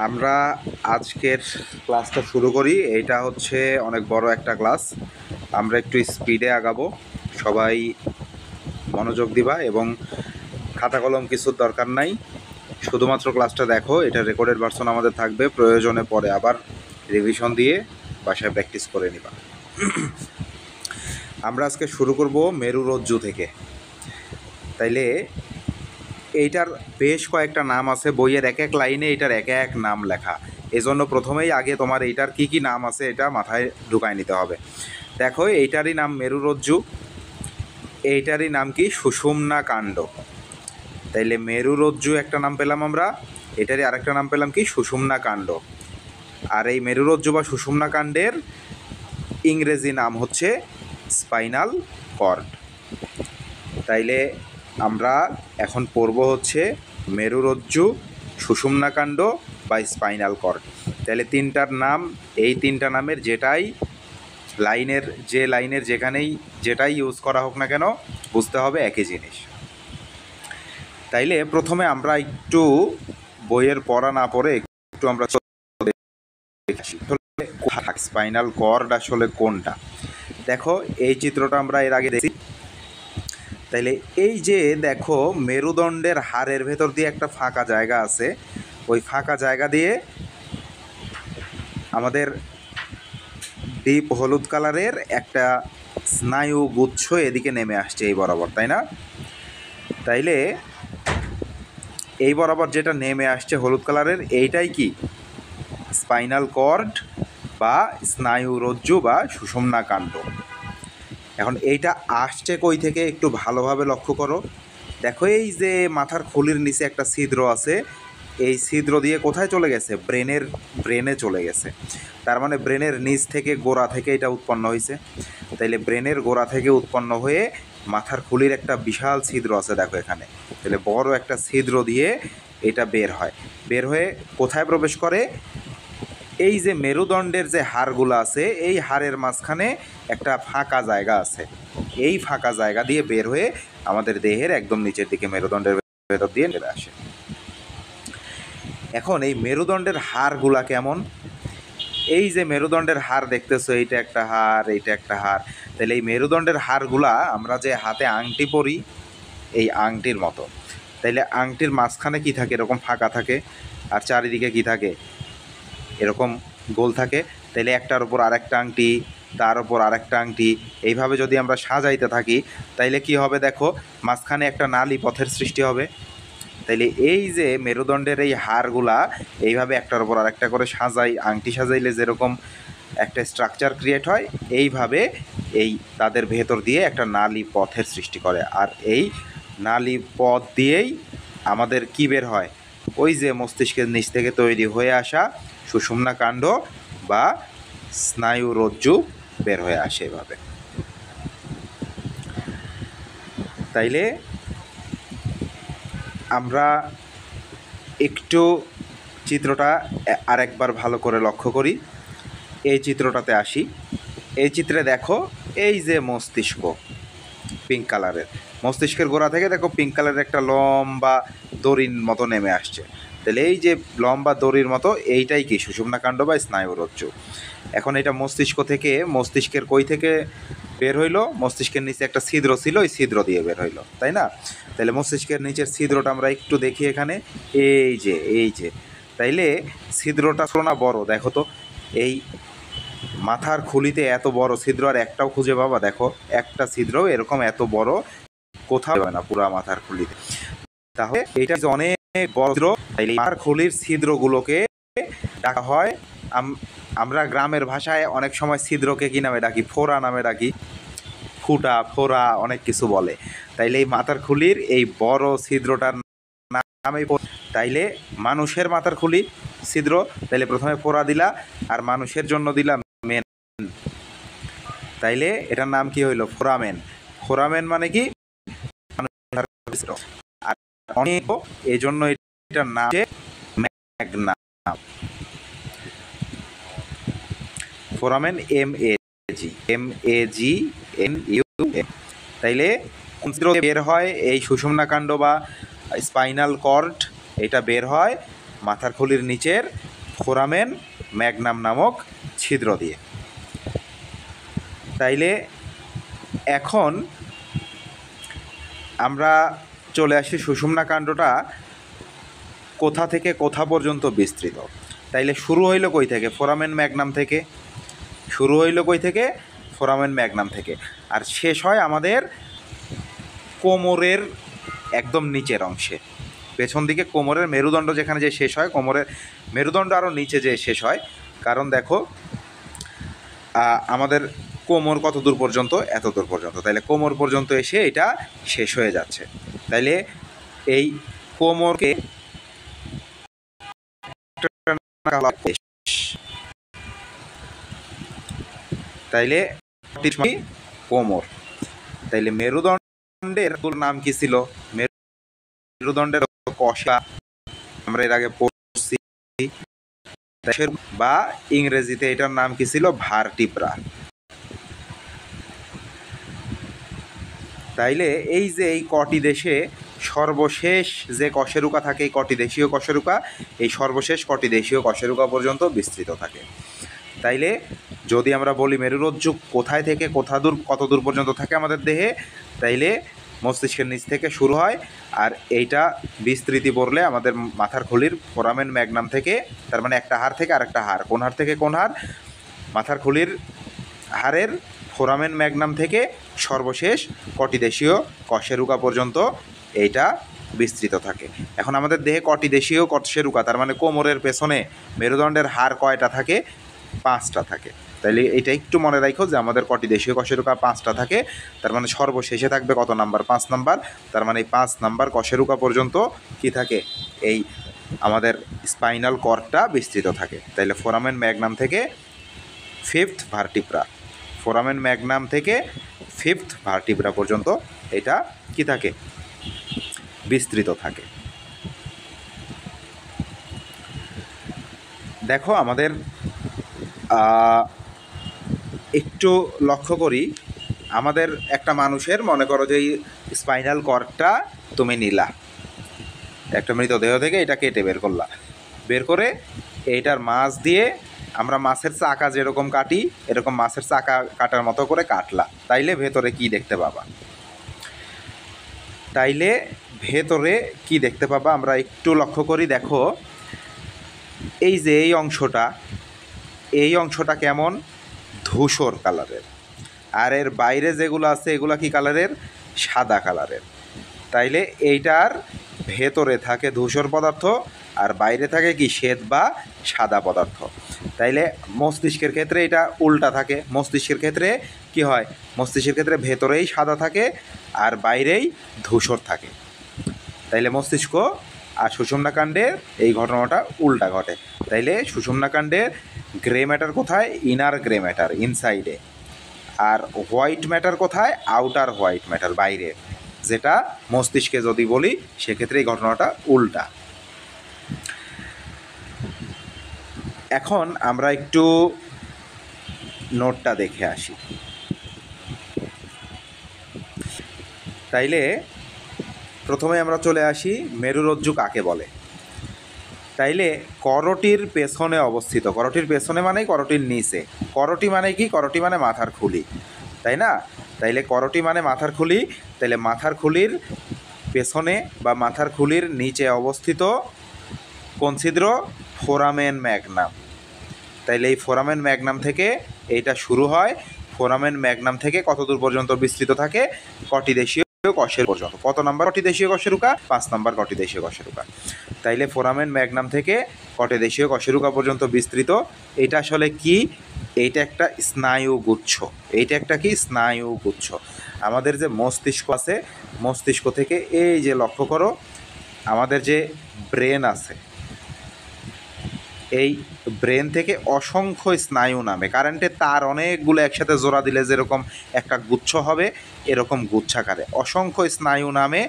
আমরা আজকের ক্লাসটা শুরু করি। এটা হচ্ছে অনেক বড় একটা ক্লাস। আমরা একটু স্পিডে আগাবো, সবাই মনোযোগ দিবা এবং খাতা কলম কিছুর দরকার নাই, শুধুমাত্র ক্লাসটা দেখো। এটা রেকর্ডেড ভার্সন আমাদের থাকবে, প্রয়োজনে পরে আবার রিভিশন দিয়ে বাসায় প্র্যাকটিস করে নিবা। আমরা আজকে শুরু করব মেরুরজ্জু থেকে। তাইলে এইটার বেশ কয়েকটা নাম আছে, বইয়ের এক এক লাইনে এটার এক এক নাম লেখা। এজন্য প্রথমেই আগে তোমার এইটার কি কি নাম আছে এটা মাথায় ঢুকায় নিতে হবে। দেখো, এইটারই নাম মেরুরজ্জু, এইটারই নাম কি সুষুম্না কাণ্ড। তাইলে মেরুরজ্জু একটা নাম পেলাম আমরা, এটারই আরেকটা নাম পেলাম কি সুষুম্না কাণ্ড। আর এই মেরুরজ্জু বা সুষুম্না কাণ্ডের ইংরেজি নাম হচ্ছে স্পাইনাল কর্ড। তাইলে আমরা এখন পড়ব হচ্ছে মেরুরজ্জু, সুষুম্নাকাণ্ড বা স্পাইনাল কর্ড। তাহলে তিনটার নাম, এই তিনটা নামের লাইনের যেটাই ইউজ করা হোক না কেন, বুঝতে হবে একই জিনিস। তাইলে প্রথমে আমরা একটু বইয়ের পড়া না পড়ে একটু আমরা স্পাইনাল কর্ড আসলে কোনটা। দেখো, এই চিত্রটা আমরা এর আগে দেখি। তাইলে এই যে দেখো, মেরুদণ্ডের হাড়ের ভেতর দিয়ে একটা ফাঁকা জায়গা আছে, ওই ফাঁকা জায়গা দিয়ে আমাদের ডিপ হলুদ কালারের একটা স্নায়ু গুচ্ছ এদিকে নেমে আসছে এই বরাবর, তাই না? তাইলে এই বরাবর যেটা নেমে আসছে হলুদ কালারের, এইটাই কি স্পাইনাল কর্ড বা স্নায়ুরজ্জু বা সুষুম্না কাণ্ড। এখন এইটা আসছে কই থেকে একটু ভালোভাবে লক্ষ্য করো। দেখো, এই যে মাথার খুলির নিচে একটা ছিদ্র আছে, এই ছিদ্র দিয়ে কোথায় চলে গেছে? ব্রেনে চলে গেছে। তার মানে ব্রেনের নিচ থেকে, গোড়া থেকে এটা উৎপন্ন হয়েছে। তাইলে ব্রেনের গোড়া থেকে উৎপন্ন হয়ে মাথার খুলির একটা বিশাল ছিদ্র আছে, দেখো এখানে। তাহলে বড় একটা ছিদ্র দিয়ে এটা বের হয়ে কোথায় প্রবেশ করে? এই যে মেরুদণ্ডের যে হাড়গুলো আছে, এই হাড়ের মাঝখানে একটা ফাঁকা জায়গা আছে, এই ফাঁকা জায়গা দিয়ে বের হয়ে আমাদের দেহের একদম নিচের দিকে মেরুদণ্ডের ভেতর দিয়ে নেমে আসে। এখন এই মেরুদণ্ডের হাড়গুলা কেমন? এই যে মেরুদণ্ডের হাড় দেখতেছো, এইটা একটা হাড়, এইটা একটা হাড়। তাহলে এই মেরুদণ্ডের হাড়গুলা আমরা যে হাতে আংটি পরি, এই আংটির মতো। তাইলে আংটির মাঝখানে কি থাকে? এরকম ফাঁকা থাকে। আর চারিদিকে কি থাকে? এরকম গোল থাকে। তাইলে একটার উপর আরেকটা আংটি, তার উপর আরেকটা আংটি, এইভাবে যদি আমরা সাজাইতে থাকি, তাইলে কি হবে? দেখো, মাঝখানে একটা নালী পথের সৃষ্টি হবে। তাইলে এই যে মেরুদণ্ডের এই হাড়গুলা এইভাবে একটার উপর আরেকটা করে আংটি সাজাইলে যেরকম একটা স্ট্রাকচার ক্রিয়েট হয়, এইভাবে এই তাদের ভেতর দিয়ে একটা নালী পথের সৃষ্টি করে। আর এই নালী পথ দিয়েই আমাদের কি বের হয়? ওই যে মস্তিষ্কের নিচ থেকে তৈরি হয়ে আসা সুষুম্না কাণ্ড বা স্নায়ুরজ্জু বের হয়ে আসে এভাবে। তাইলে আমরা একটু চিত্রটা আরেকবার ভালো করে লক্ষ্য করি। এই চিত্রটাতে আসি। এই চিত্রে দেখো, এই যে মস্তিষ্ক পিঙ্ক কালারের, মস্তিষ্কের গোড়া থেকে দেখো পিঙ্ক কালারের একটা লম্বা দড়ির মতো নেমে আসছে। তাহলে এই যে লম্বা দড়ির মতো, এইটাই কি সুষুম্না কাণ্ড বা স্নায়ুরজ্জু। এখন এটা মস্তিষ্ক থেকে, মস্তিষ্কের কই থেকে বের হইলো? মস্তিষ্কের নিচে একটা ছিদ্র ছিল, ওই ছিদ্র দিয়ে বের হইলো, তাই না? তাহলে মস্তিষ্কের নিচের ছিদ্রটা আমরা একটু দেখি এখানে, এই যে তাইলে ছিদ্রটা না বড়, দেখো তো, এই মাথার খুলিতে এত বড় ছিদ্র আর একটাও খুঁজে পাবা? দেখো, একটা ছিদ্র এরকম এত বড় কোথাও হয় না পুরা মাথার খুলিতে। তাহলে এটা যে অনেক বড় ছিদ্র। তাইলে মাথার খুলির ছিদ্রগুলোকে ডাকা হয়, আমরা গ্রামের ভাষায় অনেক সময় ছিদ্রকে কি নামে ডাকি? ফোড়া নামে ডাকি, ফুটা, ফোড়া, অনেক কিছু বলে। তাইলে এই মাথার খুলির এই বড় ছিদ্রটার নামে, তাইলে মানুষের মাথার খুলি ছিদ্র, তাইলে প্রথমে ফোড়া দিলা, আর মানুষের জন্য দিলাম মেন। তাইলে এটার নাম কি হইল? ফোরামেন। ফোরামেন মানে কি? আর অনেক, এই জন্য এটার নাম ম্যাগনাম। Foramen MAGNUM। তাইলে বের হয় এই সুষুম্না কাণ্ড বা স্পাইনাল কর্ড, এটা বের হয় মাথার খুলির নিচের ফোরামেন ম্যাগনাম নামক ছিদ্র দিয়ে। তাইলে এখন আমরা চলে আসি সুষুম্না কাণ্ডটা কোথা থেকে কোথা পর্যন্ত বিস্তৃত। তাইলে শুরু হইল কই থেকে? ফোরামেন ম্যাগনাম থেকে। শুরু হইল কই থেকে? ফোরামেন ম্যাগনাম থেকে। আর শেষ হয় আমাদের কোমরের একদম নিচের অংশে, পেছন দিকে কোমরের মেরুদণ্ড যেখানে যে শেষ হয়, কোমরের মেরুদণ্ড আরও নিচে যে শেষ হয়। কারণ দেখো আমাদের কোমর কত দূর পর্যন্ত? এত দূর পর্যন্ত। তাইলে কোমর পর্যন্ত এসে এটা শেষ হয়ে যাচ্ছে। তাইলে এই কোমরকে তাইলে কোমর। তাইলে মেরুদণ্ডের নাম কি ছিল? মেরুদণ্ডের কষা আমরা এর আগে পড়ছি, বা ইংরেজিতে এটার নাম কি ছিল? ভার্টিব্রা। তাইলে এই যে এই কটি দেশে সর্বশেষ যে কশেরুকা থাকে, এই কটি দেশীয় কশেরুকা, এই সর্বশেষ কটি দেশীয় কশেরুকা পর্যন্ত বিস্তৃত থাকে। তাইলে যদি আমরা বলি মেরুরজ্জু কোথায় থেকে কত দূর পর্যন্ত থাকে আমাদের দেহে, তাইলে মস্তিষ্কের নিচ থেকে শুরু হয়। আর এইটা বিস্তৃতি বললে আমাদের মাথার খুলির ফোরামেন ম্যাগনাম থেকে, তার মানে একটা হাড় থেকে আরেকটা হাড়, কোন হাড় থেকে কোন হাড়? মাথার খুলির হাড়ের ফোরামেন ম্যাগনাম থেকে সর্বশেষ কটি দেশীয় কশেরুকা পর্যন্ত এইটা বিস্তৃত থাকে। এখন আমাদের দেহে কটি দেশীয় কশেরুকা, তার মানে কোমরের পেছনে মেরুদণ্ডের হাড় কয়টা থাকে? 5টা থাকে। তাইলে এটা একটু মনে রাখো যে আমাদের কটি দেশীয় কশেরুকা? 5টা থাকে। তার মানে সর্বশেষে থাকবে কত নাম্বার? 5 নাম্বার। তার মানে এই 5 নাম্বার কশেরুকা পর্যন্ত কি থাকে? এই আমাদের স্পাইনাল কর্ডটা বিস্তৃত থাকে। তাইলে ফোরামেন ম্যাগনাম থেকে 5th ভার্টিব্রা, ফোরামেন ম্যাগনাম থেকে 5th ভার্টিব্রা পর্যন্ত এটা কি থাকে? বিস্তৃত থাকে। দেখো আমাদের একটু লক্ষ্য করি, আমাদের একটা মানুষের মনে করো যে এই স্পাইনাল কর্ডটা তুমি নিলা, একটা মৃতদেহ থেকে এটা কেটে বের করলা, বের করে এইটার মাছ দিয়ে আমরা মাছের চাকা যেরকম কাটি, এরকম মাছের চাকা কাটার মতো করে কাটলা। তাইলে ভেতরে কি দেখতে পাবা? তাইলে ভেতরে কি দেখতে পাবা আমরা একটু লক্ষ্য করি। দেখো এই যে এই অংশটা কেমন? ধূসর কালারের। আর এর বাইরে যেগুলো আছে এগুলা কি কালারের? সাদা কালারের। তাইলে এইটার ভেতরে থাকে ধূসর পদার্থ আর বাইরে থাকে কি? শ্বেত বা সাদা পদার্থ। তাইলে মস্তিষ্কের ক্ষেত্রে এটা উল্টা থাকে। মস্তিষ্কের ক্ষেত্রে কি হয়? মস্তিষ্কের ক্ষেত্রে ভেতরেই সাদা থাকে আর বাইরেই ধূসর থাকে। তাইলে মস্তিষ্ক আর সুষুম্নাকাণ্ডের এই ঘটনাটা উল্টা ঘটে। তাইলে সুষুম্নাকাণ্ডের গ্রে ম্যাটার কোথায়? ইনার গ্রে ম্যাটার, ইনসাইডে। আর হোয়াইট ম্যাটার কোথায়? আউটার হোয়াইট ম্যাটার, বাইরে। যেটা মস্তিষ্কে যদি বলি সেক্ষেত্রে এই ঘটনাটা উল্টা। এখন আমরা একটু নোটটা দেখে আসি। তাইলে প্রথমে আমরা চলে আসি মেরুরজ্জু কাকে বলে। তাইলে করটির পেছনে অবস্থিত, করটির পেছনে মানে করটির নিচে। করটি মানে কি? করটি মানে মাথার খুলি, তাই না? তাইলে করটি মানে মাথার খুলি। তাইলে মাথার খুলির পেছনে বা মাথার খুলির নিচে অবস্থিত কোন ছিদ্র? Foramen Magnum. তাইলে এই ফোরামেন ম্যাগনাম থেকে এইটা শুরু হয়। ফোরামেন ম্যাগনাম থেকে কত দূর পর্যন্ত বিস্তৃত থাকে? কটি দেশীয় কশের পর্যন্ত। কত নাম্বার কটি দেশীয় কশেরুকা? 5 নাম্বার কটি দেশীয় কশেরুকা। তাইলে ফোরামেন ম্যাগনাম থেকে কটি দেশীয় কশেরুকা পর্যন্ত বিস্তৃত। এটা আসলে কি? এইটা একটা স্নায়ুগুচ্ছ। এইটা একটা কি? স্নায়ুগুচ্ছ। আমাদের যে মস্তিষ্ক আছে, মস্তিষ্ক থেকে এই যে লক্ষ্য করো আমাদের যে ব্রেন আছে, এই ব্রেন থেকে অসংখ্য স্নায়ু নামে। কারেন্টের তার অনেকগুলো একসাথে জোড়া দিলে যেরকম একটা গুচ্ছ হবে, এরকম গুচ্ছাকারে অসংখ্য স্নায়ু নামে,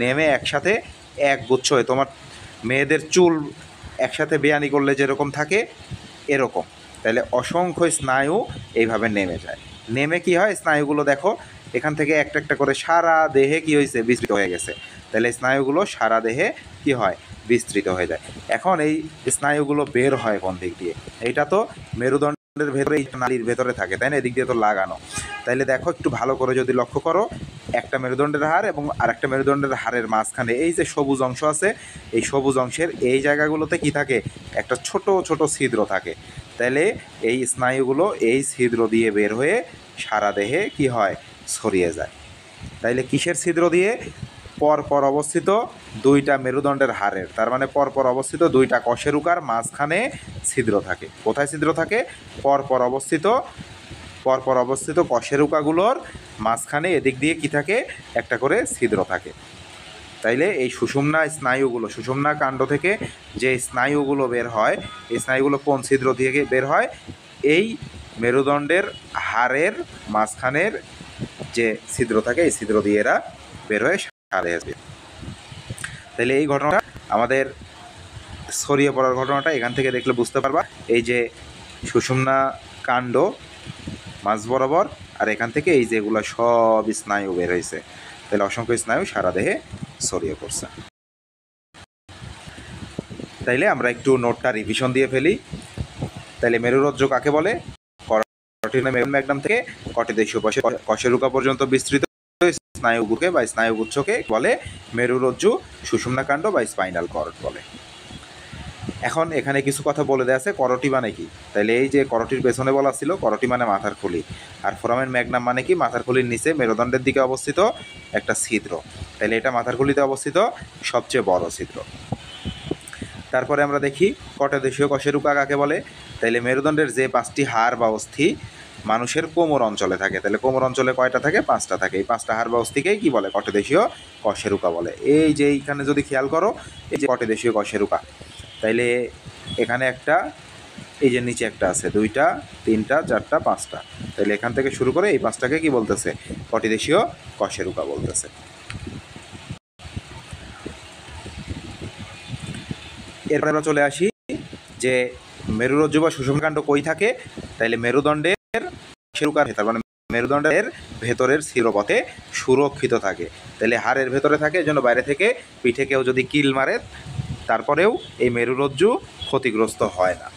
নেমে একসাথে এক গুচ্ছ হয়। তোমার মেয়েদের চুল একসাথে বেয়ানি করলে যেরকম থাকে এরকম। তাহলে অসংখ্য স্নায়ু এইভাবে নেমে যায়। নেমে কি হয়? স্নায়ুগুলো দেখো এখান থেকে একটা একটা করে সারা দেহে কি হয়েছে? বিস্তৃত হয়ে গেছে। তাহলে স্নায়ুগুলো সারা দেহে কি হয়? বিস্তৃত হয়ে যায়। এখন এই স্নায়ুগুলো বের হয় কোন দিক দিয়ে? এইটা তো মেরুদণ্ডের ভেতরে, নালীর ভেতরে থাকে, তাই না? এদিক দিয়ে তো লাগানো। তাইলে দেখো একটু ভালো করে যদি লক্ষ্য করো, একটা মেরুদণ্ডের হাড় এবং আরেকটা মেরুদণ্ডের হাড়ের মাঝখানে এই যে সবুজ অংশ আছে, এই সবুজ অংশের এই জায়গাগুলোতে কি থাকে? একটা ছোট ছোট ছিদ্র থাকে। তাইলে এই স্নায়ুগুলো এই ছিদ্র দিয়ে বের হয়ে সারা দেহে কি হয়? ছড়িয়ে যায়। তাইলে কিসের ছিদ্র দিয়ে? পরপর অবস্থিত দুইটা মেরুদণ্ডের হাড়ের, তার মানে পরপর অবস্থিত দুইটা কশেরুকার মাঝখানে ছিদ্র থাকে। কোথায় ছিদ্র থাকে? পরপর অবস্থিত কশেরুকাগুলোর মাঝখানে এদিক দিয়ে কি থাকে? একটা করে ছিদ্র থাকে। তাইলে এই সুষুম্না স্নায়ুগুলো, সুষুম্না কাণ্ড থেকে যে স্নায়ুগুলো বের হয়, এই স্নায়ুগুলো কোন ছিদ্র দিয়ে বের হয়? এই মেরুদণ্ডের হাড়ের মাঝখানের যে ছিদ্র থাকে, এই ছিদ্র দিয়ে এরা বের হয়ে সারা আসবে। তাহলে এই ঘটনাটা আমাদের ছড়িয়ে পড়ার ঘটনাটা এখান থেকে দেখলে বুঝতে পারবা। এই যে সুষুম্না কাণ্ড মাঝ বরাবর, আর এখান থেকে এই যেগুলো সব স্নায়ু বের হয়েছে, তাহলে অসংখ্য স্নায়ু সারা দেহে ছড়িয়ে পড়ছে। তাইলে আমরা একটু নোটটা রিভিশন দিয়ে ফেলি। তাইলে মেরুরজ্জু কাকে বলে? ম্যাগনাম থেকে কটিদেশীয় কশেরুকা পর্যন্ত বিস্তৃত স্নায়ুগুলোকে বা স্নায়ুগুচ্ছকে বলে মেরুরজ্জু, সুষুম্না কাণ্ড বা স্পাইনাল কর্ড বলে। এখন এখানে কিছু কথা বলে দেওয়া আছে। করটি মানে কি? তাহলে এই যে করটির পেছনে বলা ছিল, করটি মানে মাথার খুলি, আর ফোরামেন ম্যাগনাম মানে কি? মাথার খুলির নিচে মেরুদণ্ডের দিকে অবস্থিত একটা ছিদ্র। তাহলে এটা মাথার খুলিতে অবস্থিত সবচেয়ে বড় ছিদ্র। তারপরে আমরা দেখি কটিদেশীয় কশেরুকা কাকে বলে। তাইলে মেরুদণ্ডের যে 5টি হাড় বা অস্থি মানুষের কোমর অঞ্চলে থাকে, তাহলে কোমর অঞ্চলে কয়টা থাকে? 5টা থাকে। এই 5টা হাড় বা অস্থিকেই কি বলে? কটিদেশীয় কশেরুকা বলে। এই যে এইখানে যদি খেয়াল করো, এই যে কটিদেশীয় কশেরুকা, তাইলে এখানে একটা, এই যে নিচে একটা আছে, 2টা 3টা 4টা 5টা, তাহলে এখান থেকে শুরু করে এই 5টাকে কি বলতেছে? কটিদেশীয় কশেরুকা বলতেছে। এরপরে আমরা চলে আসি যে মেরুরজ্জু বা সুষুম্না কাণ্ড কই থাকে। তাইলে মেরুদণ্ডের কশেরুকার ভেতর, মানে মেরুদণ্ডের ভেতরের ছিদ্রপথে সুরক্ষিত থাকে। তাহলে হাড়ের ভেতরে থাকে, এই জন্য বাইরে থেকে পিঠে কেউ যদি কিল মারে তারপরেও এই মেরুরজ্জু ক্ষতিগ্রস্ত হয় না।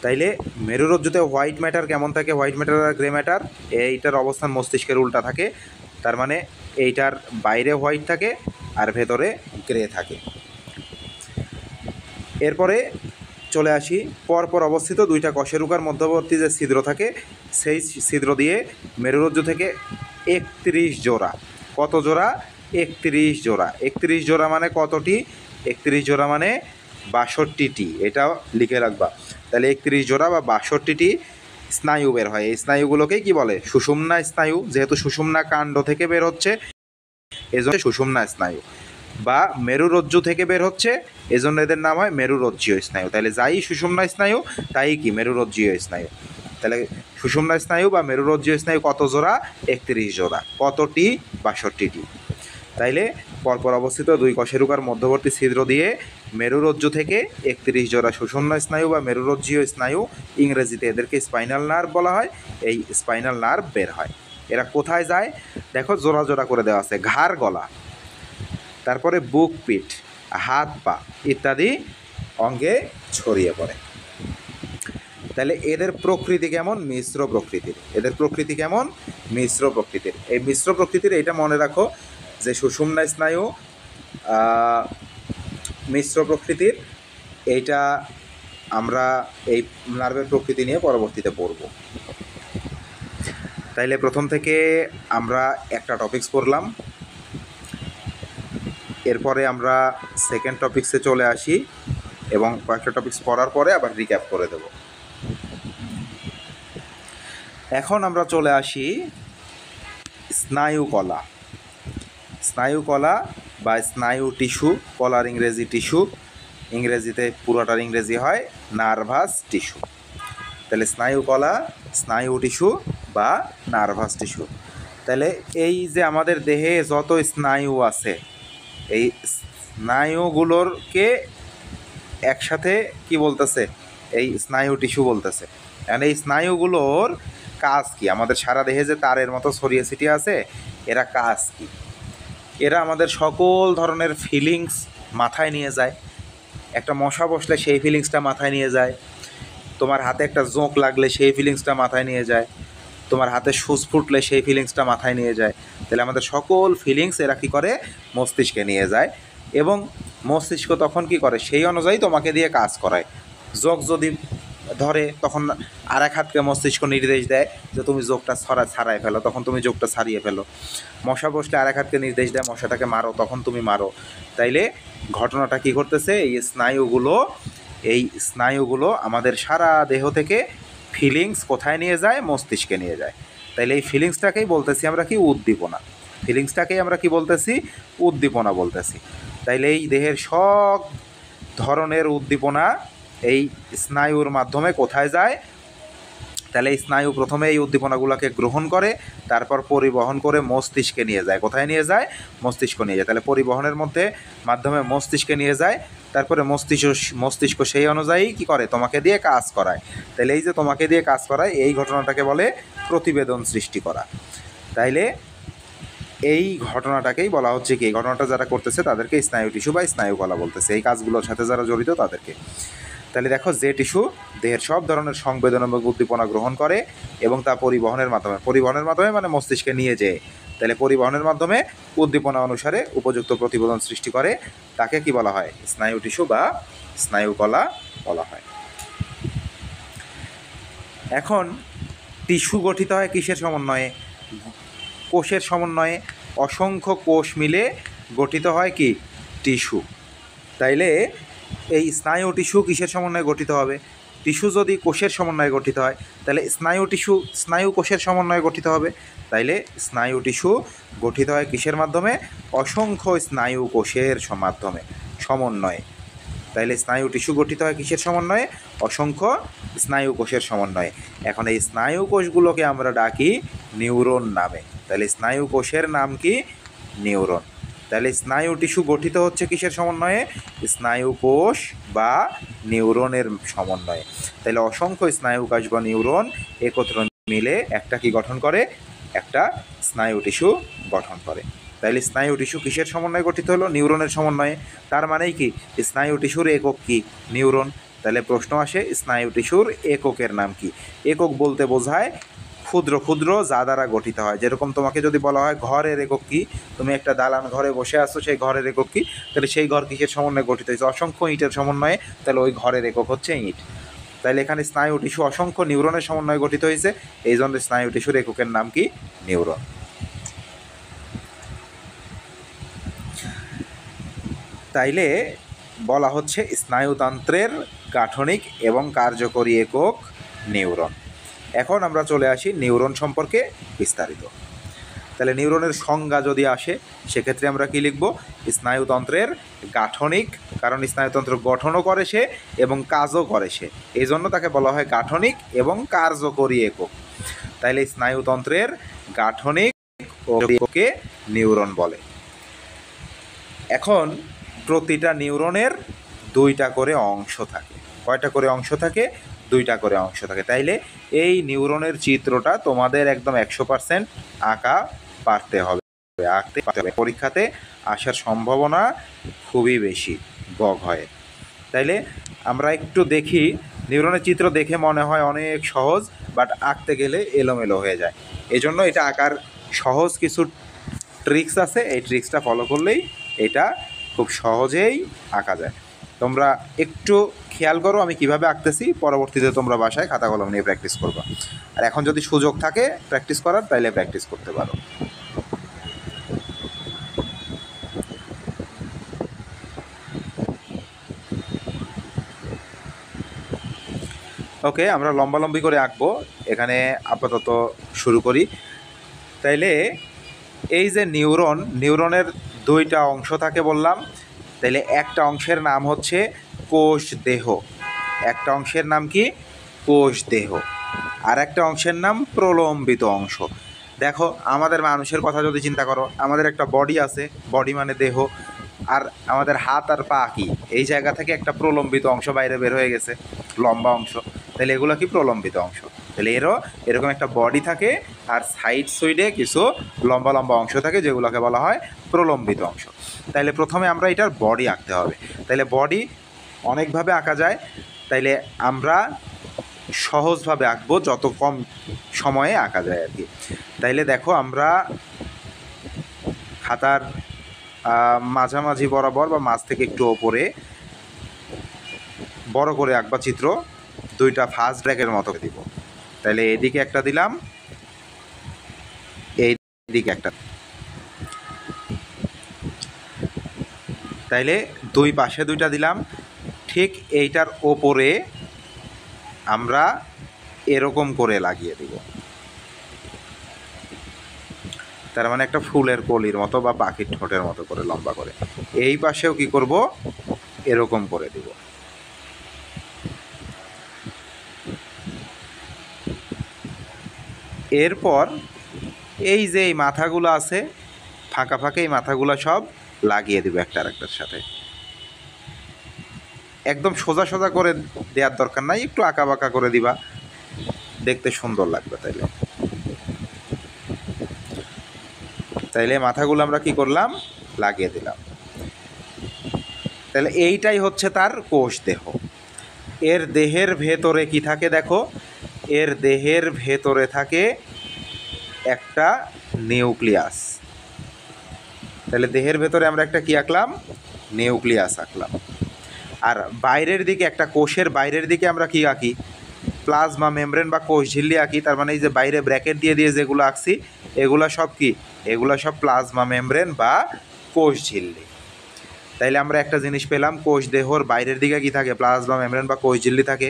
তাইলে মেরুরজ্জুতে হোয়াইট ম্যাটার কেমন থাকে? হোয়াইট ম্যাটার আর গ্রে ম্যাটার, এইটার অবস্থান মস্তিষ্কের উল্টা থাকে। তার মানে এইটার বাইরে হোয়াইট থাকে আর ভেতরে গ্রে থাকে। এরপরে চলে আসি পরপর অবস্থিত দুইটা কশেরুকার মধ্যবর্তী যে ছিদ্র থাকে, সেই ছিদ্র দিয়ে মেরুরজ্জু থেকে 31 জোড়া, কত জোড়া? 31 জোড়া। 31 জোড়া মানে কতটি? 31 জোড়া মানে 62টি। এটাও লিখে রাখবা। তাহলে 31 জোড়া বা 62টি স্নায়ু বের হয়। এই স্নায়ুগুলোকেই কি বলে? সুষুম্না স্নায়ু। যেহেতু সুষুম্না কাণ্ড থেকে বের হচ্ছে, এজন্য সুষুম্না স্নায়ু। বা মেরুরজ্জু থেকে বের হচ্ছে, এজন্য এদের নাম হয় মেরুরজ্জীয় স্নায়ু। তাহলে যাই সুষুম্না স্নায়ু তাই কি মেরুরজ্জীয় স্নায়ু। তাহলে সুষুম্না স্নায়ু বা মেরুরজ্জীয় স্নায়ু কত জোড়া? 31 জোড়া। কতটি? 62টি। তাইলে পরপর অবস্থিত দুই কশেরুকার মধ্যবর্তী ছিদ্র দিয়ে মেরুরজ্জু থেকে 31 জোড়া সুষুম্না স্নায়ু বা মেরুরজ্জীয় স্নায়ু, ইংরেজিতে এদেরকে স্পাইনাল নার্ভ বলা হয়, এই স্পাইনাল নার্ভ বের হয়। এরা কোথায় যায়? দেখো জোড়া জোড়া করে দেওয়া আছে। ঘাড়, গলা, তারপরে বুক, পিঠ, হাত, পা ইত্যাদি অঙ্গে ছড়িয়ে পড়ে। তাহলে এদের প্রকৃতি কেমন? মিশ্র প্রকৃতির। এদের প্রকৃতি কেমন? মিশ্র প্রকৃতির। এই মিশ্র প্রকৃতির এটা মনে রাখো যে সুষুম্না স্নায়ু মিশ্র প্রকৃতির। এইটা আমরা এই নার্ভের প্রকৃতি নিয়ে পরবর্তীতে পড়ব। তাইলে প্রথম থেকে আমরা একটা টপিকস পড়লাম, এরপরে আমরা সেকেন্ড টপিক্সে চলে আসি এবং কয়েকটা টপিক্স পড়ার পরে আবার রিক্যাপ করে দেব। এখন আমরা চলে আসি স্নায়ুকলা। স্নায়ুকলা বা স্নায়ু টিস্যু, কলার ইংরেজি টিস্যু, ইংরেজিতে পুরোটার ইংরেজি হয় নার্ভাস টিস্যু। তাহলে স্নায়ুকলা, স্নায়ু টিস্যু বা নার্ভাস টিস্যু। তাহলে এই যে আমাদের দেহে যত স্নায়ু আছে, এই স্নায়ুগুলোরকে একসাথে কি বলতেছে? এই স্নায়ু টিস্যু বলতেছে। কারণ এই স্নায়ুগুলোর কাজ কি? আমাদের সারা দেহে যে তারের মতো ছড়িয়ে ছিটিয়ে আছে, এরা কাজ কি? এরা আমাদের সকল ধরনের ফিলিংস মাথায় নিয়ে যায়। একটা মশা বসলে সেই ফিলিংসটা মাথায় নিয়ে যায়। তোমার হাতে একটা জোঁক লাগলে সেই ফিলিংসটা মাথায় নিয়ে যায়। তোমার হাতে সুচ ফুটলে সেই ফিলিংসটা মাথায় নিয়ে যায়। তাহলে আমাদের সকল ফিলিংস এরা কী করে, মস্তিষ্কে নিয়ে যায়। এবং মস্তিষ্ক তখন কি করে, সেই অনুযায়ী তোমাকে দিয়ে কাজ করায়। যোগ যদি ধরে তখন আর এক হাতকে মস্তিষ্ক নির্দেশ দেয় যে তুমি যোগটা ছাড়াই ফেলো, তখন তুমি যোগটা ছাড়িয়ে ফেলো। মশা বসলে আর এক হাতকে নির্দেশ দেয় মশাটাকে মারো, তখন তুমি মারো। তাইলে ঘটনাটা কি করতেছে, এই স্নায়ুগুলো আমাদের সারা দেহ থেকে ফিলিংস কোথায় নিয়ে যায়, মস্তিষ্কে নিয়ে যায়। তাইলে এই ফিলিংসটাকেই বলতেছি আমরা কি, উদ্দীপনা। ফিলিংসটাকেই আমরা কি বলতেছি, উদ্দীপনা বলতেছি। তাইলে এই দেহের সব ধরনের উদ্দীপনা এই স্নায়ুর মাধ্যমে কোথায় যায়, তাহলে এই স্নায়ু প্রথমে এই উদ্দীপনাগুলোকে গ্রহণ করে, তারপর পরিবহন করে মস্তিষ্কে নিয়ে যায়। কোথায় নিয়ে যায়, মস্তিষ্ক নিয়ে যায়। তাহলে পরিবহনের মাধ্যমে মস্তিষ্কে নিয়ে যায়, তারপরে মস্তিষ্ক সেই অনুযায়ী কি করে, তোমাকে দিয়ে কাজ করায়। তাহলে এই যে তোমাকে দিয়ে কাজ করায়, এই ঘটনাটাকে বলে প্রতিবেদন সৃষ্টি করা। তাইলে এই ঘটনাটাকেই বলা হচ্ছে কি, এই ঘটনাটা যারা করতেছে তাদেরকে স্নায়ু টিস্যু বা স্নায়ুকলা বলতেছে, এই কাজগুলোর সাথে যারা জড়িত তাদেরকে। তাহলে দেখো, যে টিস্যু দেহের সব ধরনের সংবেদন এবং উদ্দীপনা গ্রহণ করে এবং তা পরিবহনের মাধ্যমে মানে মস্তিষ্কে নিয়ে যায়। তাহলে পরিবহনের মাধ্যমে উদ্দীপনা অনুসারে উপযুক্ত প্রতিবেদন সৃষ্টি করে, তাকে কি বলা হয়, স্নায়ু টিস্যু বা স্নায়ুকলা বলা হয়। এখন টিস্যু গঠিত হয় কিসের সমন্বয়ে, কোষের সমন্বয়ে। অসংখ্য কোষ মিলে গঠিত হয় কি, টিস্যু। তাইলে এই স্নায়ু টিস্যু কিসের সমন্বয়ে গঠিত হবে, টিস্যু যদি কোষের সমন্বয়ে গঠিত হয়, তাহলে স্নায়ু টিস্যু স্নায়ু কোষের সমন্বয়ে গঠিত হবে। তাইলে স্নায়ু টিস্যু গঠিত হয় কিসের মাধ্যমে, অসংখ্য স্নায়ু কোষের সমন্বয়ে। তাইলে স্নায়ু টিস্যু গঠিত হয় কিসের সমন্বয়ে, অসংখ্য স্নায়ু কোষের সমন্বয়ে। এখন এই স্নায়ু কোষগুলোকে আমরা ডাকি নিউরন নামে। তাহলে স্নায়ু কোষের নাম কি, নিউরন। তাহলে স্নায়ু টিস্যু গঠিত হচ্ছে কিসের সমন্বয়ে, স্নায়ু কোষ বা নিউরনের সমন্বয়ে। তাহলে অসংখ্য স্নায়ু কোষ বা নিউরন একত্র মিলে একটা কি গঠন করে, একটা স্নায়ু টিস্যু গঠন করে। তাইলে স্নায়ু টিস্যু কিসের সমন্বয়ে গঠিত হলো, নিউরনের সমন্বয়ে। তার মানেই কি, স্নায়ু টিস্যুর একক কি, নিউরন। তাহলে প্রশ্ন আসে, স্নায়ু টিস্যুর এককের নাম কি। একক বলতে বোঝায় ক্ষুদ্র ক্ষুদ্র যা দ্বারা গঠিত হয়। যেরকম তোমাকে যদি বলা হয় ঘরের একক কি, তুমি একটা দালান ঘরে বসে আছো, সেই ঘরের একক কি, তাহলে সেই ঘর কিসের সমন্বয়ে গঠিত হয়েছে, অসংখ্য ইটের সমন্বয়ে। তাহলে ওই ঘরের একক হচ্ছে ইট। তাইলে এখানে স্নায়ু টিস্যু অসংখ্য নিউরনের সমন্বয়ে গঠিত হয়েছে, এই জন্য স্নায়ু টিস্যুর এককের নাম কি, নিউরন। তাইলে বলা হচ্ছে স্নায়ুতন্ত্রের গাঠনিক এবং কার্যকরী একক নিউরন। এখন আমরা চলে আসি নিউরন সম্পর্কে বিস্তারিত। তাহলে নিউরনের সংজ্ঞা যদি আসে, সেক্ষেত্রে আমরা কি লিখব, স্নায়ুতন্ত্রের গাঠনিক, কারণ স্নায়ুতন্ত্র গঠনও করে সে এবং কাজও করে সে, এই জন্য তাকে বলা হয় গাঠনিক এবং কার্যকরী একক। তাইলে স্নায়ুতন্ত্রের গাঠনিক এককে নিউরন বলে। এখন প্রতিটা নিউরনের দুইটা করে অংশ থাকে। কয়টা করে অংশ থাকে, দুইটা করে অংশ থাকে। তাইলে এই নিউরনের চিত্রটা তোমাদের একদম 100% আঁকতে পারতে হবে। পরীক্ষাতে আসার সম্ভাবনা খুবই বেশি বগ হয়। তাইলে আমরা একটু দেখি, নিউরনের চিত্র দেখে মনে হয় অনেক সহজ, বাট আঁকতে গেলে এলোমেলো হয়ে যায়। এই জন্য এটা আঁকার সহজ কিছু ট্রিক্স আছে, এই ট্রিক্সটা ফলো করলেই এটা খুব সহজেই আঁকা যায়। তোমরা একটু খেয়াল করো আমি কিভাবে আঁকতেছি, পরবর্তীতে তোমরা বাসায় খাতা কলম নিয়ে প্র্যাকটিস করবা। আর এখন যদি সুযোগ থাকে প্র্যাকটিস করার, তাইলে প্র্যাকটিস করতে পারো। ওকে, আমরা লম্বালম্বি করে আঁকবো, এখানে আপাতত শুরু করি। তাইলে এই যে নিউরনের দুইটা অংশ থাকে বললাম। তাইলে একটা অংশের নাম হচ্ছে কোষ দেহ, একটা অংশের নাম কি, কোষ দেহ। আর একটা অংশের নাম প্রলম্বিত অংশ। দেখো, আমাদের মানুষের কথা যদি চিন্তা করো, আমাদের একটা বডি আছে, বডি মানে দেহ, আর আমাদের হাত আর পা কি, এই জায়গা থেকে একটা প্রলম্বিত অংশ বাইরে বের হয়ে গেছে, লম্বা অংশ। তাহলে এগুলো কি, প্রলম্বিত অংশ। তাহলে এরকম একটা বডি থাকে, আর সাইড সাইডে কিছু লম্বা লম্বা অংশ থাকে যেগুলোকে বলা হয় প্রলম্বিত অংশ। তাইলে প্রথমে আমরা এটার বডি আঁকতে হবে। তাইলে বডি অনেকভাবে আঁকা যায়, তাইলে আমরা সহজভাবে আঁকবো, যত কম সময়ে আঁকা যায় আর কি। তাইলে দেখো আমরা খাতার মাঝামাঝি বরাবর বা মাঝ থেকে একটু ওপরে বড় করে আঁকবা চিত্র, দুইটা ফার্স্ট ব্র্যাকের মতো দিব। তাইলে এদিকে একটা দিলাম, এইদিকে একটা, তাইলে দুই পাশে দুইটা দিলাম। ঠিক এইটার ওপরে আমরা এরকম করে লাগিয়ে দিব, তার মানে একটা ফুলের কলির মতো বা পাখির ঠোঁটের মতো করে লম্বা করে। এই পাশেও কি করব, এরকম করে দিব। এরপর এই যে এই মাথাগুলো আছে ফাঁকা ফাঁকা, এই মাথাগুলো সব লাগিয়ে দিব একটা আরেকটার সাথে। একদম সোজা সোজা করে দেওয়ার দরকার নাই, একটু আঁকা বাঁকা করে দিবা, দেখতে সুন্দর লাগবে। তাইলে মাথাগুলো আমরা কি করলাম, লাগিয়ে দিলাম। তাহলে এইটাই হচ্ছে তার কোষ দেহ। এর দেহের ভেতরে কি থাকে দেখো, এর দেহের ভেতরে থাকে একটা নিউক্লিয়াস। তাহলে দেহের ভেতরে আমরা একটা কি আঁকলাম, নিউক্লিয়াস আঁকলাম। আর বাইরের দিকে একটা কোষের বাইরের দিকে আমরা কি আঁকি, প্লাজমা মেমব্রেন বা কোষ ঝিল্লি আঁকি। তার মানে এই যে বাইরে ব্র্যাকেট দিয়ে দিয়ে যেগুলো আঁকছি এগুলো সব কি, এগুলো সব প্লাজমা মেমব্রেন বা কোষ ঝিল্লি। তাইলে আমরা একটা জিনিস পেলাম, কোষ দেহর বাইরের দিকে কি থাকে, প্লাজমা মেমব্রেন বা কোষ ঝিল্লি থাকে,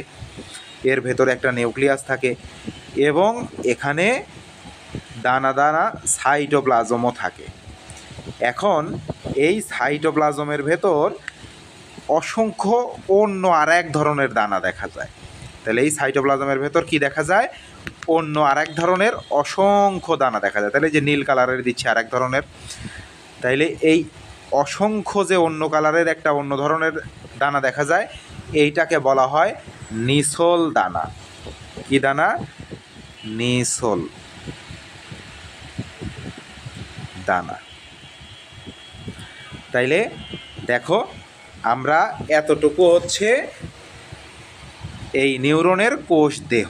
এর ভেতরে একটা নিউক্লিয়াস থাকে, এবং এখানে দানা দানা সাইটোপ্লাজমও থাকে। এখন এই সাইটোপ্লাজমের ভেতর অসংখ্য অন্য আর এক ধরনের দানা দেখা যায়। তাহলে এই সাইটোপ্লাজমের ভেতর কি দেখা যায়, অন্য আর এক ধরনের অসংখ্য দানা দেখা যায়। তাহলে যে নীল কালারের দিচ্ছে আর এক ধরনের, তাইলে এই অসংখ্য যে অন্য কালারের একটা অন্য ধরনের দানা দেখা যায়, এইটাকে বলা হয় নিসোল দানা। কি দানা, নিসোল দানা। তাইলে দেখো আমরা এতটুকু হচ্ছে এই নিউরনের কোষ দেহ।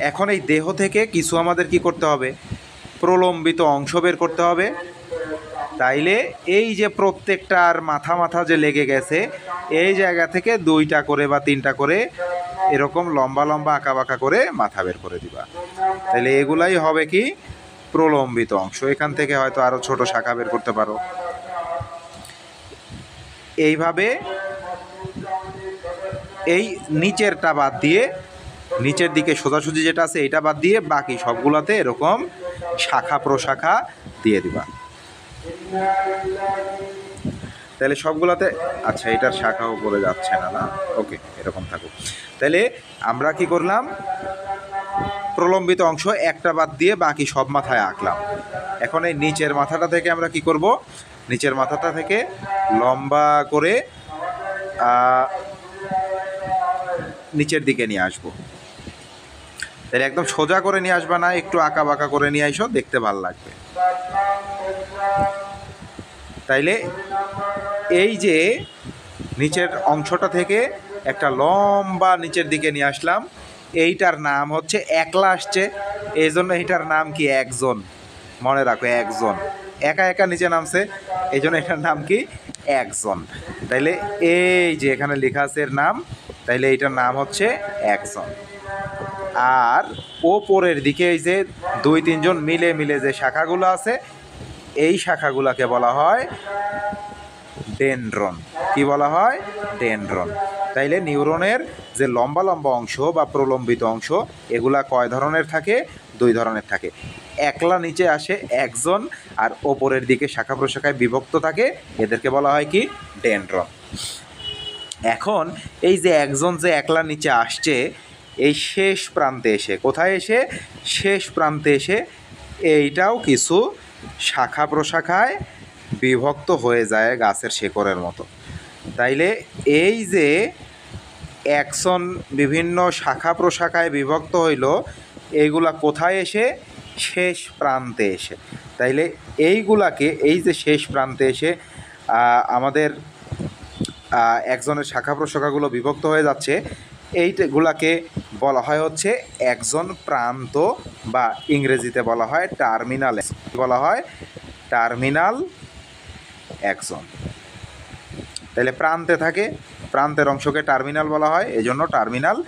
এখন এই দেহ থেকে কিছু আমাদের কি করতে হবে, প্রলম্বিত অংশ বের করতে হবে। তাইলে এই যে প্রত্যেকটার মাথা মাথা যে লেগে গেছে, এই জায়গা থেকে দুইটা করে বা তিনটা করে এরকম লম্বা লম্বা আঁকা বাঁকা করে মাথা বের করে দিবা। তাহলে এগুলাই হবে কি, প্রলম্বিত অংশ। এখান থেকে হয়তো আরও ছোট শাখা বের করতে পারো। এইভাবে এই নিচেরটা বাদ দিয়ে, নিচের দিকে সোজাসুজি যেটা আছে এটা বাদ দিয়ে বাকি সবগুলোতে এরকম শাখা প্রশাখা দিয়ে দিবা। তাহলে সবগুলোতে, আচ্ছা এটার শাখাও পড়ে যাচ্ছে না, না ওকে এরকম থাকুক। তাহলে আমরা কি করলাম, প্রলম্বিত অংশ একটা বাদ দিয়ে বাকি সব মাথায় আঁকলাম। এখন এই নিচের মাথাটা থেকে আমরা কি করব, নিচের মাথাটা থেকে লম্বা করে নিচের দিকে নিয়ে আসবো। তাহলে একদম সোজা করে নিয়ে আসবা না, একটু আঁকা বাঁকা করে নিয়ে আইসো, দেখতে ভালো লাগবে। তাইলে এই যে নিচের অংশটা থেকে একটা লম্বা নিচের দিকে নিয়ে আসলাম, এইটার নাম হচ্ছে একলা আসছে, এই জন্য এইটার নাম কি, একজন। মনে রাখো একজন, একা একা নিচে নামছে, এই জন্য এটার নাম কি, একজন। তাইলে এই যে এখানে লেখা আছে এর নাম, তাইলে এইটার নাম হচ্ছে একজন। আর ওপরের দিকে এই যে দুই তিনজন মিলে মিলে যে শাখাগুলো আছে, এই শাখাগুলোকে বলা হয় ডেনড্রন। কি বলা হয়, ডেনড্রন। তাইলে নিউরনের যে লম্বা লম্বা অংশ বা প্রলম্বিত অংশ, এগুলা কয় ধরনের থাকে, দুই ধরনের থাকে। একলা নিচে আসে একজন, আর ওপরের দিকে শাখা প্রশাখায় বিভক্ত থাকে, এদেরকে বলা হয় কি, ডেনড্রন। এখন এই যে একজন যে একলা নিচে আসছে, এই শেষ প্রান্তে এসে, কোথায় এসে, শেষ প্রান্তে এসে এইটাও কিছু শাখা প্রশাখায় বিভক্ত হয়ে যায় গাছের শেকড়ের মতো। তাইলে এই যে অ্যাকশন বিভিন্ন শাখা প্রশাখায় বিভক্ত হইল, এইগুলা কোথায় এসে? শেষ প্রান্তে এসে। তাইলে এইগুলাকে, এই যে শেষ প্রান্তে এসে আমাদের একজনের শাখা প্রশাখাগুলো বিভক্ত হয়ে যাচ্ছে, এইগুলাকে বলা হয় হচ্ছে একজন প্রান্ত, বা ইংরেজিতে বলা হয় টার্মিনাল, বলা হয় টার্মিনাল একজন। তাহলে প্রান্তে থাকে, প্রান্তের অংশকে টার্মিনাল বলা হয়, এই জন্য টার্মিনাল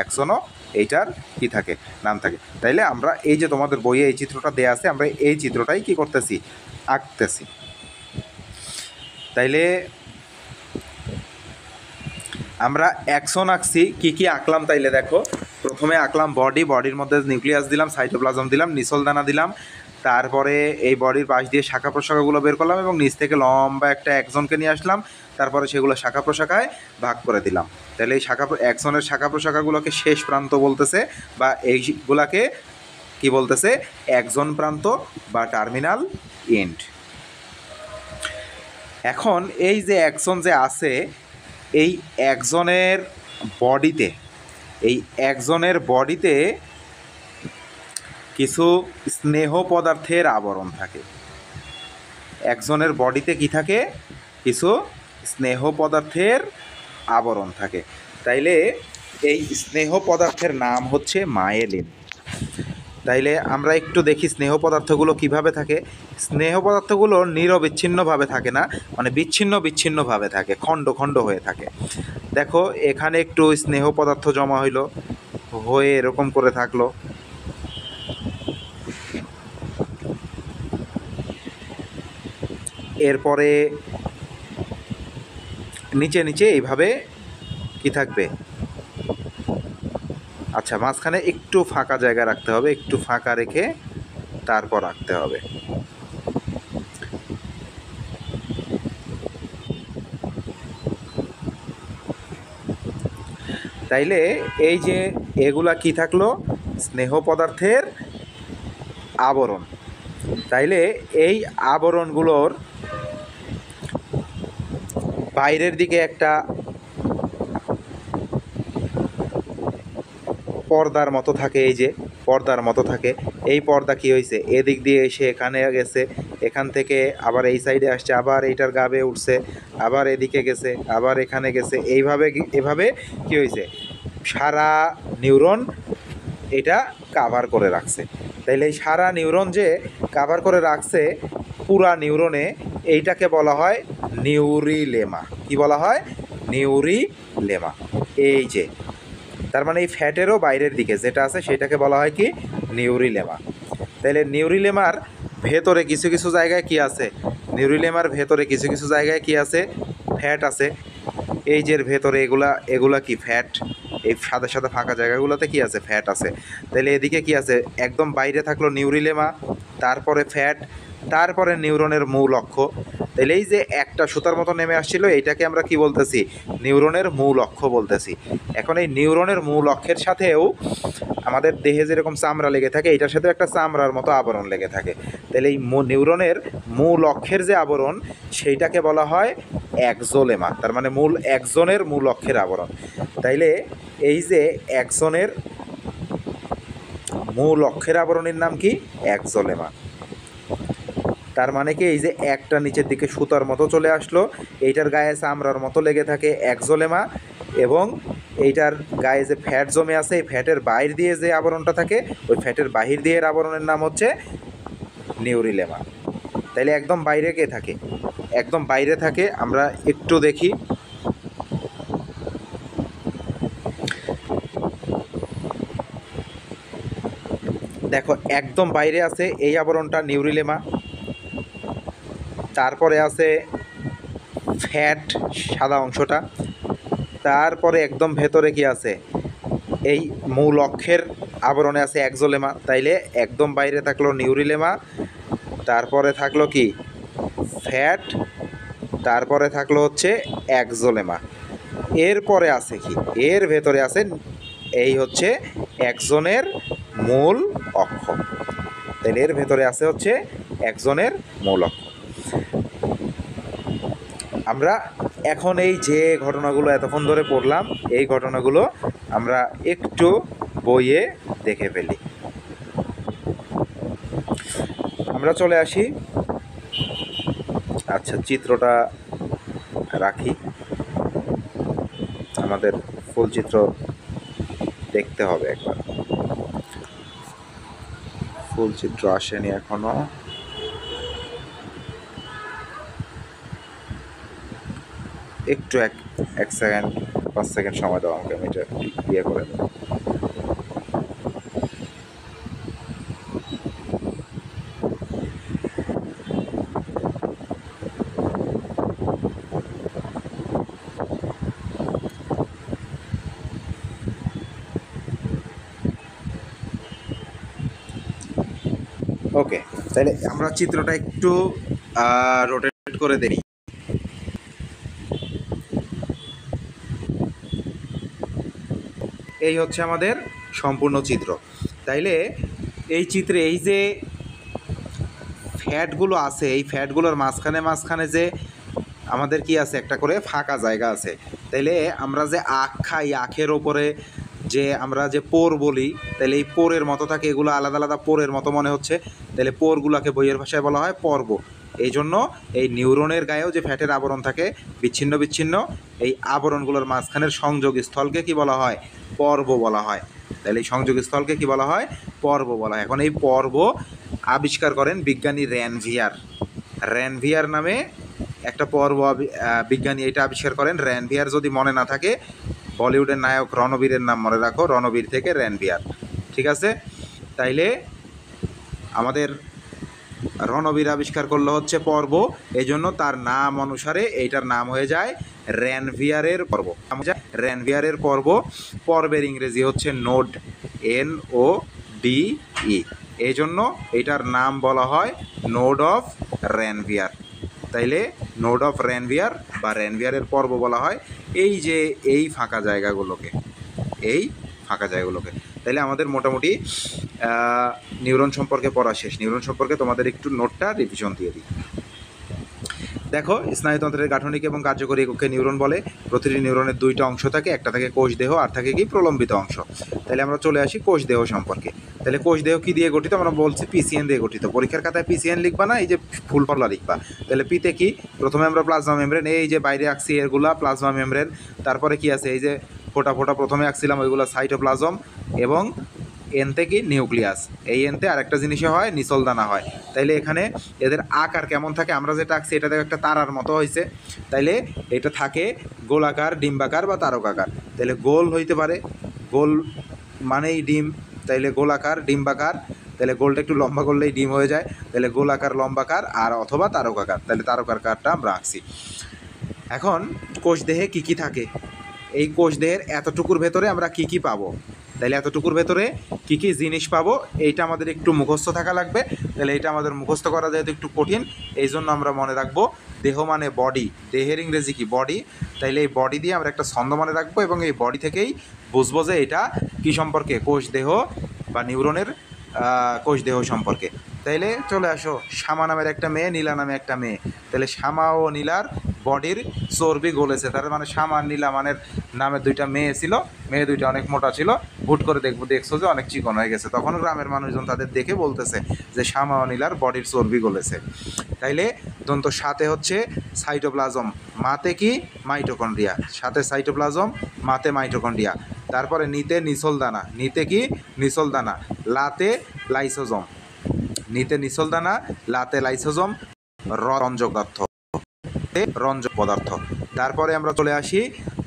একজনও এইটার কি থাকে? নাম থাকে। তাইলে আমরা এই যে তোমাদের বইয়ে এই চিত্রটা দেয়া আছে, আমরা এই চিত্রটাই কি করতেছি? আঁকতেছি। তাইলে আমরা অ্যাকশন আঁকছি, কী কী আঁকলাম তাইলে দেখো। প্রথমে আঁকলাম বডি, বডির মধ্যে নিউক্লিয়াস দিলাম, সাইটোপ্লাজম দিলাম, নিসল দানা দিলাম, তারপরে এই বডির পাশ দিয়ে শাখা প্রশাখাগুলো বের করলাম এবং নিচ থেকে লম্বা একটা একজনকে নিয়ে আসলাম, তারপরে সেগুলো শাখা প্রশাখায় ভাগ করে দিলাম। তাহলে এই একজনের শাখা প্রশাখাগুলোকে শেষ প্রান্ত বলতেছে, বা এইগুলাকে কি বলতেছে? একজন প্রান্ত বা টার্মিনাল এন্ড। এখন এই যে একজন যে আছে, এই একজনের বডিতে, এই একজনের বডিতে কিছু স্নেহ পদার্থের আবরণ থাকে। একজনের বডিতে কি থাকে? কিছু স্নেহ পদার্থের আবরণ থাকে। তাইলে এই স্নেহ পদার্থের নাম হচ্ছে মায়েলিন। তাইলে আমরা একটু দেখি স্নেহ পদার্থগুলো কিভাবে থাকে। স্নেহ পদার্থগুলো নিরবিচ্ছিন্নভাবে থাকে না, মানে বিচ্ছিন্ন বিচ্ছিন্নভাবে থাকে, খণ্ড খণ্ড হয়ে থাকে। দেখো এখানে একটু স্নেহ পদার্থ জমা হইল, হয়ে এরকম করে থাকলো, এরপরে নিচে নিচে এইভাবে কি থাকবে? আচ্ছা, মাঝখানে একটু ফাঁকা জায়গা রাখতে হবে, একটু ফাঁকা রেখে তারপর রাখতে হবে। তাইলে এই যে এগুলা কি থাকলো? স্নেহ পদার্থের আবরণ। তাইলে এই আবরণগুলোর বাইরের দিকে একটা পর্দার মতো থাকে, এই যে পর্দার মতো থাকে, এই পর্দা কি হয়েছে? এদিক দিয়ে এসে এখানে গেছে, এখান থেকে আবার এই সাইডে আসছে, আবার এইটার গাবে উঠছে, আবার এদিকে গেছে, আবার এখানে গেছে, এইভাবে এভাবে কি হয়েছে? সারা নিউরন এটা কাভার করে রাখছে। তাইলে এই সারা নিউরন যে কাভার করে রাখছে পুরা নিউরনে, এইটাকে বলা হয় নিউরিলেমা। কি বলা হয়? নিউরিলেমা। এই যে তার মানে এই ফ্যাটেরও বাইরের দিকে যেটা আছে সেটাকে বলা হয় কি? নিউরিলেমা। তাইলে নিউরিলেমার ভেতরে কিছু কিছু জায়গায় কি আছে? নিউরিলেমার ভেতরে কিছু কিছু জায়গায় কি আছে? ফ্যাট আছে। এই যে ভেতরে এগুলা কি? ফ্যাট। এই সাদা সাদা ফাঁকা জায়গাগুলোতে কি আছে? ফ্যাট আছে। তাহলে এদিকে কি আছে? একদম বাইরে থাকলো নিউরিলেমা, তারপরে ফ্যাট, তারপরে নিউরনের মূল অক্ষ। তাহলে এই যে একটা সুতার মতো নেমে আসছিল, এইটাকে আমরা কি বলতেছি? নিউরনের মূল অক্ষ বলতেছি। এখন এই নিউরনের মূল অক্ষের সাথেও আমাদের দেহে যেরকম চামড়া লেগে থাকে, এইটার সাথে একটা চামড়ার মতো আবরণ লেগে থাকে। তাহলে এই নিউরনের মূল অক্ষের যে আবরণ, সেইটাকে বলা হয় একজোলেমা। তার মানে মূল একজনের মূল অক্ষের আবরণ। তাইলে এই যে একজনের মূল অক্ষের আবরণের নাম কি? একজোলেমা। তার মানে কি? এই যে একটা নিচের দিকে সুতার মতো চলে আসলো, এইটার গায়ে চামড়ার মতো লেগে থাকে একজোলেমা, এবং এইটার গায়ে যে ফ্যাট জমে আছে, এই ফ্যাটের বাইর দিয়ে যে আবরণটা থাকে, ওই ফ্যাটের বাহির দিয়ে আবরণের নাম হচ্ছে নিউরিলেমা। তাইলে একদম বাইরে কে থাকে? একদম বাইরে থাকে। আমরা একটু দেখি, দেখো একদম বাইরে আছে এই আবরণটা নিউরিলেমা, তারপরে আছে ফ্যাট সাদা অংশটা, তারপরে একদম ভেতরে কি আছে? এই মূল অক্ষের আবরণে আছে একজোলেমা। তাইলে একদম বাইরে থাকলো নিউরিলেমা, তারপরে থাকলো কি? ফ্যাট, তারপরে থাকলো হচ্ছে একজোলেমা। এরপরে আছে কি? এর ভেতরে আছে এই হচ্ছে একজনের মূল অক্ষ। তাহলে এর ভেতরে আছে হচ্ছে একজনের মূল অক্ষ। আমরা এখন এই যে ঘটনাগুলো এতক্ষণ ধরে পড়লাম, এই ঘটনাগুলো আমরা একটু বইয়ে দেখে ফেলি। আমরা চলে আসি, আচ্ছা চিত্রটা রাখি, আমাদের ফুল চিত্র দেখতে হবে একবার। ফুল চিত্র আসেনি এখনো, একটু এক সেকেন্ড 5 সেকেন্ড সময় দাও আমাকে, আমি এটা ইয়ে করে দেব। ওকে, তাহলে আমরা চিত্রটা একটু রোটেট করে দেখি। এই হচ্ছে আমাদের সম্পূর্ণ চিত্র। তাইলে এই চিত্রে এই যে ফ্যাটগুলো আছে, এই ফ্যাটগুলোর মাঝখানে যে আমাদের কি আছে, একটা করে ফাঁকা জায়গা আছে। তাইলে আমরা যে আখ খাই, আখের ওপরে যে আমরা যে পোর বলি, তাহলে এই পোরের মতো থাকে, এগুলো আলাদা আলাদা পোরের মতো মনে হচ্ছে। তাহলে পোরগুলোকে বইয়ের ভাষায় বলা হয় পর্ব। এই জন্য এই নিউরনের গায়েও যে ফ্যাটের আবরণ থাকে বিচ্ছিন্ন বিচ্ছিন্ন, এই আবরণগুলোর মাঝখানের সংযোগ স্থলকে কি বলা হয়, পর্ব বলা হয়। তাহলে এই সংযোগ স্থলকে কি বলা হয়, পর্ব বলা হয়। এখন এই পর্ব আবিষ্কার করেন বিজ্ঞানী র্যানভিয়ার নামে একটা পর্ব বিজ্ঞানী এটা আবিষ্কার করেন। র্যানভিয়ার যদি মনে না থাকে, বলিউডের নায়ক রণবীরের নাম মনে রাখো, রণবীর থেকে র্যানভিয়ার, ঠিক আছে? তাইলে আমাদের রণবীর আবিষ্কার করলো হচ্ছে পর্ব, এই জন্য তার নাম অনুসারে এইটার নাম হয়ে যায় র্যানভিয়ারের পর্ব। র্যানভিয়ারের পর্ব, পর্বের ইংরেজি হচ্ছে নোড, NODE, এই জন্য এটার নাম বলা হয় নোড অফ র্যানভিয়ার। তাইলে নোড অফ র্যানভিয়ার বা র্যানভিয়ারের পর্ব বলা হয় এই যে এই ফাঁকা জায়গাগুলোকে, তাইলে আমাদের মোটামুটি নিউরন সম্পর্কে পড়া শেষ। নিউরন সম্পর্কে তোমাদের একটু নোটটা রিভিশন দিয়ে দিই। দেখো, স্নায়ুতন্ত্রের গাঠনিক এবং কার্যকরী এককে নিউরন বলে। প্রতিটি নিউরনের দুইটা অংশ থাকে, একটা থাকে কোষ দেহ আর থাকে কি প্রলম্বিত অংশ। তাহলে আমরা চলে আসি কোষ দেহ সম্পর্কে। তাহলে কোষ দেহ কি দিয়ে গঠিত? আমরা বলছি পিসিএন দিয়ে গঠিত। পরীক্ষার খাতায় পিসিএন লিখবা না, এই যে ফুল ফলা লিখবা। তাহলে পিতে কি, প্রথমে আমরা প্লাজমা মেমব্রেন, এই যে বাইরে আঁকছি এগুলা প্লাজমা মেমব্রেন। তারপরে কি আছে, এই যে ফোটা ফোটা প্রথমে আঁকছিলাম ওইগুলো সাইটোপ্লাজম, এবং এনতে কি নিউক্লিয়াস, এই এনতে আরেকটা জিনিসে হয় নিচলদানা হয়। তাইলে এখানে এদের আকার কেমন থাকে, আমরা যেটা আঁকছি এটা দেখো একটা তারার মতো হয়েছে। তাইলে এটা থাকে গোলাকার, ডিম্বাকার বা তারকাকার। তাইলে গোল হইতে পারে, গোল মানেই ডিম, তাইলে গোলাকার, ডিম্বাকার। তাহলে গোলটা একটু লম্বা করলেই ডিম হয়ে যায়। তাহলে গোলাকার, লম্বাকার আর অথবা তারকাকার। তাহলে তারকাকারটা আমরা আঁকছি। এখন কোষ দেহে কী কী থাকে, এই কোষ দেহের এতটুকুর ভেতরে আমরা কী কী পাবো, তাহলে এতটুকুর ভেতরে কী কী জিনিস পাবো এইটা আমাদের একটু মুখস্থ থাকা লাগবে। তাহলে এটা আমাদের মুখস্থ করা যেহেতু একটু কঠিন, এই জন্য আমরা মনে রাখবো দেহ মানে বডি, দেহের ইংরেজি কি বডি। তাইলে এই বডি দিয়ে আমরা একটা ছন্দ মনে রাখবো, এবং এই বডি থেকেই বুঝবো যে এটা কী সম্পর্কে, কোষ দেহ বা নিউরনের কোষ দেহ সম্পর্কে। তাইলে চলে আসো, শ্যামা নামের একটা মেয়ে, নীলা নামে একটা মেয়ে। তাহলে শ্যামা ও নীলার বডির চর্বি গলেছে, তার মানে শ্যামা আর নীলা মানের নামের দুইটা মেয়ে ছিল, মেয়ে দুইটা অনেক মোটা ছিল, হুট করে দেখছো যে অনেক চিকন হয়ে গেছে। তখন গ্রামের মানুষজন তাদের দেখে বলতেছে যে শ্যামা ও নীলার বডির চর্বি গলেছে। তাইলে দন্ত সাথে হচ্ছে সাইটোপ্লাজম, মাতে কি মাইটোকন্ড্রিয়া, সাথে সাইটোপ্লাজম, মাতে মাইটোকন্ড্রিয়া। তারপরে নিতে নিচলদানা, নিতে কি নিচলদানা, লাতে লাইসোজোম, নিতে নিচলদানা, লাতে লাইসোজোম, রঞ্জক পদার্থ, রঞ্জক পদার্থ। তারপরে আমরা চলে আসি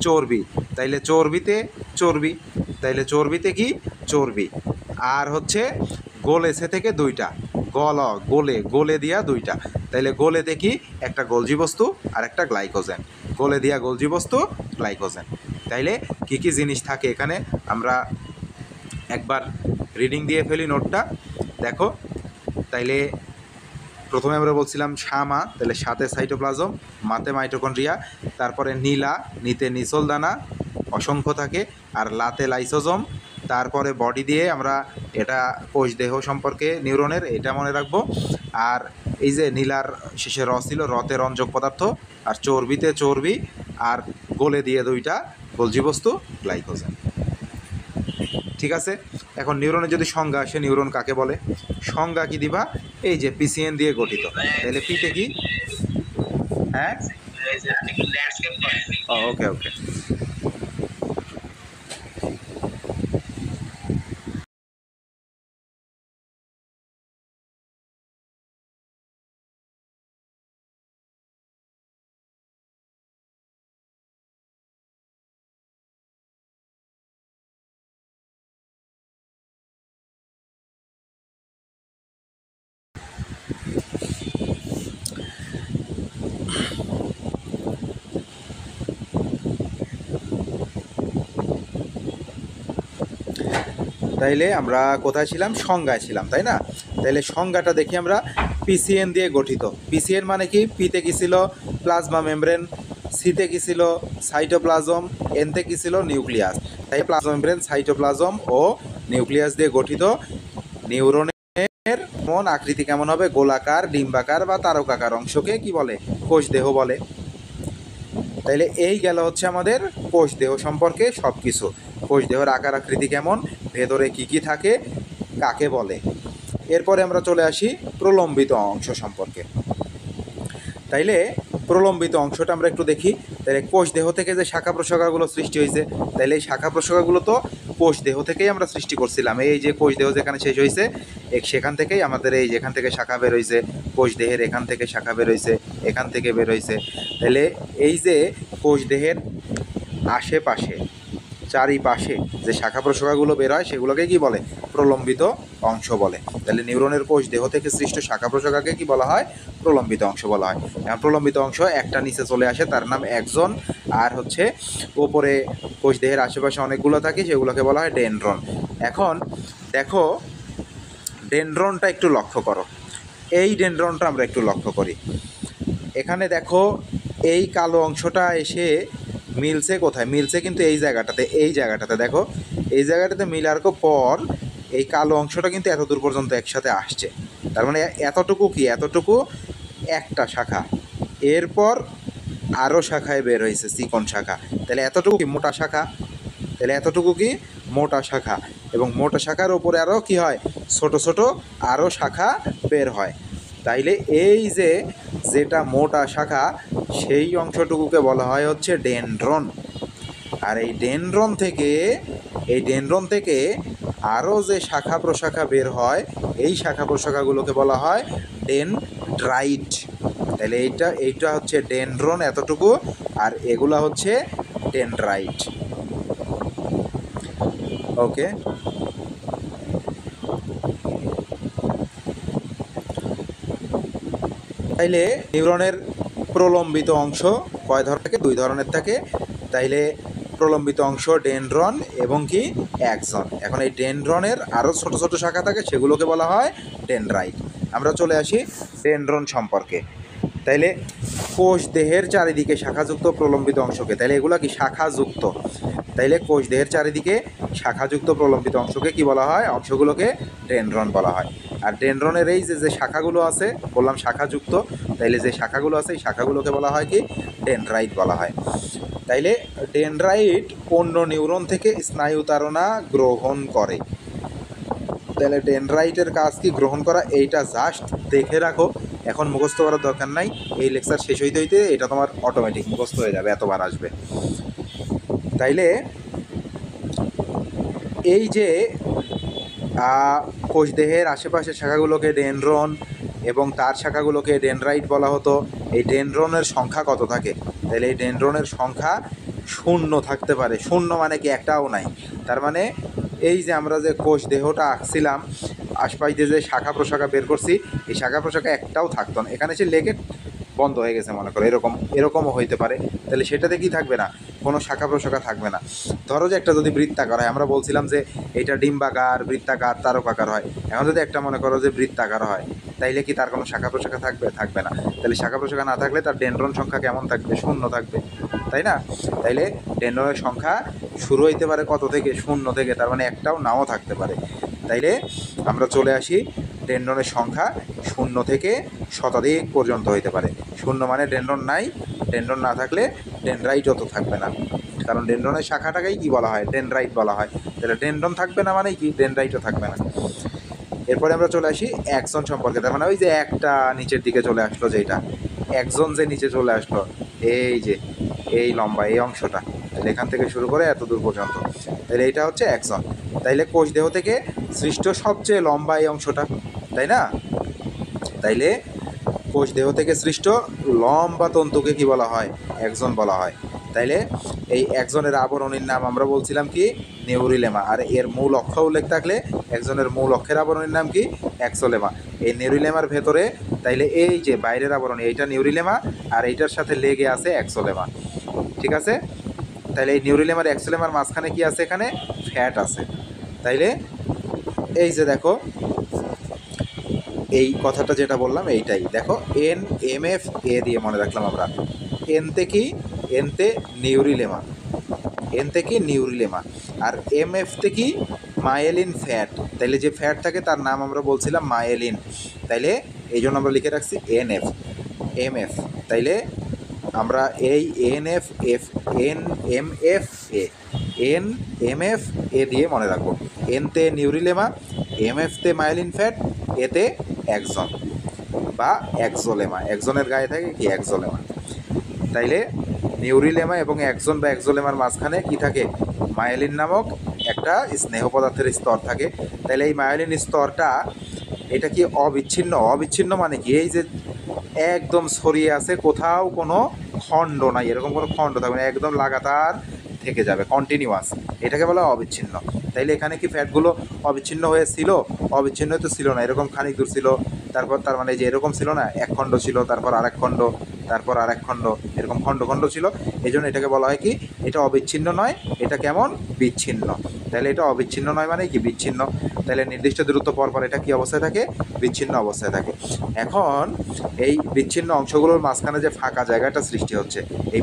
চর্বি, তাইলে চর্বিতে চর্বি, তাইলে চর্বিতে কি চর্বি। আর হচ্ছে গোলেছে থেকে দুইটা, গোলে দিয়া দুইটা। তাইলে গোলেতে কি একটা গোলজি বস্তু আর একটা গ্লাইকোজেন, গোলে দিয়া গোলজি বস্তু, গ্লাইকোজেন। তাইলে কি কি জিনিস থাকে এখানে আমরা একবার রিডিং দিয়ে ফেলি নোটটা, দেখো। তাইলে প্রথমে আমরা বলছিলাম শ্যামা, তাহলে সাথে সাইটোপ্লাজম, মাতে মাইটোকন্ড্রিয়া। তারপরে নীলা, নিতে নিচলদানা অসংখ্য থাকে, আর লাতে লাইসোজোম। তারপরে বডি দিয়ে আমরা এটা কোষ দেহ সম্পর্কে নিউরনের এটা মনে রাখবো। আর এই যে নীলার শেষে র ছিল, রতে রঞ্জক পদার্থ, আর চর্বিতে চর্বি, আর গোলে দিয়ে দুইটা গোলজি বস্তু, গ্লাইকোজেন। ঠিক আছে, এখন নিউরনের যদি সংজ্ঞা আসে, নিউরন কাকে বলে, সংজ্ঞা কি দিবা, এই যে পিসিএন দিয়ে গঠিত। তাহলে পিতে কি? হ্যাঁ, ওকে ওকে। তাইলে আমরা কোথায় ছিলাম? সংজ্ঞায় ছিলাম, তাই না? তাইলে সংজ্ঞাটা দেখি আমরা। পিসিএন দিয়ে গঠিত। পিসিএন মানে কি? পিতে কি ছিল? Plasma membrane. সিতে কি ছিল? সাইটোপ্লাজম। এনতে কি ছিল? নিউক্লিয়াস। তাই প্লাজমা মেমব্রেন, সাইটোপ্লাজম ও নিউক্লিয়াস দিয়ে গঠিত। নিউরনের মন আকৃতি কেমন হবে? গোলাকার, ডিম্বাকার বা তারকাকার অংশকে কি বলে? কোষ দেহ বলে। তাইলে এই গেল হচ্ছে আমাদের কোষ দেহ সম্পর্কে সব কিছু। কোষ দেহের আকার আকৃতি কেমন, ভেতরে কি কি থাকে, কাকে বলে। এরপরে আমরা চলে আসি প্রলম্বিত অংশ সম্পর্কে। তাইলে প্রলম্বিত অংশটা আমরা একটু দেখি। তাহলে কোষ দেহ থেকে যে শাখা প্রশাখাগুলো সৃষ্টি হয়েছে, তাহলে এই শাখা প্রশাখাগুলো তো কোষ দেহ থেকেই আমরা সৃষ্টি করছিলাম। এই যে কোষ দেহ যেখানে শেষ হয়েছে, সেখান থেকেই আমাদের এই যেখান থেকে শাখা বের হয়েছে, কোষ দেহের এখান থেকে শাখা বের হয়েছে, এখান থেকে বের হয়েছে। তাহলে এই যে কোষ দেহের আশেপাশে, চারিপাশে যে শাখা প্রশাখাগুলো বের হয় সেগুলোকে কি বলে? প্রলম্বিত অংশ বলে। তাহলে নিউরনের কোষ দেহ থেকে সৃষ্ট শাখা প্রশাখাকে কি বলা হয়? প্রলম্বিত অংশ বলা হয়। এখন প্রলম্বিত অংশ একটা নিচে চলে আসে, তার নাম অ্যাক্সন। আর হচ্ছে ওপরে কোষ দেহের আশেপাশে অনেকগুলো থাকে, সেগুলোকে বলা হয় ডেনড্রন। এখন দেখো ডেনড্রনটা একটু লক্ষ্য করো। এই ডেনড্রনটা আমরা একটু লক্ষ্য করি। এখানে দেখো এই কালো অংশটা এসে মিলছে কোথায়? মিলছে কিন্তু এই জায়গাটাতে। এই জায়গাটাতে দেখো, এই জায়গাটাতে মিলার পর এই কালো অংশটা কিন্তু এত দূর পর্যন্ত একসাথে আসছে। তার মানে এতটুকু কি? এতটুকু একটা শাখা। এরপর আরও শাখায় বের হয়েছে চিকন শাখা। তাহলে এতটুকু কি? মোটা শাখা। তাহলে এতটুকু কি? মোটা শাখা। এবং মোটা শাখার ওপরে আরও কি হয়? ছোট ছোট আরও শাখা বের হয়। তাইলে এই যে যেটা মোটা শাখা, সেই অংশটুকুকে বলা হয় হচ্ছে ডেনড্রন। আর এই ডেনড্রন থেকে আরও যে শাখা প্রশাখা বের হয়, এই শাখা প্রশাখাগুলোকে বলা হয় ডেনড্রাইট। তাহলে এইটা হচ্ছে ডেনড্রন এতটুকু, আর এগুলা হচ্ছে ডেনড্রাইট। ওকে। তাইলে নিউরনের প্রলম্বিত অংশ কয় ধরনের থাকে? দুই ধরনের থাকে। তাইলে প্রলম্বিত অংশ ডেনড্রন এবং কি অ্যাক্সন। এখন এই ডেনড্রনের আরও ছোট ছোট শাখা থাকে, সেগুলোকে বলা হয় ডেনড্রাইট। আমরা চলে আসি ডেনড্রন সম্পর্কে। তাইলে কোষ দেহের চারিদিকে শাখাযুক্ত প্রলম্বিত অংশকে, তাইলে এগুলো কি? শাখাযুক্ত। তাইলে কোষ দেহের চারিদিকে শাখাযুক্ত প্রলম্বিত অংশকে কি বলা হয়? অংশগুলোকে ডেনড্রন বলা হয়। আর ডেনড্রনের এই যে শাখাগুলো আছে, বললাম শাখাযুক্ত, তাইলে যে শাখাগুলো আছে এই শাখাগুলোকে বলা হয় কি? ডেনড্রাইট বলা হয়। তাইলে ডেনড্রাইট অন্য নিউরন থেকে স্নায়ুতারণা গ্রহণ করে। তাহলে ডেনড্রাইটের কাজ কি? গ্রহণ করা। এইটা জাস্ট দেখে রাখো, এখন মুখস্থ করার দরকার নাই। এই লেকচার শেষ হইতে হইতে এটা তোমার অটোমেটিক মুখস্থ হয়ে যাবে, এতবার আসবে। তাইলে এই যে কোষ দেহের আশেপাশের শাখাগুলোকে ডেনড্রন এবং তার শাখাগুলোকে ডেনড্রাইট বলা হতো। এই ডেনড্রনের সংখ্যা কত থাকে? তাহলে এই ডেনড্রনের সংখ্যা শূন্য থাকতে পারে। শূন্য মানে কি? একটাও নাই। তার মানে এই যে আমরা যে কোষ দেহটা আঁকছিলাম, আশপাশ দিয়ে যে শাখা প্রশাখা বের করছি, এই শাখা প্রশাখা একটাও থাকতো না। এখানে সে লেগে বন্ধ হয়ে গেছে মনে করো, এরকমও হইতে পারে। তাহলে সেটাতে কি থাকবে না? কোনো শাখা প্রশাখা থাকবে না। ধরো যে একটা যদি বৃত্তাকার হয়, আমরা বলছিলাম যে এটা ডিম্বাকার, বৃত্তাকার, তারকাকার হয়। এখন যদি একটা মনে করো যে বৃত্তাকার হয়, তাইলে কি তার কোনো শাখা প্রশাখা থাকবে? থাকবে না। তাহলে শাখা প্রশাখা না থাকলে তার ডেনড্রন সংখ্যা কেমন থাকবে? শূন্য থাকবে, তাই না? তাইলে ডেনড্রনের সংখ্যা শুরু হইতে পারে কত থেকে? শূন্য থেকে। তার মানে একটাও নাও থাকতে পারে। তাইলে আমরা চলে আসি, ডেনড্রনের সংখ্যা শূন্য থেকে শতাধিক পর্যন্ত হইতে পারে। শূন্য মানে ডেনড্রন নাই, ডেনড্রন না থাকলে ডেনড্রাইটও তো থাকবে না, কারণ ডেনড্রনের শাখাটাকেই কি বলা হয়? ডেনড্রাইট বলা হয়। তাহলে ডেনড্রন থাকবে না মানে কি? ডেনড্রাইটও থাকবে না। এরপরে আমরা চলে আসি একজন সম্পর্কে, তার মানে ওই যে একটা নিচের দিকে চলে আসলো, যেটা একজন যে নিচে চলে আসলো, এই যে এই লম্বা এই অংশটা, তাহলে এখান থেকে শুরু করে এত দূর পর্যন্ত, তাহলে এইটা হচ্ছে একজন। তাইলে কোষ দেহ থেকে সৃষ্ট সবচেয়ে লম্বা এই অংশটা, তাই না? তাইলে কোষ দেহ থেকে সৃষ্ট লম্বা তন্তুকে কি বলা হয়? একজন বলা হয়। তাইলে এই একজনের আবরণীর নাম আমরা বলছিলাম কি? নিউরিলেমা। আর এর মূল অক্ষ উল্লেখ থাকলে একজনের মূল অক্ষের আবরণীর নাম কি? এক্সোলেমা। এই নিউরিলেমার ভেতরে তাইলে এই যে বাইরের আবরণী এইটা নিউরিলেমা, আর এইটার সাথে লেগে আছে এক্সোলেমা, ঠিক আছে? তাইলে এই নিউরিলেমার এক্সোলেমার মাঝখানে কি আছে? এখানে ফ্যাট আছে। তাইলে এই যে দেখো এই কথাটা যেটা বললাম এইটাই দেখো, এন এম এফ এ দিয়ে মনে রাখলাম আমরা। এনতে কি? এনতে নিউরিলেমা, এনতে কি? নিউরিলেমা। আর এম এফতে কি? Myelin fat. তাইলে যে ফ্যাট থাকে তার নাম আমরা বলছিলাম মায়েলিন। তাইলে এই জন্য আমরা লিখে রাখছি এন এফ এম এফ। তাইলে আমরা এই N F F N M F A N M F A দিয়ে মনে রাখবো। এনতে নিউরিলেমা, এম এফতে মায়েলিন ফ্যাট, এতে একজন বা একজোলেমা। একজনের গায়ে থাকে কি? একজোলেমা। তাইলে নিউরিলেমা এবং একজন বা একজোলেমার মাঝখানে কি থাকে? মায়েলিন নামক একটা স্নেহ পদার্থের স্তর থাকে। তাইলে এই মায়েলিন স্তরটা এটা কি অবিচ্ছিন্ন? অবিচ্ছিন্ন মানে কি? এই যে একদম ছড়িয়ে আছে, কোথাও কোনো খণ্ড নাই, এরকম কোনো খণ্ড থাকবে না, একদম লাগাতার থেকে যাবে, কন্টিনিউয়াস, এটাকে বলা অবিচ্ছিন্ন। তাইলে এখানে কি ফ্যাটগুলো অবিচ্ছিন্ন হয়েছিল? অবিচ্ছিন্ন তো ছিল না, এরকম খানিক দূর ছিল, তারপর তার মানে যে এরকম ছিল না, এক খণ্ড ছিল, তারপর আরেক খণ্ড, তারপর আরেক খণ্ড, এরকম খণ্ড খণ্ড ছিল। এই জন্য এটাকে বলা হয় কি? এটা অবিচ্ছিন্ন নয়, এটা কেমন? বিচ্ছিন্ন। তাহলে এটা অবিচ্ছিন্ন নয় মানে কি? বিচ্ছিন্ন। তাহলে নির্দিষ্ট দূরত্ব পর পর এটা কি অবস্থায় থাকে? বিচ্ছিন্ন অবস্থায় থাকে। এখন এই বিচ্ছিন্ন অংশগুলোর মাঝখানে যে ফাঁকা জায়গাটা সৃষ্টি হচ্ছে, এই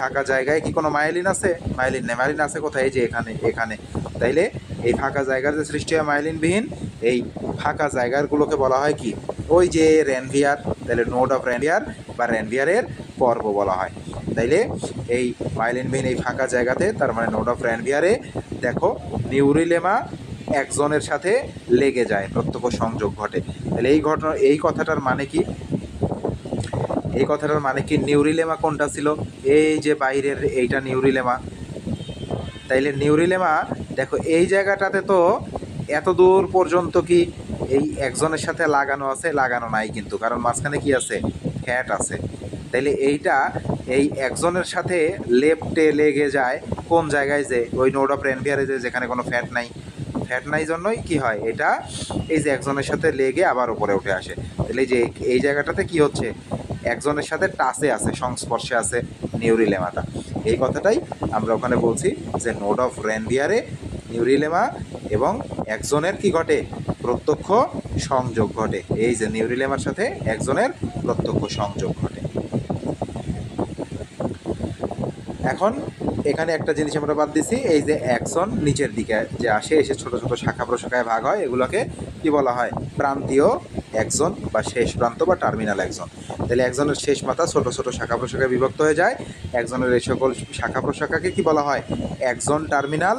ফাঁকা জায়গায় কি কোনো মায়েলিন আছে? মায়েলিন নেই। মায়েলিন আছে কোথায়? এই যে এখানে, এখানে। তাইলে এই ফাঁকা জায়গার যে সৃষ্টি হয় মায়েলিনবিহীন, এই ফাঁকা জায়গাগুলোকে বলা হয় কি? ওই যে রেনভিয়ার। তাহলে নোড অফ রেনভিয়ার বা রেনভিয়ারের পর্ব বলা হয়। তাইলে এই মায়েলিনবিহীন এই ফাঁকা জায়গাতে, তার মানে নোড অফ রেনভিয়ারে দেখো নিউরিলেমা একজনের সাথে লেগে যায়, প্রত্যক্ষ সংযোগ ঘটে। তাহলে এই কথাটার মানে কি? এই কথাটার মানে কি? নিউরিলেমা কোনটা ছিল? এই যে বাইরের এইটা নিউরিলেমা। তাইলে নিউরিলেমা দেখো এই জায়গাটাতে তো এত দূর পর্যন্ত কি এই একজনের সাথে লাগানো আছে? লাগানো নাই কিন্তু, কারণ মাঝখানে কি আছে? ফ্যাট আছে। তাইলে এইটা এই একজনের সাথে লেফটে লেগে যায় কোন জায়গায়? যে ওই নোড অফ রেনভিয়ারে, যেখানে কোনো ফ্যাট নাই। ফ্যাট নাই জন্যই কি হয়? এটা এই যে একজনের সাথে লেগে আবার উপরে উঠে আসে। তাহলে যে এই জায়গাটাতে কি হচ্ছে? একজনের সাথে টাচে আছে, সংস্পর্শে আছে নিউরিলেমাটা। এই কথাটাই আমরা ওখানে বলছি যে নোড অফ রেনভিয়ারে নিউরিলেমা এবং একজনের কি ঘটে? প্রত্যক্ষ সংযোগ ঘটে। এই যে নিউরিলেমার সাথে একজনের প্রত্যক্ষ সংযোগ ঘটে। এখন এখানে একটা জিনিস আমরা বাদ দিছি, এই যে অ্যাক্সন নিচের দিকে যে আসে, এসে ছোট ছোট শাখা প্রশাখায় ভাগ হয়, এগুলোকে কি বলা হয়? প্রান্তীয় অ্যাক্সন বা শেষ প্রান্ত বা টার্মিনাল অ্যাক্সন। তাহলে একজনের শেষ মাথা ছোট ছোট শাখা প্রশাখায় বিভক্ত হয়ে যায়। একজনের এই সকল শাখা প্রশাখাকে কি বলা হয়? অ্যাক্সন টার্মিনাল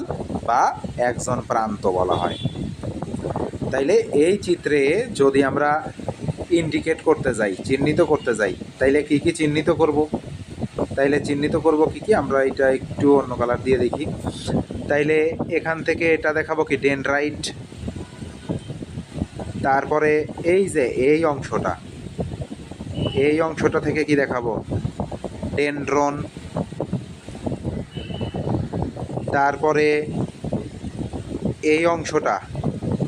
বা অ্যাক্সন প্রান্ত বলা হয়। তাইলে এই চিত্রে যদি আমরা ইন্ডিকেট করতে যাই, চিহ্নিত করতে যাই, তাইলে কি কি চিহ্নিত করব? তাইলে চিহ্নিত করব কি কি? আমরা এটা একটু অন্য কালার দিয়ে দেখি। তাইলে এখান থেকে এটা দেখাবো কি? ডেনড্রাইট। তারপরে এই যে এই অংশটা থেকে কি দেখাবো? ডেনড্রন। তারপরে এই অংশটা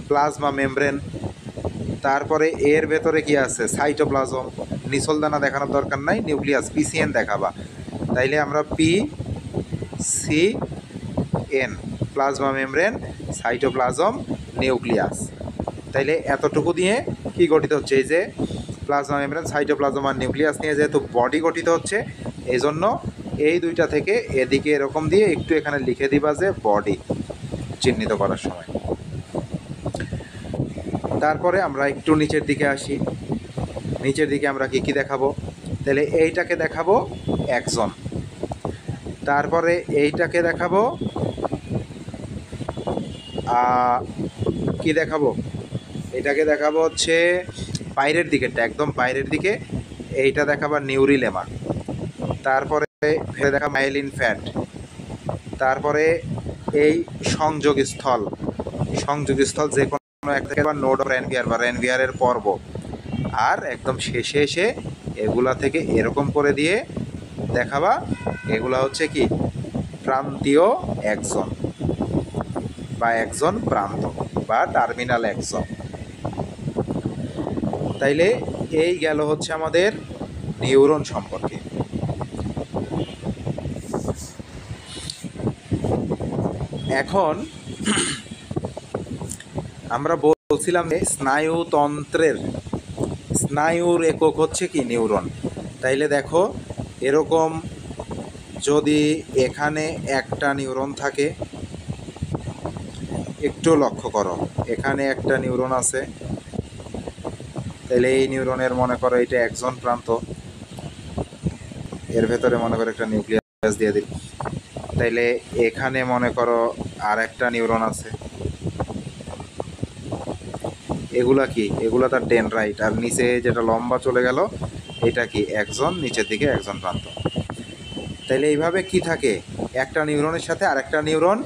প্লাজমা মেমব্রেন। তারপরে এর ভেতরে কি আছে? সাইটোপ্লাজম। নিসলদানা দেখানোর দরকার নাই, নিউক্লিয়াস, পিসিএন দেখাবা। তাইলে আমরা P C N, plasma membrane, cytoplasm, nucleus. তাইলে এতটুকু দিয়ে কি গঠিত হচ্ছে? এই যে প্লাজমা মেমব্রেন, সাইটোপ্লাজম আর নিউক্লিয়াস নিয়ে যেহেতু বডি গঠিত হচ্ছে, এই জন্য এই দুইটা থেকে এদিকে এরকম দিয়ে একটু এখানে লিখে দিবা যে বডি চিহ্নিত করার সময়। তারপরে আমরা একটু নিচের দিকে আসি। নিচের দিকে আমরা কি কি দেখাবো? তাহলে এইটাকে দেখাবো একজন। তারপরে এইটাকে দেখাবো কি কি দেখাবো, এটাকে দেখাবো হচ্ছে বাইরের দিকেরটা, একদম বাইরের দিকে। এইটা দেখাবো নিউরিলেমা। তারপরে দেখা মাইলিন ফ্যাট। তারপরে এই সংযোগস্থল যে কোনো একটা নোড অফ রেনভিয়ার বা রেনভিয়ারের পর্ব। আর একদম শেষে এসে এগুলা থেকে এরকম করে দিয়ে দেখাবা এগুলা হচ্ছে কি প্রান্তীয় একজন বা একজন প্রান্ত বা টার্মিনাল একজন। তাইলে এই গেল হচ্ছে আমাদের নিউরন সম্পর্কে। এখন আমরা বলছিলাম যে স্নায়ুর একক হচ্ছে কি নিউরন। তাইলে দেখো এরকম যদি এখানে একটা নিউরন থাকে, একটু লক্ষ্য করো, এখানে একটা নিউরন আছে, তাহলে এই নিউরনের মনে করো এটা একজন প্রান্ত, এর ভেতরে মনে করো একটা নিউক্লিয়াস দিয়ে দিই। তাইলে এখানে মনে করো আর একটা নিউরন আছে, এগুলা কি, এগুলা তার ডেনড্রাইট। আর নিচে যেটা লম্বা চলে গেল এটা কি একজন, নিচের দিকে একজন প্রান্ত। তাইলে এইভাবে কি থাকে, একটা নিউরনের সাথে আরেকটা নিউরন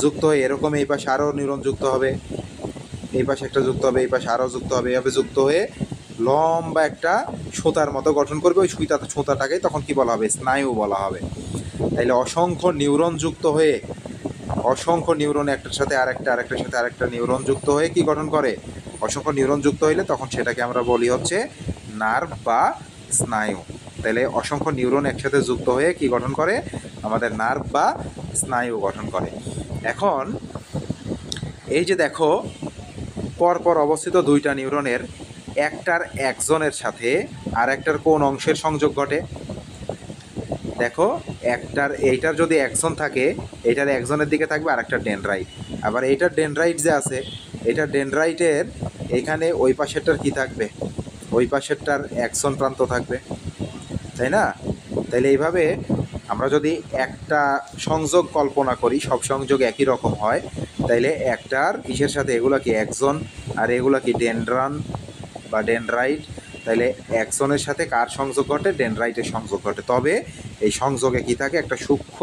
যুক্ত হয়ে এরকম এই পাশে আরও নিউরন যুক্ত হবে, এই পাশে একটা যুক্ত হবে, এই পাশে আরও যুক্ত হবে, এইভাবে যুক্ত হয়ে লম্বা একটা সুতার মতো গঠন করবে। ওই সুতাটাকে তখন কি বলা হবে, স্নায়ু বলা হবে। তাইলে অসংখ্য নিউরন যুক্ত হয়ে, অসংখ্য নিউরন একটার সাথে আরেকটার সাথে আরেকটা নিউরন যুক্ত হয়ে কি গঠন করে, অসংখ্য নিউরন যুক্ত হইলে তখন সেটাকে আমরা বলি হচ্ছে নার্ভ বা স্নায়ু। তাহলে অসংখ্য নিউরন একসাথে যুক্ত হয়ে কি গঠন করে, আমাদের নার্ভ বা স্নায়ু গঠন করে। এখন এই যে দেখো পরপর অবস্থিত দুইটা নিউরনের একটার একজনের সাথে আর একটার কোন অংশের সংযোগ ঘটে, দেখো এইটার যদি একজন থাকে, এইটার একজনের দিকে থাকবে আর একটা ডেনড্রাইট। আবার এইটার ডেনড্রাইট যে আছে, এইটার ডেনড্রাইটের এখানে ওই পাশেরটার কি থাকবে, ওই পাশেরটার একজন প্রান্ত থাকবে, তাই না? তাইলে এইভাবে আমরা যদি একটা সংযোগ কল্পনা করি, সব সংযোগ একই রকম হয়, তাইলে একটার কিসের সাথে, এগুলা কি একজন আর এগুলা কি ডেনড্রান বা ডেনড্রাইট। তাইলে একজনের সাথে কার সংযোগ ঘটে, ডেনড্রাইটের সংযোগ ঘটে। তবে এই সংযোগে কি থাকে, একটা সূক্ষ্ম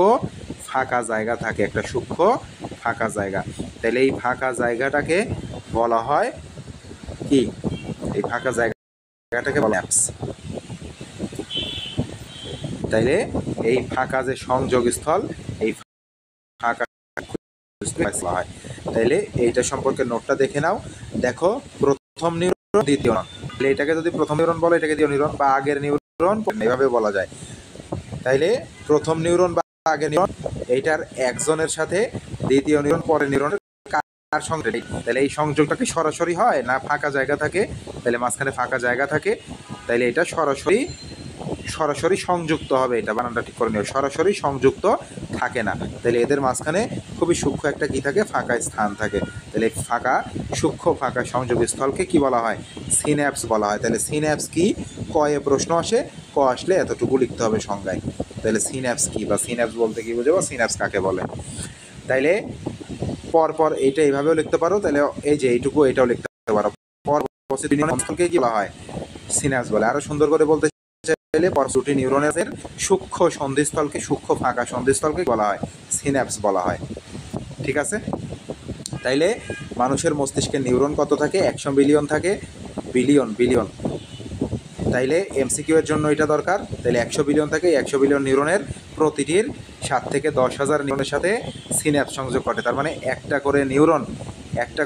ফাঁকা জায়গা থাকে, একটা সূক্ষ্ম ফাঁকা জায়গা। তাহলে এই ফাঁকা জায়গাটাকে বলা হয় কি, এই ফাঁকা জায়গাটাকে বলা হয়। তাইলে এই ফাঁকা যে সংযোগস্থল, এই ফাঁকা হয়। তাইলে এইটা সম্পর্কে নোটটা দেখে নাও। দেখো প্রথম নিউরন, দ্বিতীয় নিউরন। তাহলে এটাকে যদি প্রথম নিউরন বলো, এটাকে দ্বিতীয় নিউরন বা আগের নিউরন, এভাবে বলা যায়। তাইলে প্রথম নিউরন বা আগের নিউরন, এইটার একজনের সাথে দ্বিতীয় নিউরন পরের নিউরনের কার সংযোগ, তাহলে এই সংযোগটা কি সরাসরি হয় না ফাঁকা জায়গা থাকে, তাহলে মাঝখানে ফাঁকা জায়গা থাকে, তাইলে এটা সরাসরি সংযুক্ত হবে। এটা বানানটা ঠিক করে নিও, সরাসরি সংযুক্ত থাকে না। তাহলে এদের মাঝখানে খুবই সূক্ষ্ম একটা কি থাকে, ফাঁকা স্থান থাকে। তাহলে সূক্ষ্ম ফাঁকা সংযোগস্থলকে কি বলা হয়, সিন্যাপস বলা হয়। তাহলে সিন্যাপস কি, কয়ে প্রশ্ন আসে, ক আসলে এতটুকু লিখতে হবে সংজ্ঞায়। তাহলে সিন্যাপস কি বা সিন্যাপস বলতে কি বোঝাবো, সিন্যাপস কাকে বলে। তাইলে পরপর এইটা এইভাবেও লিখতে পারো, তাহলে এই যে এইটুকু এটাও লিখতে পারো। পরকে কি বলা হয়, সিন্যাপস বলে। আরো সুন্দর করে বলতে চাইলে দুটি নিউরনের সূক্ষ্ম সন্ধিস্থলকে, সূক্ষ্ম ফাঁকা সন্ধিস্থলকে বলা হয় সিন্যাপস বলা হয়। ঠিক আছে? তাইলে মানুষের মস্তিষ্কে নিউরন কত থাকে, 100 বিলিয়ন থাকে, বিলিয়ন। তাইলে এমসিকিউ এর জন্য এটা দরকার। তাইলে 100 বিলিয়ন থাকে, 100 বিলিয়ন নিউরনের প্রতিটির 7 থেকে 10,000 নিউরনের সাথে সিন্যাপস সংযোগ ঘটে। তার মানে একটা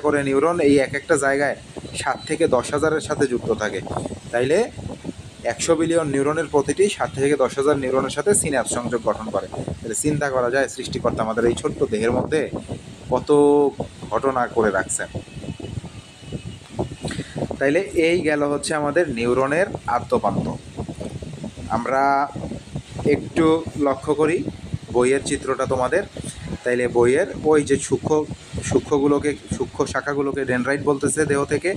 করে নিউরন এই একটা জায়গায় 7 থেকে 10,000-এর সাথে যুক্ত থাকে। তাইলে 100 বিলিয়ন নিউরনের প্রতিটি 7 থেকে 10,000 নিউরনের সাথে সিন্যাপস সংযোগ গঠন করে। তাহলে চিন্তা করা যায় সৃষ্টিকর্তা আমাদের এই ছোট্ট দেহের মধ্যে কত ঘটনা করে রাখছেন। তাইলে এই গেল হচ্ছে আমাদের নিউরনের আদ্যপান্ত। আমরা একটু লক্ষ্য করি বইয়ের চিত্রটা তোমাদের। তাইলে বইয়ের ওই যে সূক্ষ্ম শাখাগুলোকে ডেনড্রাইট বলতেছে দেহ থেকে,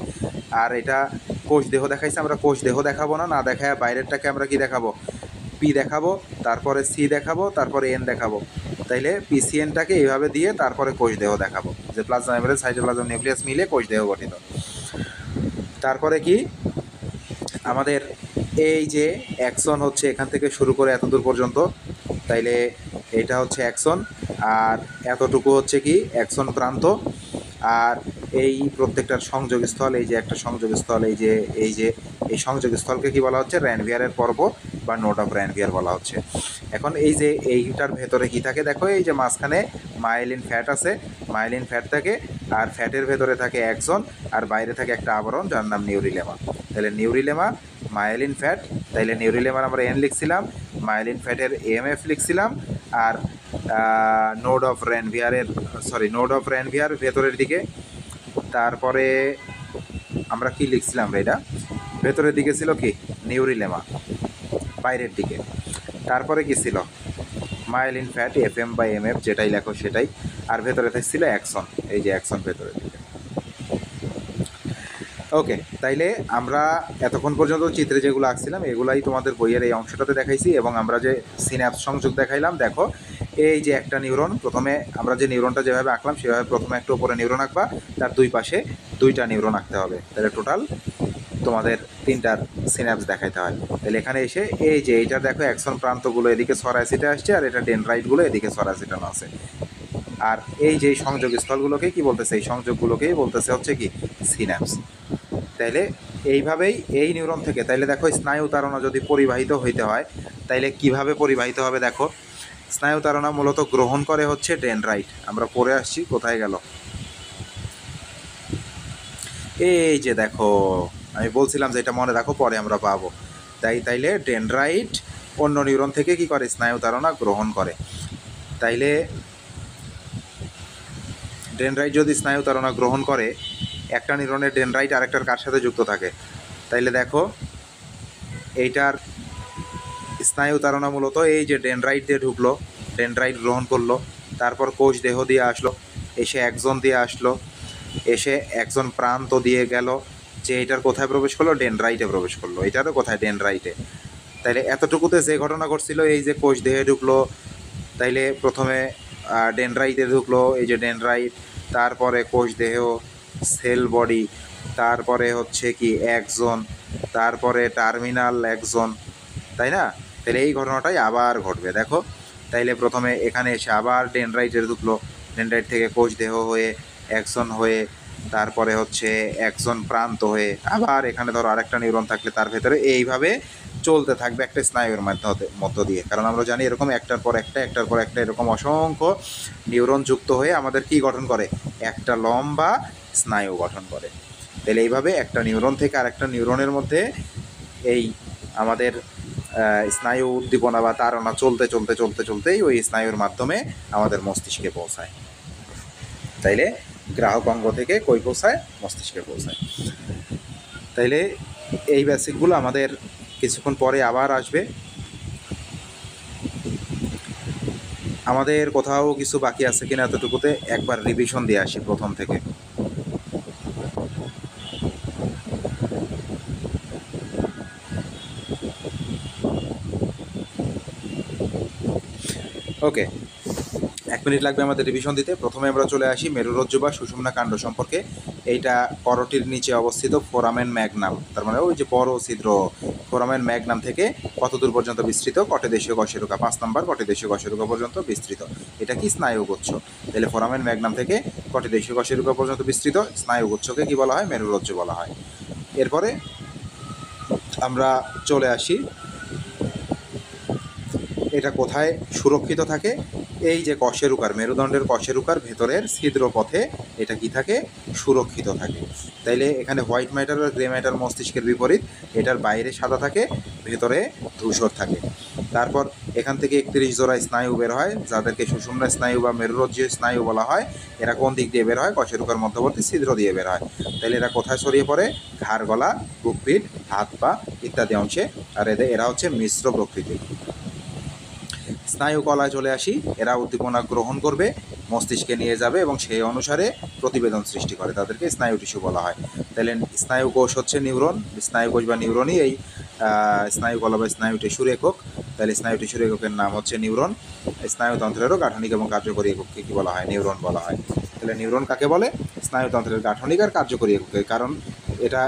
আর এটা কোষ দেহ দেখাইছে। আমরা কোষ দেহ দেখাবো না, দেখায় বাইরেরটাকে আমরা কি দেখাবো, পি দেখাবো, তারপরে সি দেখাবো, তারপরে এন দেখাবো। তাইলে পিসিএনটাকে এইভাবে দিয়ে তারপরে কোষ দেহ দেখাবো যে প্লাজমা মেমব্রেন সাইটোপ্লাজম নিউক্লিয়াস মিলে কোষ দেহ গঠিত। তারপরে কি আমাদের এই যে অ্যাক্সন হচ্ছে এখান থেকে শুরু করে এত দূর পর্যন্ত, তাইলে এটা হচ্ছে অ্যাক্সন আর এতটুকু হচ্ছে কি অ্যাক্সন প্রান্ত। আর এই প্রত্যেকটার সংযোগস্থল, এই যে একটা সংযোগস্থল, এই সংযোগস্থলকে কি বলা হচ্ছে র্যানভিয়ারের পর্ব বা নোড অফ র্যানভিয়ার বলা হচ্ছে। এখন এই যে এইটার ভেতরে কি থাকে দেখো, এই যে মাঝখানে মাইলিন ফ্যাট আছে, মাইলিন ফ্যাট থাকে আর ফ্যাটের ভেতরে থাকে অ্যাক্সন আর বাইরে থাকে একটা আবরণ যার নাম নিউরিলেমা। তাহলে নিউরিলেমা মাইলিন ফ্যাট, তাইলে নিউরিলেমার আমরা এন লিখছিলাম, মাইলিন ফ্যাটের এএমএফ লিখছিলাম, আর নোড অফ র্যানভিয়ার ভেতরের দিকে। তারপরে আমরা কি লিখছিলাম রে, এটা ভেতরের দিকে ছিল কি নিউরিলেমা বাইরের দিকে। তারপরে কি ছিল মাইলিন ফ্যাট এফএম বা এমএফ যেটাই লেখো সেটাই, আর ভেতরে ছিল অ্যাক্সন, এই যে অ্যাক্সন ভেতরের দিকে। ওকে, তাইলে আমরা এতক্ষণ পর্যন্ত চিত্রে যেগুলো আঁকছিলাম এগুলাই তোমাদের বইয়ের এই অংশটাতে দেখাইছি, এবং আমরা যে সিন্যাপস সংযোগ দেখাইলাম দেখো, এই যে একটা নিউরন, প্রথমে আমরা যে নিউরনটা যেভাবে আঁকলাম সেভাবে প্রথমে একটা উপরে নিউরন আঁকবা, তার দুই পাশে দুইটা নিউরন আঁকতে হবে, তাহলে টোটাল তোমাদের তিনটার সিন্যাপস দেখাইতে হয়। তাহলে এখানে এসে এই যে এইটা দেখো অ্যাক্সন প্রান্তগুলো এদিকে সরাসিটা আসছে আর এটা ডেনড্রাইটগুলো এদিকে সরাসিটানো আছে। আর এই যে সংযোগ স্থলগুলোকে কি বলতেছে, এই সংযোগগুলোকেই বলতেছে হচ্ছে কি সিন্যাপস। তাইলে এইভাবেই এই নিউরন থেকে, তাইলে দেখো স্নায়ু তাড়না যদি পরিবাহিত হইতে হয় তাইলে কিভাবে পরিবাহিত হবে দেখো, স্নায়ু তাড়না মূলত গ্রহণ করে হচ্ছে ডেনড্রাইট। আমরা পরে আসছি, কোথায় গেল, এই যে দেখো আমি বলছিলাম যে এটা মনে রাখো পরে আমরা পাবো। তাইলে ডেনড্রাইট অন্য নিউরন থেকে কি করে স্নায়ু তাড়না গ্রহণ করে। তাইলে ডেনড্রাইট যদি স্নায়ু তাড়না গ্রহণ করে, একটা নিউরনের ডেনড্রাইট আরেকটার কার সাথে যুক্ত থাকে, তাইলে দেখো এইটার স্নায়ু তাড়না মূলত এই যে ডেনড্রাইট দিয়ে ঢুকলো, ডেনড্রাইট গ্রহণ করলো, তারপর কোষ দেহ দিয়ে আসলো, এসে একজন দিয়ে আসলো, এসে একজন প্রান্ত দিয়ে গেল, যে এটার কোথায় প্রবেশ করলো ডেনড্রাইটে প্রবেশ করলো, এটারও কোথায় ডেনড্রাইটে। তাইলে এতটুকুতে যে ঘটনা ঘটছিল, এই যে কোষ দেহে ঢুকলো, তাইলে প্রথমে ডেনড্রাইটে ঢুকলো, এই যে ডেনড্রাইট, তারপরে কোষ দেহ, সেল বডি, তারপরে হচ্ছে কি একজন, তারপরে টার্মিনাল একজন, তাই না। তাহলে এই ঘটনাটাই আবার ঘটবে দেখো। তাইলে প্রথমে এখানে এসে আবার ডেনড্রাইটে ঢুকলো, ডেনড্রাইট থেকে কোষ দেহ হয়ে একজন হয়ে, তারপরে হচ্ছে একজন প্রান্ত হয়ে আবার এখানে ধরো আরেকটা নিউরন থাকলে তার ভেতরে এইভাবে চলতে থাকবে একটা স্নায়ুর মধ্য দিয়ে। কারণ আমরা জানি এরকম একটার পর একটা এরকম অসংখ্য নিউরন যুক্ত হয়ে আমাদের কি গঠন করে, একটা লম্বা স্নায়ু গঠন করে। তাহলে এইভাবে একটা নিউরন থেকে আরেকটা নিউরনের মধ্যে এই আমাদের স্নায়ু উদ্দীপনা বা তাড়না চলতেই ওই স্নায়ুর মাধ্যমে আমাদের মস্তিষ্কে পৌঁছায়। তাইলে গ্রাহক অঙ্গ থেকে কই পৌঁছায়, মস্তিষ্কে পৌঁছায়। তাইলে এই বেসিকগুলো আমাদের কিছুক্ষণ পরে আবার আসবে। আমাদের কোথাও কিছু বাকি আছে কিনা এতটুকুতে একবার রিভিশন দিয়ে আসি প্রথম থেকে। ওকে, 1 মিনিট লাগবে আমাদের রিভিশন দিতে। প্রথমে আমরা চলে আসি মেরুরজ্জু বা সুষুম্না কাণ্ড সম্পর্কে। এইটা করটির নিচে অবস্থিত ফোরামেন ম্যাগনাম, তার মানে ওই যে বড় ছিদ্র, ফোরামেন ম্যাগনাম থেকে কত দূর পর্যন্ত বিস্তৃত, কটিদেশীয় কশেরুকা, 5 নম্বর কটিদেশীয় কশেরুকা পর্যন্ত বিস্তৃত। এটা কি স্নায়ুগুচ্ছ। তাহলে ফোরামেন ম্যাগনাম থেকে কটিদেশীয় কশেরুকা পর্যন্ত বিস্তৃত স্নায়ুগুচ্ছকে কি বলা হয়, মেরুরজ্জু বলা হয়। এরপরে আমরা চলে আসি এটা কোথায় সুরক্ষিত থাকে, এই যে কশেরুকার, মেরুদণ্ডের কশেরুকার ভেতরের ছিদ্র পথে এটা কি থাকে, সুরক্ষিত থাকে। তাইলে এখানে হোয়াইট ম্যাটার আর গ্রে ম্যাটার মস্তিষ্কের বিপরীত, এটার বাইরে সাদা থাকে, ভেতরে ধূসর থাকে। তারপর এখান থেকে 31 জোড়া স্নায়ু বের হয়, যাদেরকে সুষুম্না স্নায়ু বা মেরুরজ্জীয় স্নায়ু বলা হয়। এরা কোন দিক দিয়ে বের হয়, কশেরুকার মধ্যবর্তী ছিদ্র দিয়ে বের হয়। তাহলে এরা কোথায় ছড়িয়ে পড়ে, ঘাড়, গলা, বুক, পিঠ, হাত পা ইত্যাদি অংশে। আর এরা হচ্ছে মিশ্র প্রকৃতির। স্নায়ু কলায় চলে আসি, এরা উদ্দীপনা গ্রহণ করবে, মস্তিষ্কে নিয়ে যাবে এবং সেই অনুসারে প্রতিবেদন সৃষ্টি করে, তাদেরকে স্নায়ু টিস্যু বলা হয়। তাহলে স্নায়ু কোষ হচ্ছে নিউরন, স্নায়ু কোষ বা নিউরনই এই স্নায়ু কলা বা স্নায়ু টিস্যুর একক। তাহলে স্নায়ু টিস্যুর এককের নাম হচ্ছে নিউরন। স্নায়ুতন্ত্রেরও গাঠনিক এবং কার্যকরী একককে কী বলা হয়? নিউরন বলা হয়। তাহলে নিউরন কাকে বলে? স্নায়ুতন্ত্রের গাঠনিক আর কার্যকরী এককে। কারণ এটা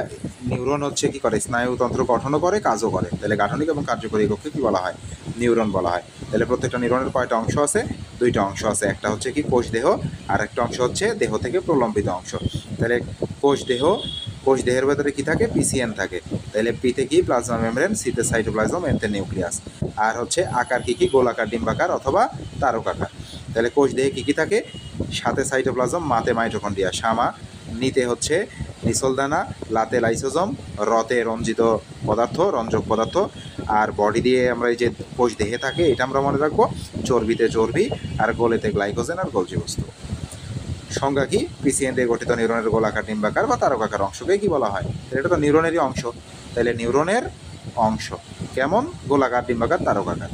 নিউরন হচ্ছে কী করে? স্নায়ুতন্ত্র গঠনও করে, কাজও করে। তাহলে গাঠনিক এবং কার্যকরী একককে কী বলা হয়? নিউরন বলা হয়। তাহলে প্রত্যেকটা নিউরনের কয়টা অংশ আছে? দুইটা অংশ আছে। একটা হচ্ছে কি কোষ দেহ, আর একটা অংশ হচ্ছে দেহ থেকে প্রলম্বিত অংশ। তাহলে কোষ দেহের ভেতরে কি থাকে? পিসিএন থাকে। তাহলে পিতে কি? প্লাজমা মেমব্রেন, সিতে সাইটোপ্লাজম, এতে নিউক্লিয়াস। আর হচ্ছে আকার কি কি? গোলাকার, ডিম্বাকার অথবা তারকাকার। তাহলে কোষ দেহে কী কী থাকে? সাথে সাইটোপ্লাজম, মাতে মাইটোকন্ড্রিয়া, সামা, নিতে হচ্ছে নিসলদানা, লাতে লাইসোজোম, রতে রঞ্জিত পদার্থ, রঞ্জক পদার্থ। আর বডি দিয়ে আমরা এই যে কোষ দেহে থাকে এটা আমরা মনে রাখবো, চর্বিতে চর্বি, আর গোলেতে গ্লাইকোজেন আর গোলজি বস্তু। সংজ্ঞা কি? পিসিএন দিয়ে গঠিত নিউরনের গোলাকার, ডিম্বাকার বা তারকাকার অংশকে কি বলা হয়? এটা তো নিউরনেরই অংশ। তাহলে নিউরনের অংশ কেমন? গোলাকার, ডিম্বাকার, তারকাকার।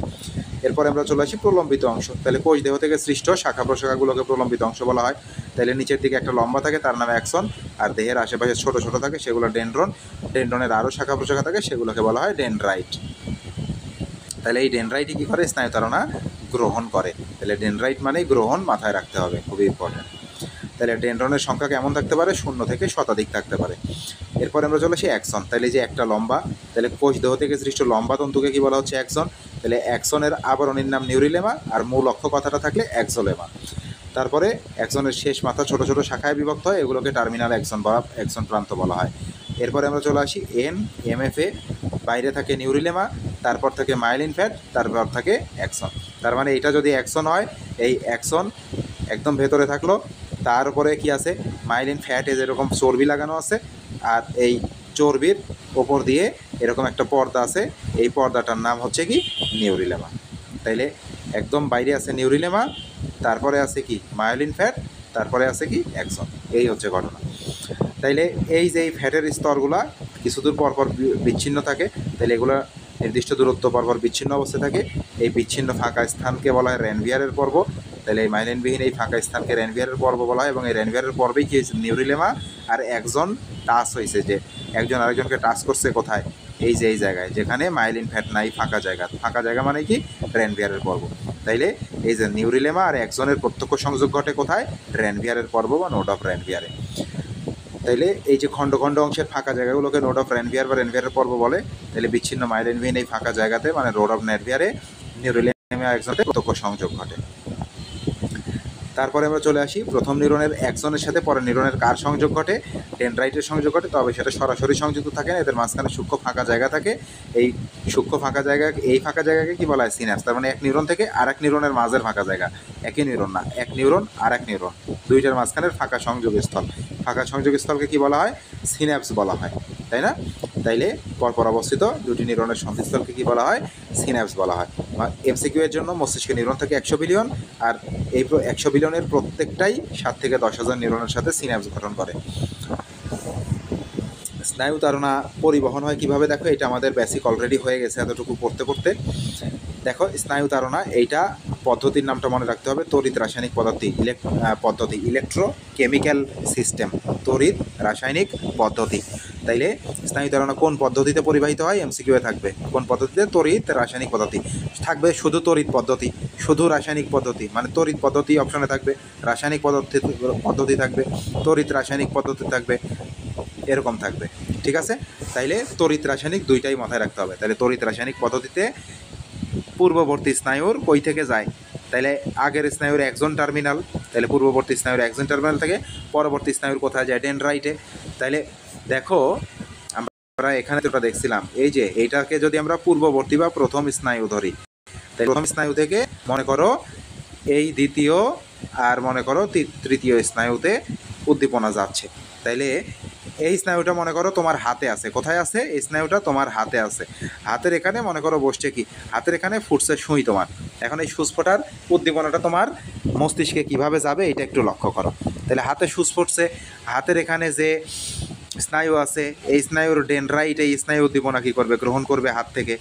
এরপরে আমরা চলে আসি প্রলম্বিত অংশ। তাহলে কোষ দেহ থেকে সৃষ্ট শাখা প্রশাখাগুলোকে প্রলম্বিত অংশ বলা হয়। তাহলে নিচের দিকে একটা লম্বা থাকে, তার নামে অ্যাক্সন, আর দেহের আশেপাশে ছোট ছোট থাকে সেগুলো ডেনড্রন। ডেনড্রনের আরও শাখা প্রশাখা থাকে, সেগুলোকে বলা হয় ডেনড্রাইট। তাহলে এই ডেনড্রাইটই কী করে? স্নায়ুতারণা গ্রহণ করে। তাহলে ডেনড্রাইট মানেই গ্রহণ, মাথায় রাখতে হবে, খুবই ইম্পর্টেন্ট। তাহলে ডেনড্রনের সংখ্যা কেমন থাকতে পারে? 0 থেকে শতাধিক থাকতে পারে। এরপরে আমরা চলে আসি অ্যাক্সন। তাহলে যে একটা লম্বা, তাহলে কোষ দেহ থেকে সৃষ্ট লম্বা তন্তুকে কি বলা হচ্ছে? অ্যাক্সন। তাহলে অ্যাক্সনের আবরণীর নাম নিউরিলেমা, আর মূল অক্ষ কথাটা থাকলে অ্যাক্সোলেমা। তারপরে অ্যাক্সনের শেষ মাথা ছোট ছোট শাখায় বিভক্ত হয়, এগুলোকে টার্মিনাল অ্যাক্সন বা অ্যাক্সন প্রান্ত বলা হয়। এরপরে আমরা চলে আসি এমএফএ। বাইরে থাকে নিউরিলেমা, তারপর থাকে মাইলিন ফ্যাট, তারপর থাকে অ্যাক্সন। তার মানে এটা যদি অ্যাক্সন হয়, এই অ্যাক্সন একদম ভেতরে থাকলো, তার উপরে কি আছে? মাইলিন ফ্যাটে যেরকম চর্বি লাগানো আছে, আর এই চর্বির ওপর দিয়ে এরকম একটা পর্দা আছে, এই পর্দাটার নাম হচ্ছে কি? নিউরিলেমা। তাইলে একদম বাইরে আছে নিউরিলেমা, তারপরে আছে কি? মায়োলিন ফ্যাট, তারপরে আছে কি? অ্যাক্সন। এই হচ্ছে ঘটনা। তাইলে এই যে এই ফ্যাটের স্তরগুলা কিছু দূর পরপর বিচ্ছিন্ন থাকে, তাহলে এগুলো নির্দিষ্ট দূরত্ব পরপর বিচ্ছিন্ন অবস্থায় থাকে। এই বিচ্ছিন্ন ফাঁকা স্থানকে বলা হয় রেনভিয়ারের পর্ব। তাহলে এই মাইলিনবিহীন এই ফাঁকা স্থানকে রেনভিয়ারের পর্ব বলা হয়, এবং এই রেনভিয়ারের পর্বেই কি হয়েছে? নিউরিলেমা আর একজন টাচ হয়েছে, যে একজন আরেকজনকে টাচ করছে কোথায়? এই যে এই জায়গায়, যেখানে মাইলিন ফ্যাট নাই, ফাঁকা জায়গা। ফাঁকা জায়গা মানে কি? রেনভিয়ারের পর্ব। তাইলে এই যে নিউরিলেমা আর একজনের প্রত্যক্ষ সংযোগ ঘটে কোথায়? রেনভিয়ারের পর্ব বা নোড অফ রেনভিয়ারে। তাইলে এই যে খণ্ড খণ্ড অংশের ফাঁকা জায়গাগুলোকে নোড অফ রেনভিয়ার বা রেনভিয়ারের পর্ব বলে। তাহলে বিচ্ছিন্ন মাইলিনবিহীন এই ফাঁকা জায়গাতে মানে রোড অফ নেটভিয়ারে নিউরিলেমা একজনের প্রত্যক্ষ সংযোগ ঘটে। তারপরে আমরা চলে আসি প্রথম নিউরনের অ্যাক্সনের সাথে পরের নিউরনের কার সংযোগ ঘটে? ডেনড্রাইটের সংযোগ ঘটে, তবে সেটা সরাসরি সংযুক্ত থাকে না, এদের মাঝখানে সূক্ষ্ম ফাঁকা জায়গা থাকে। এই সূক্ষ্ম ফাঁকা জায়গা, এই ফাঁকা জায়গাকে কি বলা হয়? সিন্যাপস। তার মানে এক নিউরন থেকে আর এক নিউরনের মাঝের ফাঁকা জায়গা, একই নিউরন না, এক নিউরন আর এক নিউরন, দুইটার মাঝখানের ফাঁকা সংযোগস্থল। ফাঁকা সংযোগস্থলকে কি বলা হয়? সিন্যাপস বলা হয়, তাই না? তাইলে পরপর অবস্থিত দুটি নিউরনের সন্ধিস্থলকে কি বলা হয়? সিন্যাপস বলা হয়। এমসিকিউ এর জন্য মস্তিষ্কে নিউরন থাকে 100 বিলিয়ন, আর এই 100 বিলিয়নের প্রত্যেকটাই 7 থেকে 10,000 নিউরনের সাথে সিন্যাপস গঠন করে। স্নায়ু তাড়না পরিবহন হয় কিভাবে? দেখো, এটা আমাদের বেসিক অলরেডি হয়ে গেছে এতটুকু পড়তে পড়তে। দেখো, স্নায়ু তাড়না এইটা পদ্ধতির নামটা মনে রাখতে হবে, তড়িৎ রাসায়নিক পদ্ধতি, ইলেকট্রোকেমিক্যাল সিস্টেম, তড়িৎ রাসায়নিক পদ্ধতি। তাইলে স্নায়ু তাড়না কোন পদ্ধতিতে পরিবাহিত হয়? এমসিকিউ থাকবে কোন পদ্ধতিতে? তড়িৎ রাসায়নিক পদ্ধতি থাকবে, শুধু তড়িৎ পদ্ধতি, শুধু রাসায়নিক পদ্ধতি, মানে তড়িৎ পদ্ধতি অপশনে থাকবে, রাসায়নিক পদ্ধতি থাকবে, তড়িৎ রাসায়নিক পদ্ধতি থাকবে, এরকম থাকবে। ঠিক আছে? তাইলে তড়িৎ রাসায়নিক দুইটাই মাথায় রাখতে হবে। তাহলে তড়িৎ রাসায়নিক পদ্ধতিতে পূর্ববর্তী স্নায়ুর কই থেকে যায়? তাহলে আগের স্নায়ুর একজন টার্মিনাল, তাহলে পূর্ববর্তী স্নায়ুর একজন টার্মিনাল থেকে পরবর্তী স্নায়ুর কোথায় যায়? ডেনড্রাইটে। তাইলে দেখো, আমরা এখানে যেটা দেখছিলাম, এই যে এইটাকে যদি আমরা পূর্ববর্তী বা প্রথম স্নায়ু ধরি, তাই প্রথম স্নায়ু থেকে মনে করো এই দ্বিতীয় আর মনে করো তৃতীয় স্নায়ুতে উদ্দীপনা যাচ্ছে। তাইলে এই স্নায়ুটা মনে করো তোমার হাতে আছে। কোথায় আছে এই স্নায়ুটা? তোমার হাতে আছে। হাতের এখানে মনে করো বসছে কি? হাতের এখানে ফুটছে সুই তোমার। এখন এই সুচ ফোটার উদ্দীপনাটা তোমার মস্তিষ্কে কিভাবে যাবে এটা একটু লক্ষ্য করো। তাহলে হাতে সুচ ফুটছে, হাতের এখানে যে স্নায়ু আছে, এই স্নায়ুর ডেনড্রাইট এই স্নায়ু উদ্দীপনা কী করবে? গ্রহণ করবে হাত থেকে।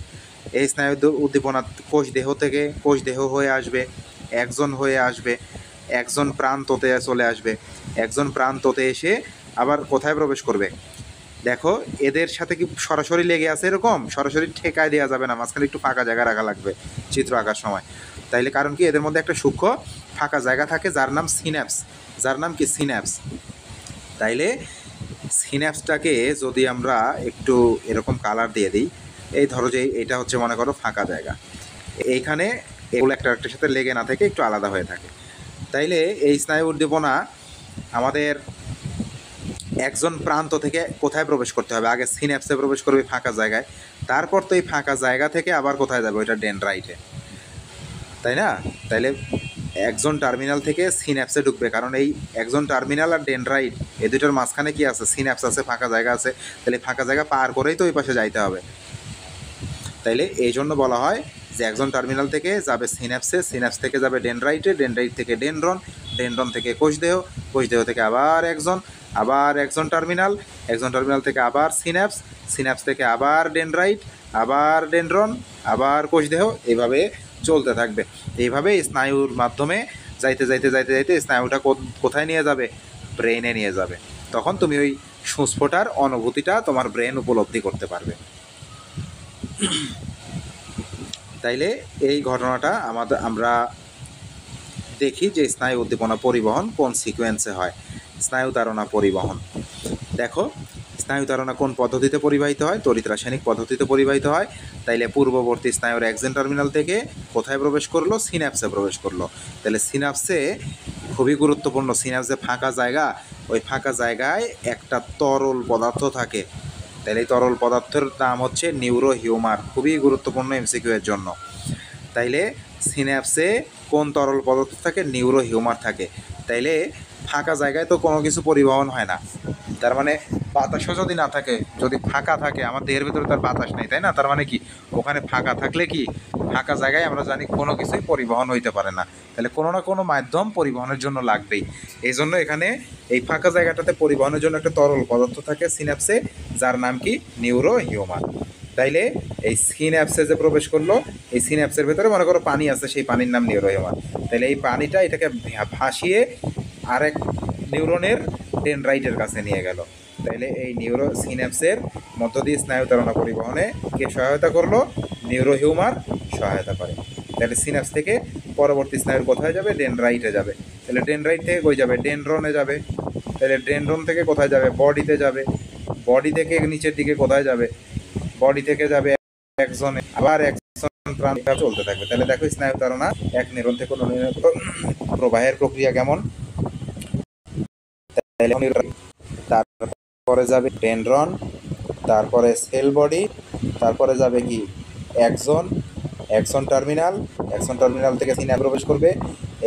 এই স্নায়ু উদ্দীপনা কোষ দেহ থেকে, কোষ দেহ হয়ে আসবে, একজন হয়ে আসবে, একজন প্রান্ততে চলে আসবে, একজন প্রান্ততে এসে আবার কোথায় প্রবেশ করবে? দেখো এদের সাথে কি সরাসরি লেগে আছে, এরকম সরাসরি ঠেকায় দেওয়া যাবে না, মাঝখানে একটু ফাঁকা জায়গা রাখা লাগবে চিত্র আঁকার সময়। তাইলে কারণ কি এদের মধ্যে একটা সূক্ষ্ম ফাঁকা জায়গা থাকে যার নাম সিন্যাপস, যার নাম কি সিন্যাপস। তাইলে সিন্যাপসটাকে যদি আমরা একটু এরকম কালার দিয়ে দিই, এই ধরো যে এটা হচ্ছে মনে করো ফাঁকা জায়গা, এইখানে এগুলো একটা একটার সাথে লেগে না থেকে একটু আলাদা হয়ে থাকে। তাইলে এই স্নায়ু উদ্দীপনা আমাদের একজন প্রান্ত থেকে কোথায় প্রবেশ করতে হবে, আগে সিন্যাপসে প্রবেশ করবে ফাঁকা জায়গায়, তারপর তো এই ফাঁকা জায়গা থেকে আবার কোথায় যাবে, ওইটা ডেনড্রাইটে, তাই না? তাইলে একজন টার্মিনাল থেকে সিন্যাপসে ঢুকবে, কারণ এই একজন টার্মিনাল আর ডেনড্রাইট এই দুটোর মাঝখানে কি আছে, সিন্যাপস আছে, ফাঁকা জায়গা আছে। তাহলে ফাঁকা জায়গা পার করেই তো ওই পাশে যাইতে হবে। তাইলে এই জন্য বলা হয় যে একজন টার্মিনাল থেকে যাবে সিন্যাপসে, সিন্যাপস থেকে যাবে ডেনড্রাইটে, ডেনড্রাইট থেকে ডেনড্রন, ডেনড্রন থেকে কোষদেহ, কোষদেহ থেকে আবার একজন টার্মিনাল, একজন টার্মিনাল থেকে আবার সিন্যাপস, সিন্যাপস থেকে আবার ডেনড্রাইট, আবার ডেনড্রন, আবার কোষদেহ, এইভাবে চলতে থাকবে। এইভাবে স্নায়ুর মাধ্যমে যাইতে যাইতে যাইতে যাইতে স্নায়ুটা কোথায় নিয়ে যাবে, ব্রেনে নিয়ে যাবে। তখন তুমি ওই সুস্ফোটার অনুভূতিটা তোমার ব্রেন উপলব্ধি করতে পারবে। তাইলে এই ঘটনাটা আমরা দেখি যে স্নায়ু উদ্দীপনা পরিবহন কোন সিকোয়েন্সে হয়। স্নায়ু তাড়না পরিবহন, দেখো স্নায়ু তাড়না কোন পদ্ধতিতে পরিবাহিত হয়, তড়িৎ রাসায়নিক পদ্ধতিতে পরিবাহিত হয়। তাইলে পূর্ববর্তী স্নায়ুর এক্সন টার্মিনাল থেকে কোথায় প্রবেশ করলো, সিন্যাপসে প্রবেশ করলো। তাহলে সিন্যাপসে খুবই গুরুত্বপূর্ণ, সিন্যাপসে ফাঁকা জায়গা, ওই ফাঁকা জায়গায় একটা তরল পদার্থ থাকে। তাহলে এই তরল পদার্থের নাম হচ্ছে নিউরো হিউমার, খুবই গুরুত্বপূর্ণ এমসিকিউ এর জন্য। তাইলে সিন্যাপসে কোন তরল পদার্থ থাকে, নিউরো হিউমার থাকে। তাইলে ফাঁকা জায়গায় তো কোনো কিছু পরিবহন হয় না, তার মানে বাতাসও যদি না থাকে, যদি ফাঁকা থাকে, আমার দেহের ভিতরে তার বাতাস নেই, তাই না? তার মানে কি ওখানে ফাঁকা থাকলে কি, ফাঁকা জায়গায় আমরা জানি কোনো কিছুই পরিবহন হইতে পারে না। তাহলে কোনো না কোনো মাধ্যম পরিবহনের জন্য লাগবেই। এই জন্য এখানে এই ফাঁকা জায়গাটাতে পরিবহনের জন্য একটা তরল পদার্থ থাকে সিন্যাপসে, যার নাম কি নিউরো হিউমার। তাইলে এই সিন্যাপসে যে প্রবেশ করলো, এই সিন্যাপসের ভেতরে মনে করো পানি আছে, সেই পানির নাম নিউরো হিউমার। তাইলে এই পানিটা এটাকে ভাসিয়ে আরেক নিউরনের ডেনড্রাইটের কাছে নিয়ে গেল। তাইলে এই নিউরো সিন্যাপসের মধ্য দিয়ে স্নায়ু তাড়না পরিবহনে কে সহায়তা করলো, নিউরো হিউমার সহায়তা করে। তাহলে সিন্যাপস থেকে পরবর্তী স্নায়ুর কোথায় যাবে, ডেনড্রাইটে যাবে। তাহলে ডেনড্রাইট থেকে কই যাবে, ডেনড্রনে যাবে। তাহলে ডেনড্রন থেকে কোথায় যাবে, বডিতে যাবে। বডি থেকে নিচের দিকে কোথায় যাবে, বডি থেকে যাবে একজনে, আবার একজন প্রাণ চলতে থাকবে। তাহলে দেখো স্নায়ু তাড়না এক নিউরন থেকে অন্য নিউরনে প্রবাহের প্রক্রিয়া কেমন। তারপরে যাবে ডেনড্রন, তারপরে সেল বডি, তারপরে যাবে কি একজন টার্মিনাল, একজন টার্মিনাল থেকে সিন্যাপসে প্রবেশ করবে।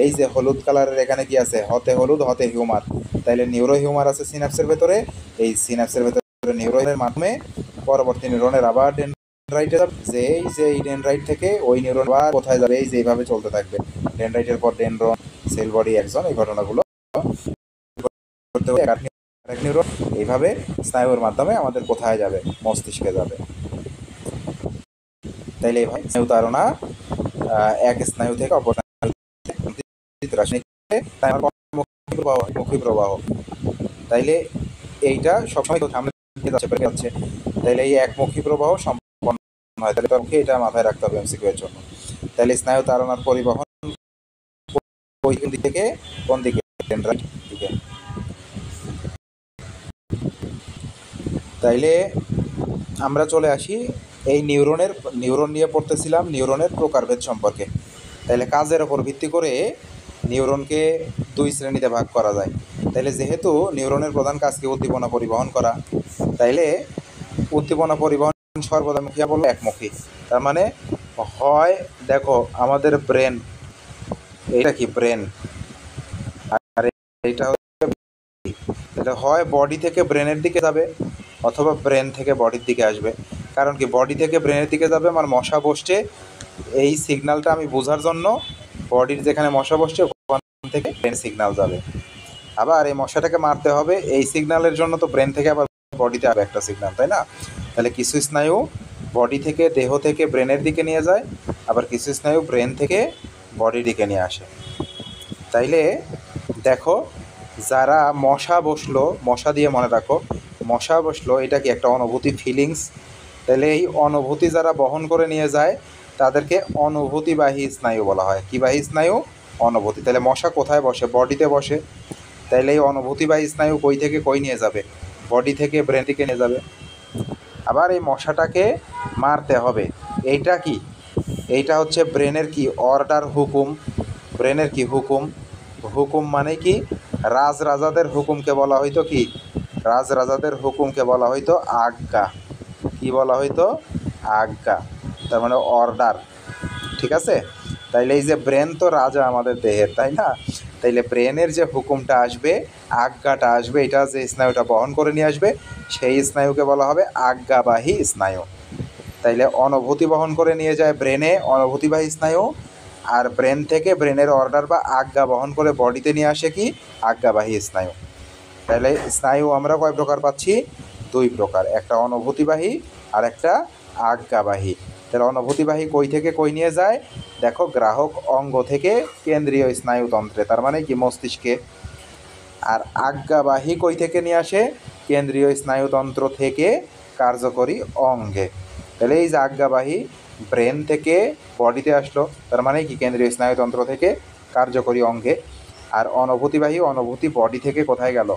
এই যে হলুদ কালারের এখানে কি আছে, হতে হলুদ, হতে হিউমার। তাইলে নিউরো হিউমার আছে সিন্যাপসের ভেতরে, এই সিন্যাপসের ভেতরে নিউরনের মাধ্যমে পরবর্তী নিউরনের আবার ডেনড্রাইটে যাবে। যে এই ডেনড্রাইট থেকে ওই নিউরন আবার কোথায় যাবে, এই যে এইভাবে চলতে থাকবে। ডেনড্রাইটের পর ডেনড্রন, সেল বডি, একজন, এই ঘটনাগুলো এক নিউরন এইভাবে স্নায়ুর মাধ্যমে আমাদের কোথায় যাবে, মস্তিষ্কে যাবে। তাইলে এইভাবে স্নায়ু তাড়না এক স্নায়ু থেকে অপর মুখী প্রবাহ। তাইলে এইটা সবসময় সামনে যাচ্ছে। তাইলে এই একমুখী প্রবাহ সম্পন্ন হয়। তাহলে তোমাকে এটা মাথায় রাখতে হবে এমসিকিউ এর জন্য। তাইলে স্নায়ু তাড়নার পরিবহন কোন দিক থেকে কোন দিকে, ডেনড্রাইট দিকে। তাইলে আমরা চলে আসি এই নিউরন নিয়ে পড়তেছিলাম নিউরনের প্রকারভেদ সম্পর্কে। তাইলে কাজের ওপর ভিত্তি করে নিউরনকে দুই শ্রেণীতে ভাগ করা যায়। তাইলে যেহেতু নিউরনের প্রধান কাজ কি উদ্দীপনা পরিবহন করা, তাইলে উদ্দীপনা পরিবহন সর্বদামুখী বললো একমুখী। তার মানে হয় দেখো আমাদের ব্রেন, এটা কি ব্রেন, আর এইটা এটা হয় বডি থেকে ব্রেনের দিকে যাবে, অথবা ব্রেন থেকে বডির দিকে আসবে। কারণ কি বডি থেকে ব্রেনের দিকে যাবে, আমার মশা বসছে, এই সিগন্যালটা আমি বোঝার জন্য বডির যেখানে মশা বসছে ওখান থেকে ব্রেন সিগন্যাল যাবে। আবার এই মশাটাকে মারতে হবে, এই সিগন্যালের জন্য তো ব্রেন থেকে আবার বডিতে আবার একটা সিগন্যাল, তাই না? তাহলে কিছু স্নায়ু বডি থেকে দেহ থেকে ব্রেনের দিকে নিয়ে যায়, আবার কিছু স্নায়ু ব্রেন থেকে বডির দিকে নিয়ে আসে। তাইলে দেখো যারা মশা বসলো, মশা দিয়ে মনে রাখো, মশা বসলো, এটা কি একটা অনুভূতি, ফিলিংস। তাহলে এই অনুভূতি যারা বহন করে নিয়ে যায় তাদেরকে অনুভূতিবাহী স্নায়ু বলা হয়। কী বাহী স্নায়ু? অনুভূতি। তাহলে মশা কোথায় বসে? বডিতে বসে। তাহলে এই অনুভূতিবাহী স্নায়ু কই থেকে কই নিয়ে যাবে? বডি থেকে ব্রেন থেকে নিয়ে যাবে। আবার এই মশাটাকে মারতে হবে। এইটা কি? এইটা হচ্ছে ব্রেনের কি অর্ডার, হুকুম। ব্রেনের কি হুকুম? হুকুম মানে কি? রাজরাজাদের হুকুমকে বলা হইতো কি? রাজরাজাদের হুকুমকে বলা হইতো আজ্ঞা। কি বলা হইতো? আজ্ঞা। তার মানে অর্ডার। ঠিক আছে? তাইলে এই যে ব্রেন তো রাজা আমাদের দেহের, তাই না? তাইলে ব্রেনের যে হুকুমটা আসবে, আজ্ঞাটা আসবে, এটা যে স্নায়ুটা বহন করে নিয়ে আসবে সেই স্নায়ুকে বলা হবে আজ্ঞাবাহী স্নায়ু। তাইলে অনুভূতি বহন করে নিয়ে যায় ব্রেনে, অনুভূতিবাহী স্নায়ু। আর ব্রেন থেকে ব্রেনের অর্ডার বা আজ্ঞা বহন করে বডিতে নিয়ে আসে কি? আজ্ঞাবাহী স্নায়ু। তাহলে স্নায়ু আমরা কয় প্রকার পাচ্ছি? দুই প্রকার, একটা অনুভূতিবাহী আর একটা আজ্ঞাবাহী। তাহলে অনুভূতিবাহী কই থেকে কই নিয়ে যায়? দেখো, গ্রাহক অঙ্গ থেকে কেন্দ্রীয় স্নায়ুতন্ত্রে, তার মানে কি মস্তিষ্কে। আর আজ্ঞাবাহী কই থেকে নিয়ে আসে? কেন্দ্রীয় স্নায়ুতন্ত্র থেকে কার্যকরী অঙ্গে। তাহলে এই যে আজ্ঞাবাহী ব্রেন থেকে বডিতে আসলো, তার মানে কি কেন্দ্রীয় স্নায়ুতন্ত্র থেকে কার্যকরী অঙ্গে। আর অনুভূতিবাহী, অনুভূতি বডি থেকে কোথায় গেল?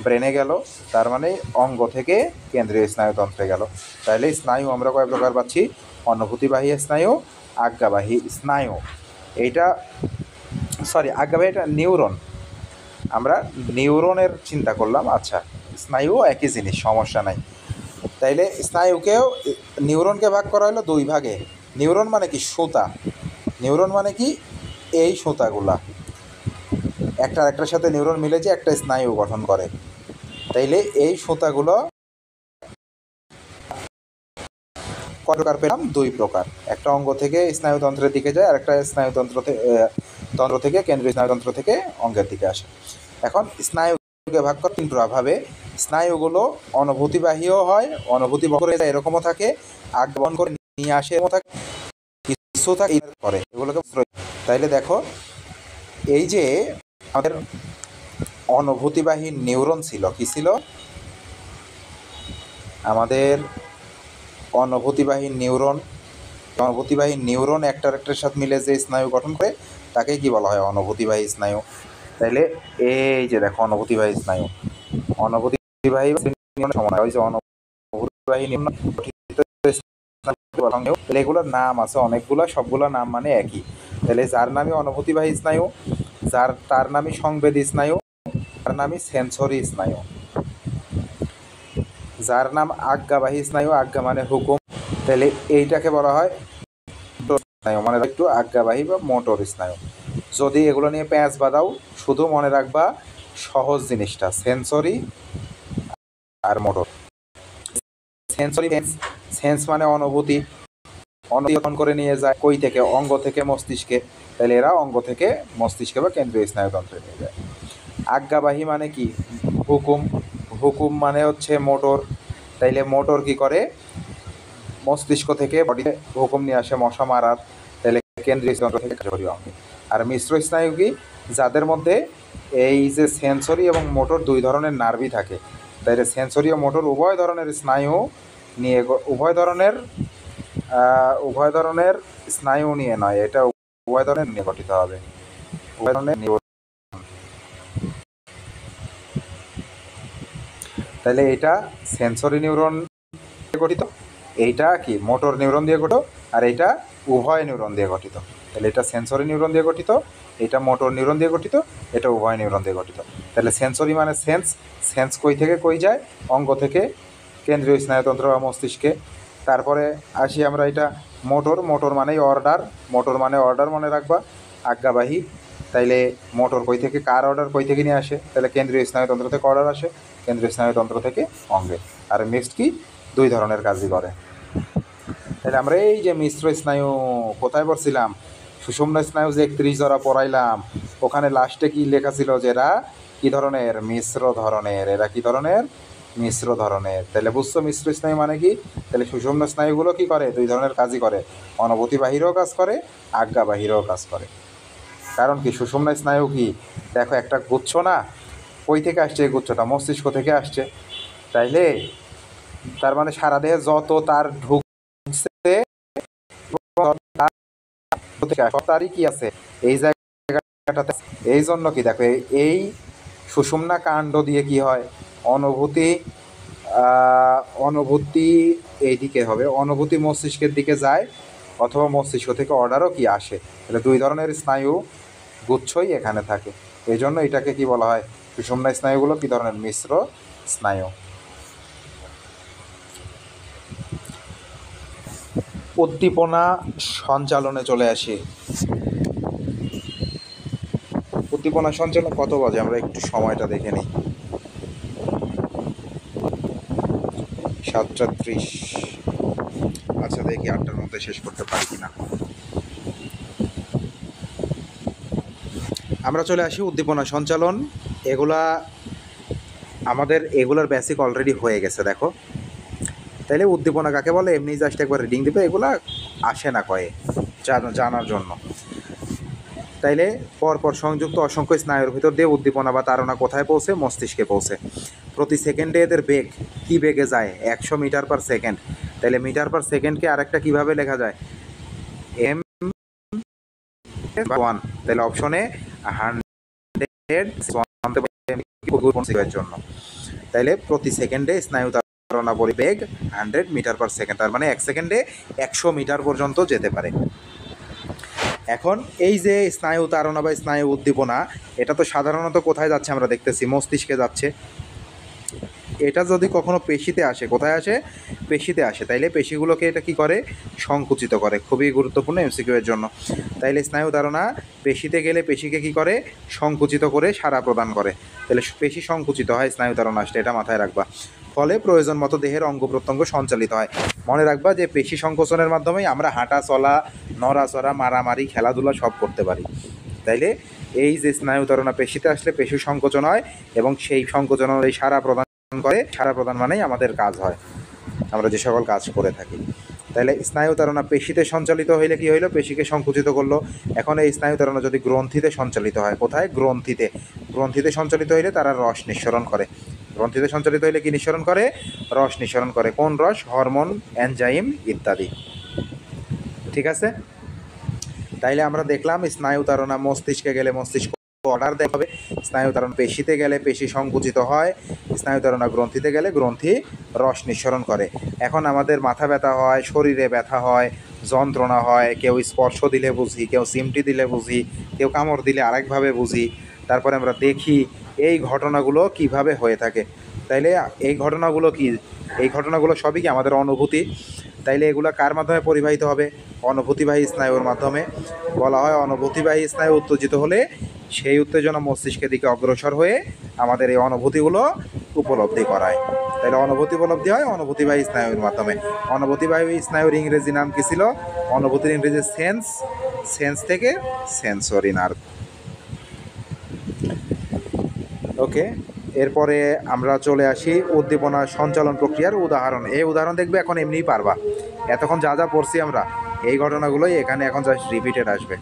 ব্রেনে গেল, তার মানে অঙ্গ থেকে কেন্দ্রীয় স্নায়ুতন্ত্রে গেল। তাহলে স্নায়ু আমরা কয় প্রকার পাচ্ছি? অনুভূতিবাহী স্নায়ু, আজ্ঞাবাহী স্নায়ু। এইটা আজ্ঞাবাহী এটা নিউরন, আমরা নিউরনের চিন্তা করলাম। আচ্ছা, স্নায়ুও একই জিনিস, সমস্যা নাই। তাইলে স্নায়ুকেও, নিউরনকে ভাগ করা হলো দুই ভাগে। নিউরন মানে কি? সুতা। নিউরন মানে কি? এই সুতাগুলা একটা আরেকটার সাথে নিউরন মিলে যে একটা স্নায়ু গঠন করে। তাইলে এই সুতাগুলো কয় প্রকার পেলাম? দুই প্রকার। একটা অঙ্গ থেকে স্নায়ুতন্ত্রের দিকে যায়, আর একটা স্নায়ুতন্ত্র তন্ত্র থেকে, কেন্দ্রীয় স্নায়ুতন্ত্র থেকে অঙ্গের দিকে আসে। এখন স্নায়ুকে ভাগ করে তিন ভাবে। স্নায়ুগুলো অনুভূতিবাহীও হয়, অনুভূতি বহন করে এরকমও থাকে, আজ্ঞা বহন করে নিয়ে আসে এরকমও থাকে, কিছু থাকে করে এগুলোকে। তাইলে দেখো, এই যে আমাদের অনুভূতিবাহী নিউরন ছিল, কি ছিল? আমাদের অনুভূতিবাহী নিউরন। অনুভূতিবাহী নিউরন একটার একটার সাথে মিলে যে স্নায়ু গঠন করে তাকে কি বলা হয়? অনুভূতিবাহী স্নায়ু। তাইলে এই যে দেখো অনুভূতিবাহী স্নায়ু, অনুভূতিবাহী সমান ওই যে অনুভূতিবাহী তাহলে এগুলোর নাম আছে অনেকগুলো, সবগুলো নাম মানে একই। তাহলে যার নামই অনুভূতিবাহী স্নায়ু, তার নামই সংবেদী স্নায়ু, তার নামই সেন্সরি স্নায়ু। যার নাম আজ্ঞাবাহী স্নায়ু, আজ্ঞা মানে হুকুম, তাহলে এইটাকে বলা হয় স্নায়ু, মানে একটু আজ্ঞাবাহী বা মোটর স্নায়ু। যদি এগুলো নিয়ে প্যাঁচ বাঁধাও, শুধু মনে রাখবা সহজ জিনিসটা, সেন্সরি আর মোটর। সেন্সরি সেন্স মানে অনুভূতি, অনুভূতি করে নিয়ে যায় কই থেকে? অঙ্গ থেকে মস্তিষ্কে। তাহলে এরা অঙ্গ থেকে মস্তিষ্কে বা কেন্দ্রীয় স্নায়ুতন্ত্রে নিয়ে যায়। আজ্ঞাবাহী মানে কি? হুকুম। হুকুম মানে হচ্ছে মোটর। তাইলে মোটর কি করে? মস্তিষ্ক থেকে বডিতে হুকুম নিয়ে আসে মশা মারার, তাহলে কেন্দ্রীয় স্নায়ুতন্ত্র থেকে কার্যকরী অঙ্গে। আর মিশ্র স্নায়ু কি? যাদের মধ্যে এই যে সেন্সরি এবং মোটর দুই ধরনের নার্ভই থাকে। তাইলে সেন্সরি ও মোটর উভয় ধরনের স্নায়ু নিয়ে, উভয় ধরনের স্নায়ু নিয়ে নয়, এটা উভয় ধরনের নিয়ে গঠিত হবে, উভয় ধরনের। তাহলে এটা সেন্সরি নিউরন দিয়ে গঠিত, এইটা কি মোটর নিউরন দিয়ে গঠিত, আর এইটা উভয় নিউরন দিয়ে গঠিত। তাহলে এটা সেন্সরি নিউরন দিয়ে গঠিত, এটা মোটর নিউরন দিয়ে গঠিত, এটা উভয় নিউরন দিয়ে গঠিত। তাহলে সেন্সরি মানে সেন্স, সেন্স কই থেকে কই যায়? অঙ্গ থেকে কেন্দ্রীয় স্নায়ুতন্ত্র বা মস্তিষ্কে। তারপরে আসি আমরা এটা মোটর। মোটর মানেই অর্ডার, মোটর মানে অর্ডার মনে রাখবা, আজ্ঞাবাহী। তাইলে মোটর কই থেকে, কার অর্ডার কই থেকে নিয়ে আসে? তাহলে কেন্দ্রীয় স্নায়ুতন্ত্র থেকে অর্ডার আসে, কেন্দ্রীয় স্নায়ুতন্ত্র থেকে অঙ্গে। আর নেক্সট কি? দুই ধরনের কাজই করে। তাহলে আমরা এই যে মিশ্র স্নায়ু কোথায় পড়ছিলাম? সুষুম্না স্নায়ু যে 31 জোড়া পড়াইলাম, ওখানে লাস্টে কি লেখা ছিল? যে এরা কি ধরনের? মিশ্র ধরনের। এরা কি ধরনের? মিশ্র ধরনের। তাহলে বুঝছো মিশ্র স্নায়ু মানে কি? তাহলে সুষুম্না স্নায়ুগুলো কি করে? দুই ধরনের কাজই করে, অনুভূতি বাহিরেও কাজ করে, আজ্ঞা বাহিরেও কাজ করে। কারণ কি? সুষুম্না স্নায়ু কি? দেখো একটা গুচ্ছ না, কই থেকে আসছে এই গুচ্ছটা? মস্তিষ্ক থেকে আসছে। তাইলে তার মানে সারা দেহে যত তার ঢুকছে তারই কি আছে এই জায়গাটাতে। এই জন্য কি দেখো এই সুষুম্না কাণ্ড দিয়ে কি হয়, অনুভূতি এইদিকে হবে, অনুভূতি মস্তিষ্কের দিকে যায় অথবা মস্তিষ্ক থেকে অর্ডারও কি আসে। তাহলে দুই ধরনের স্নায়ু গুচ্ছই এখানে থাকে। এই জন্য এটাকে কি বলা হয়, সুষুম্না স্নায়ুগুলো কি ধরনের মিশ্র স্নায়ু। উদ্দীপনা সঞ্চালনে চলে আসি। উদ্দীপনা সঞ্চালন কত বাজে আমরা একটু সময়টা দেখে নিই। 7:30। আচ্ছা দেখি 8টার মধ্যে শেষ করতে পারি কিনা। আমরা চলে আসি উদ্দীপনা সঞ্চালন। এগুলার বেসিক অলরেডি হয়ে গেছে দেখো। তাইলে উদ্দীপনা কাকে বলে এমনি জাস্ট একবার রিডিং দিবে, এগুলা আসে না কয়ে জানার জন্য। তাইলে পরপর সংযুক্ত অসংখ্য স্নায়ুর ভিতর দিয়ে উদ্দীপনা বা তাড়না কোথায় পৌঁছে, মস্তিষ্কে পৌঁছে। প্রতি সেকেন্ডে এদের বেগ কি বেগে যায়, 100 মিটার পার সেকেন্ড। তাইলে মিটার পার সেকেন্ডকে আরেকটা কিভাবে লেখা যায়, m1। তাহলে অপশনে 100 জন্য। তাইলে প্রতি সেকেন্ডে স্নায়ু তাড়না বেগ 100 মিটার পার সেকেন্ড, তার মানে 1 সেকেন্ডে 100 মিটার পর্যন্ত যেতে পারে। এখন এই যে স্নায়ু তাড়না বা স্নায়ু উদ্দীপনা, এটা তো সাধারণত কোথায় যাচ্ছে আমরা দেখতেছি, মস্তিষ্কে যাচ্ছে। এটা যদি কখনো পেশিতে আসে, কোথায় আসে, পেশিতে আসে, তাইলে পেশিগুলোকে এটা কি করে, সংকুচিত করে। খুবই গুরুত্বপূর্ণ এমসিকিউ এর জন্য। তাইলে স্নায়ু তাড়না পেশিতে গেলে পেশিকে কি করে, সংকুচিত করে সাড়া প্রদান করে। তাহলে পেশি সংকুচিত হয় স্নায়ু তাড়না আসলে, এটা মাথায় রাখবা। ফলে প্রয়োজন মতো দেহের অঙ্গ প্রত্যঙ্গ সঞ্চালিত হয়। মনে রাখবা যে পেশি সংকোচনের মাধ্যমেই আমরা হাঁটা চলা, নড়াচড়া, মারামারি, খেলাধুলা সব করতে পারি। তাইলে এই যে স্নায়ু তাড়না পেশিতে আসলে পেশি সংকোচন হয় এবং সেই সংকোচনের এই সাড়া প্রদান মানেই আমাদের কাজ হয়, আমরা যে সকল কাজ করে থাকি। তাহলে স্নায়ু তাড়না পেশিতে সঞ্চালিত হইলে কি হইলো, পেশিকে সংকুচিত করলো। এখন এই স্নায়ু তাড়না যদি গ্রন্থিতে সঞ্চালিত হয়, কোথায়, গ্রন্থিতে সঞ্চালিত হইলে তারা রস নিঃসরণ করে। গ্রন্থিতে সঞ্চালিত হইলে কি নিঃসরণ করে, রস নিঃসরণ করে। কোন রস, হরমোন, এনজাইম ইত্যাদি। ঠিক আছে। তাইলে আমরা দেখলাম স্নায়ু তাড়না মস্তিষ্কে গেলে মস্তিষ্ক অর্ডার দেওয়া হবে, স্নায়ু তাড়না পেশিতে গেলে পেশি সংকুচিত হয়, স্নায়ু তাড়না গ্রন্থিতে গেলে গ্রন্থি রস নিঃসরণ করে। এখন আমাদের মাথা ব্যথা হয়, শরীরে ব্যথা হয়, যন্ত্রণা হয়, কেউ স্পর্শ দিলে বুঝি, কেউ সিমটি দিলে বুঝি, কেউ কামড় দিলে আরেকভাবে বুঝি। তারপরে আমরা দেখি এই ঘটনাগুলো কিভাবে হয়ে থাকে। তাইলে এই ঘটনাগুলো সবই কি আমাদের অনুভূতি। তাইলে এগুলো কার মাধ্যমে পরিবাহিত হবে, অনুভূতিবাহী স্নায়ুর মাধ্যমে। বলা হয় অনুভূতিবাহী স্নায়ু উত্তেজিত হলে সেই উত্তেজনা মস্তিষ্কের দিকে অগ্রসর হয়ে আমাদের এই অনুভূতিগুলো উপলব্ধি করায়। তাহলে অনুভূতি উপলব্ধি হয় অনুভূতিবাহী স্নায়ুর মাধ্যমে। অনুভূতিবাহী স্নায়ুর ইংরেজি নাম কি ছিল, অনুভূতির ইংরেজি সেন্স থেকে সেন্সরি নার্ভ। ওকে, এরপরে আমরা চলে আসি উদ্দীপনা সঞ্চালন প্রক্রিয়ার উদাহরণ। এই উদাহরণ দেখবে এখন এমনিই পারবা, এতক্ষণ যা যা পড়ছি আমরা এই ঘটনাগুলোই এখানে এখন জাস্ট রিপিটেড আসবে।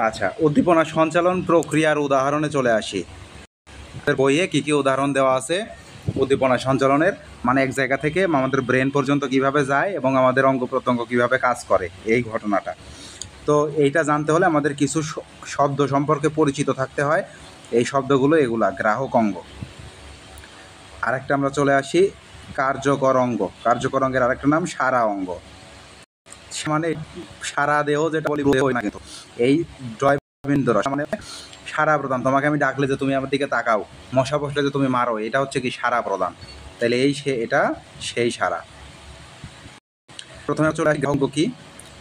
আচ্ছা, উদ্দীপনা সঞ্চালন প্রক্রিয়ার উদাহরণে চলে আসি। বইয়ে কি কি উদাহরণ দেওয়া আছে উদ্দীপনা সঞ্চালনের, মানে এক জায়গা থেকে আমাদের ব্রেন পর্যন্ত কিভাবে যায় এবং আমাদের অঙ্গ প্রত্যঙ্গ কিভাবে কাজ করে এই ঘটনাটা। তো এইটা জানতে হলে আমাদের কিছু শব্দ সম্পর্কে পরিচিত থাকতে হয়। এই শব্দগুলো এগুলা গ্রাহক অঙ্গ। আরেকটা আমরা চলে আসি কার্যকর অঙ্গ। কার্যকর অঙ্গের আরেকটা নাম সারা অঙ্গ, মানে সারা দেহ যেটা বলি না, কিন্তু এই জয়বিন্দু রস মানে সারা প্রদান। তোমাকে আমি ডাকলে যে তুমি আমার দিকে তাকাও, মশা বসলে যে তুমি মারো, এটা হচ্ছে কি সারা প্রদান। তাহলে এটা সেই সারা। প্রথমে চলে আসি অঙ্গ কি,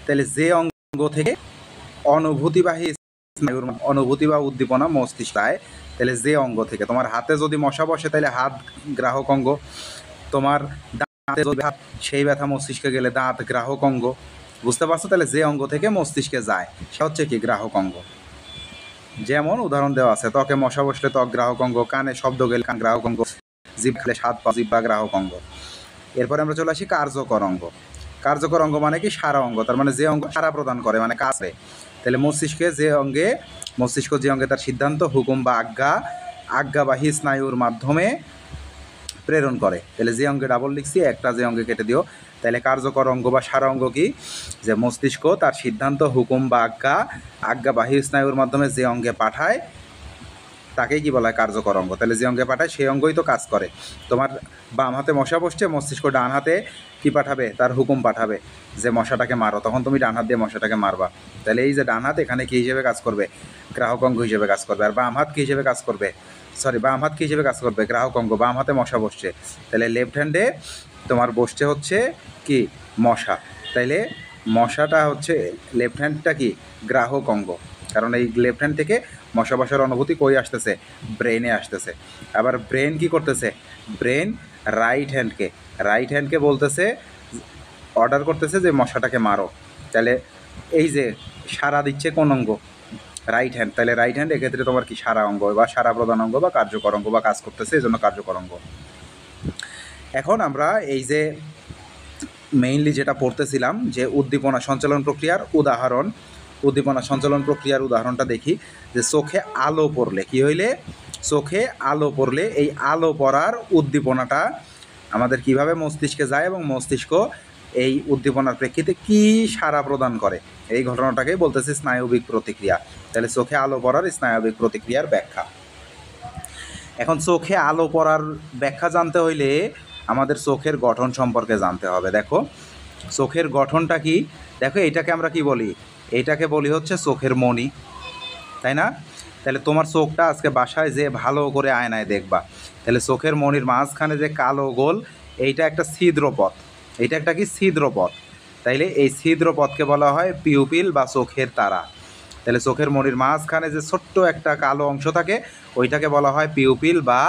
তাহলে যে অঙ্গ থেকে অনুভূতিবাহী স্নায়ুর অনুভূতি বা উদ্দীপনা মস্তিষ্ক পায়, তাহলে যে অঙ্গ থেকে তোমার হাতে যদি মশা বসে তাহলে হাত গ্রাহক অঙ্গ, তোমার দাঁতে যদি সেই ব্যথা মস্তিষ্কে গেলে দাঁত গ্রাহক অঙ্গ। বুঝতে পারছো? তাহলে যে অঙ্গ থেকে মস্তিষ্কে যায় সে হচ্ছে কি গ্রাহক অঙ্গ। যেমন উদাহরণ দেওয়া আছে, ত্বকে মশা বসলে ত্বক গ্রাহক অঙ্গ, কানে শব্দ গেলে কান গ্রাহক অঙ্গ, জিভ খেলে স্বাদ পাওয়া জিহ্বা গ্রাহক অঙ্গ। এরপরে আমরা চলে আসি কার্যকর অঙ্গ। কার্যকর অঙ্গ মানে কি সারা অঙ্গ, তার মানে যে অঙ্গ সারা প্রদান করে মানে কাছে। তাহলে মস্তিষ্ক যে অঙ্গে তার সিদ্ধান্ত, হুকুম বা আজ্ঞাবাহী স্নায়ুর মাধ্যমে প্রেরণ করে। তাহলে যে অঙ্গে ডাবল লিখছি, একটা যে অঙ্গে কেটে দিও। তাহলে কার্যকর অঙ্গ বা সারা অঙ্গ কি, যে মস্তিষ্ক তার সিদ্ধান্ত, হুকুম বা আজ্ঞাবাহী স্নায়ুর মাধ্যমে যে অঙ্গে পাঠায় তাকেই কি বলা হয় কার্যকর অঙ্গ। তাহলে যে অঙ্গে পাঠায় সেই অঙ্গই তো কাজ করে। তোমার বাম হাতে মশা বসছে, মস্তিষ্ক ডান হাতে কি পাঠাবে, তার হুকুম পাঠাবে যে মশাটাকে মারো, তখন তুমি ডান হাত দিয়ে মশাটাকে মারবা। তাহলে এই যে ডান হাত এখানে কী হিসেবে কাজ করবে, গ্রাহক অঙ্গ হিসেবে কাজ করবে। আর বাম হাত কী হিসেবে কাজ করবে, গ্রাহক অঙ্গ। বাম হাতে মশা বসছে, তাহলে লেফট হ্যান্ডে তোমার বসছে হচ্ছে কি মশা, তাইলে মশাটা হচ্ছে লেফট হ্যান্ডটা কি গ্রাহক অঙ্গ, কারণ এই লেফট হ্যান্ড থেকে মশা বসার অনুভূতি কই আসতেছে, ব্রেনে আসতেছে। আবার ব্রেন কি করতেছে, ব্রেন রাইট হ্যান্ডকে বলতেছে, অর্ডার করতেছে যে মশাটাকে মারো। তাহলে এই যে সারা দিচ্ছে কোন অঙ্গ, রাইট হ্যান্ড। তাহলে রাইট হ্যান্ড এক্ষেত্রে তোমার কি সারা অঙ্গ বা সারা প্রধান অঙ্গ বা কার্যকর অঙ্গ বা কাজ করতেছে, এই জন্য কার্যকর অঙ্গ। এখন আমরা এই যে মেইনলি যেটা পড়তেছিলাম যে উদ্দীপনা সঞ্চালন প্রক্রিয়ার উদাহরণটা দেখি। যে চোখে আলো পড়লে কি হইলে, চোখে আলো পড়লে এই আলো পড়ার উদ্দীপনাটা আমাদের কিভাবে মস্তিষ্কে যায় এবং মস্তিষ্ক এই উদ্দীপনার প্রেক্ষিতে কি সাড়া প্রদান করে, এই ঘটনাটাকেই বলতেছে স্নায়বিক প্রতিক্রিয়া। তাহলে চোখে আলো পড়ার স্নায়বিক প্রতিক্রিয়ার ব্যাখ্যা। এখন চোখে আলো পড়ার ব্যাখ্যা জানতে হইলে আমাদের চোখের গঠন সম্পর্কে জানতে হবে। দেখো চোখের গঠনটা কি, দেখো এইটাকে আমরা কি বলি, এইটাকে বলি হচ্ছে চোখের মণি, তাই না? তাহলে তোমার চোখটা আজকে বাসায় যে ভালো করে আয়নায় দেখবা, তাহলে চোখের মণির মাঝখানে যে কালো গোল, এইটা একটা ছিদ্রপথ, এইটা একটা কি ছিদ্রপথ। তাইলে এই ছিদ্রপথকে বলা হয় পিউপিল বা চোখের তারা। তাহলে চোখের মণির মাঝখানে যে ছোট্ট একটা কালো অংশ থাকে ওইটাকে বলা হয় পিউপিল বা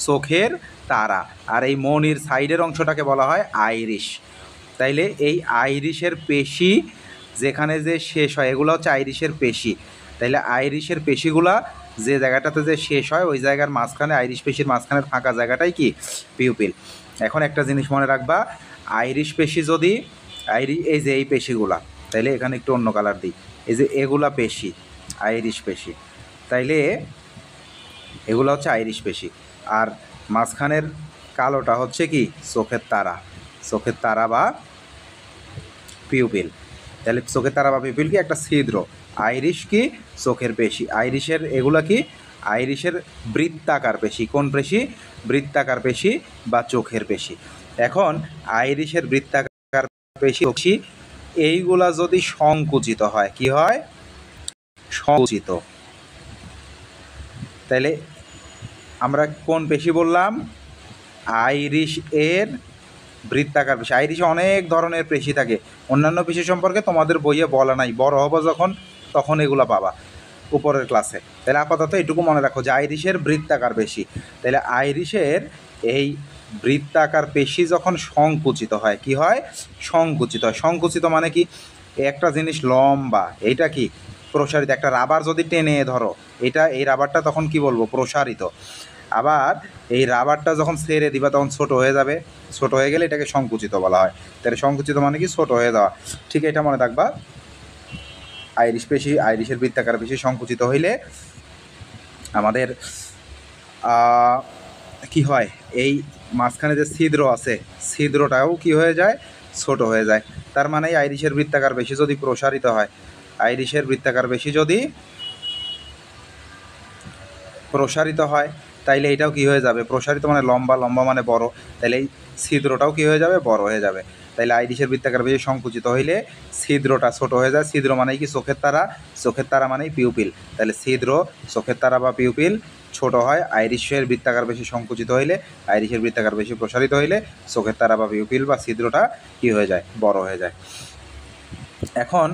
চোখের তারা। আর এই মণির সাইডের অংশটাকে বলা হয় আইরিশ। তাইলে এই আইরিশের পেশি যেখানে যে শেষ হয় এগুলো হচ্ছে আইরিশের পেশি। তাইলে আইরিশের পেশিগুলা যে জায়গাটাতে যে শেষ হয় ওই জায়গার মাঝখানে, আইরিশ পেশির মাঝখানের ফাঁকা জায়গাটাই কি পিউপিল। এখন একটা জিনিস মনে রাখবা, আইরিশ পেশি যদি এই যে এই পেশিগুলা, তাইলে এখানে একটু অন্য কালার দিই, এই যে এগুলা পেশি আইরিশ পেশি, তাইলে এগুলো হচ্ছে আইরিশ পেশি। আর মাঝখানের কালোটা হচ্ছে কি চোখের তারা বা পিউপিল। তাহলে চোখের তারা বা পিউপিল কি একটা ছিদ্র, আইরিশ কি চোখের পেশি, আইরিশের এগুলা কি আইরিশের বৃত্তাকার পেশি। কোন পেশি, বৃত্তাকার পেশি বা চোখের পেশি। এখন আইরিশের বৃত্তাকার পেশি এইগুলা যদি সংকুচিত হয়, কি হয় সংকুচিত, তাহলে আমরা কোন পেশি বললাম, আইরিশ এর বৃত্তাকার পেশি। আইরিশে অনেক ধরনের পেশি থাকে, অন্যান্য পেশি সম্পর্কে তোমাদের বইয়ে বলা নাই, বড় হবো তখন এগুলো পাবা উপরের ক্লাসে। তাহলে আপাতত এটুকু মনে রাখো যে আইরিশের বৃত্তাকার পেশি। তাহলে আইরিশের এই বৃত্তাকার পেশি যখন সংকুচিত হয়, কি হয় সংকুচিত হয়। সংকুচিত মানে কি, একটা জিনিস লম্বা, এইটা কি প্রসারিত। একটা রাবার যদি টেনে ধরো, এই রাবারটা তখন কি বলবো প্রসারিত। আবার এই রাবারটা যখন ছেড়ে দিবা তখন ছোট হয়ে যাবে, ছোট হয়ে গেলে এটাকে সংকুচিত বলা হয়। তাহলে সংকুচিত মানে কি ছোট হয়ে যাওয়া। ঠিক এটা মনে রাখবা, আইরিশের বৃত্তাকার পেশি সংকুচিত হইলে আমাদের কি হয়, এই মাঝখানে যে ছিদ্র আছে ছিদ্রটাও কি হয়ে যায়, ছোট হয়ে যায়। তার মানে আইরিশের বৃত্তাকার পেশি যদি প্রসারিত হয়, আইরিশের বৃত্তাকার পেশি যদি প্রসারিত হয় তাইলে এটাও কি হয়ে যাবে, প্রসারিত মানে লম্বা, লম্বা মানে বড়, তাহলে এই ছিদ্রটাও কি হয়ে যাবে, বড় হয়ে যাবে। তাইলে আইরিশের বৃত্তাকার পেশি সংকুচিত হইলে ছিদ্রটা ছোট হয়ে যায়। ছিদ্র মানেই কি চোখের তারা মানেই পিউপিল। তাহলে ছিদ্র, চোখের তারা বা পিউপিল ছোট হয়। আইরিশের বৃত্তাকার পেশি সংকুচিত হইলে, আইরিশের বৃত্তাকার পেশি প্রসারিত হইলে চোখের তারা বা পিউপিল বা ছিদ্রটা কি হয়ে যায়, বড় হয়ে যায়। এখন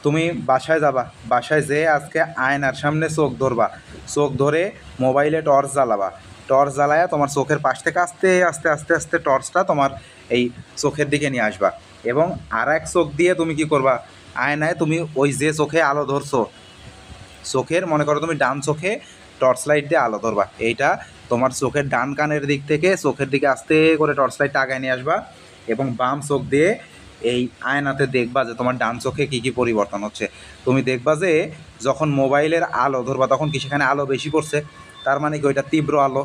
তুমি বাসায় যাবা, বাসায় যেয়ে আজকে আয়নার সামনে চোখ ধরবা, চোখ ধরে মোবাইলে টর্চ জ্বালাবা, টর্চ জ্বালায়া তোমার চোখের পাশ থেকে আস্তে আস্তে আস্তে আস্তে টর্চটা তোমার এই চোখের দিকে নিয়ে আসবা, এবং আর এক চোখ দিয়ে তুমি কি করবা, আয়নায় তুমি ওই যে চোখে আলো ধরছো, চোখের মনে করো তুমি ডান চোখে টর্চ লাইট দিয়ে আলো ধরবা, এইটা তোমার চোখের ডান কানের দিক থেকে চোখের দিকে আস্তে করে টর্চ লাইটটা আগায় নিয়ে আসবা, এবং বাম চোখ দিয়ে এই আয়নাতে দেখবা যে তোমার ডান চোখে কী কী পরিবর্তন হচ্ছে। তুমি দেখবা যে যখন মোবাইলের আলো ধরবা তখন কি সেখানে আলো বেশি পড়ছে, তার মানে কি ওইটা তীব্র আলো,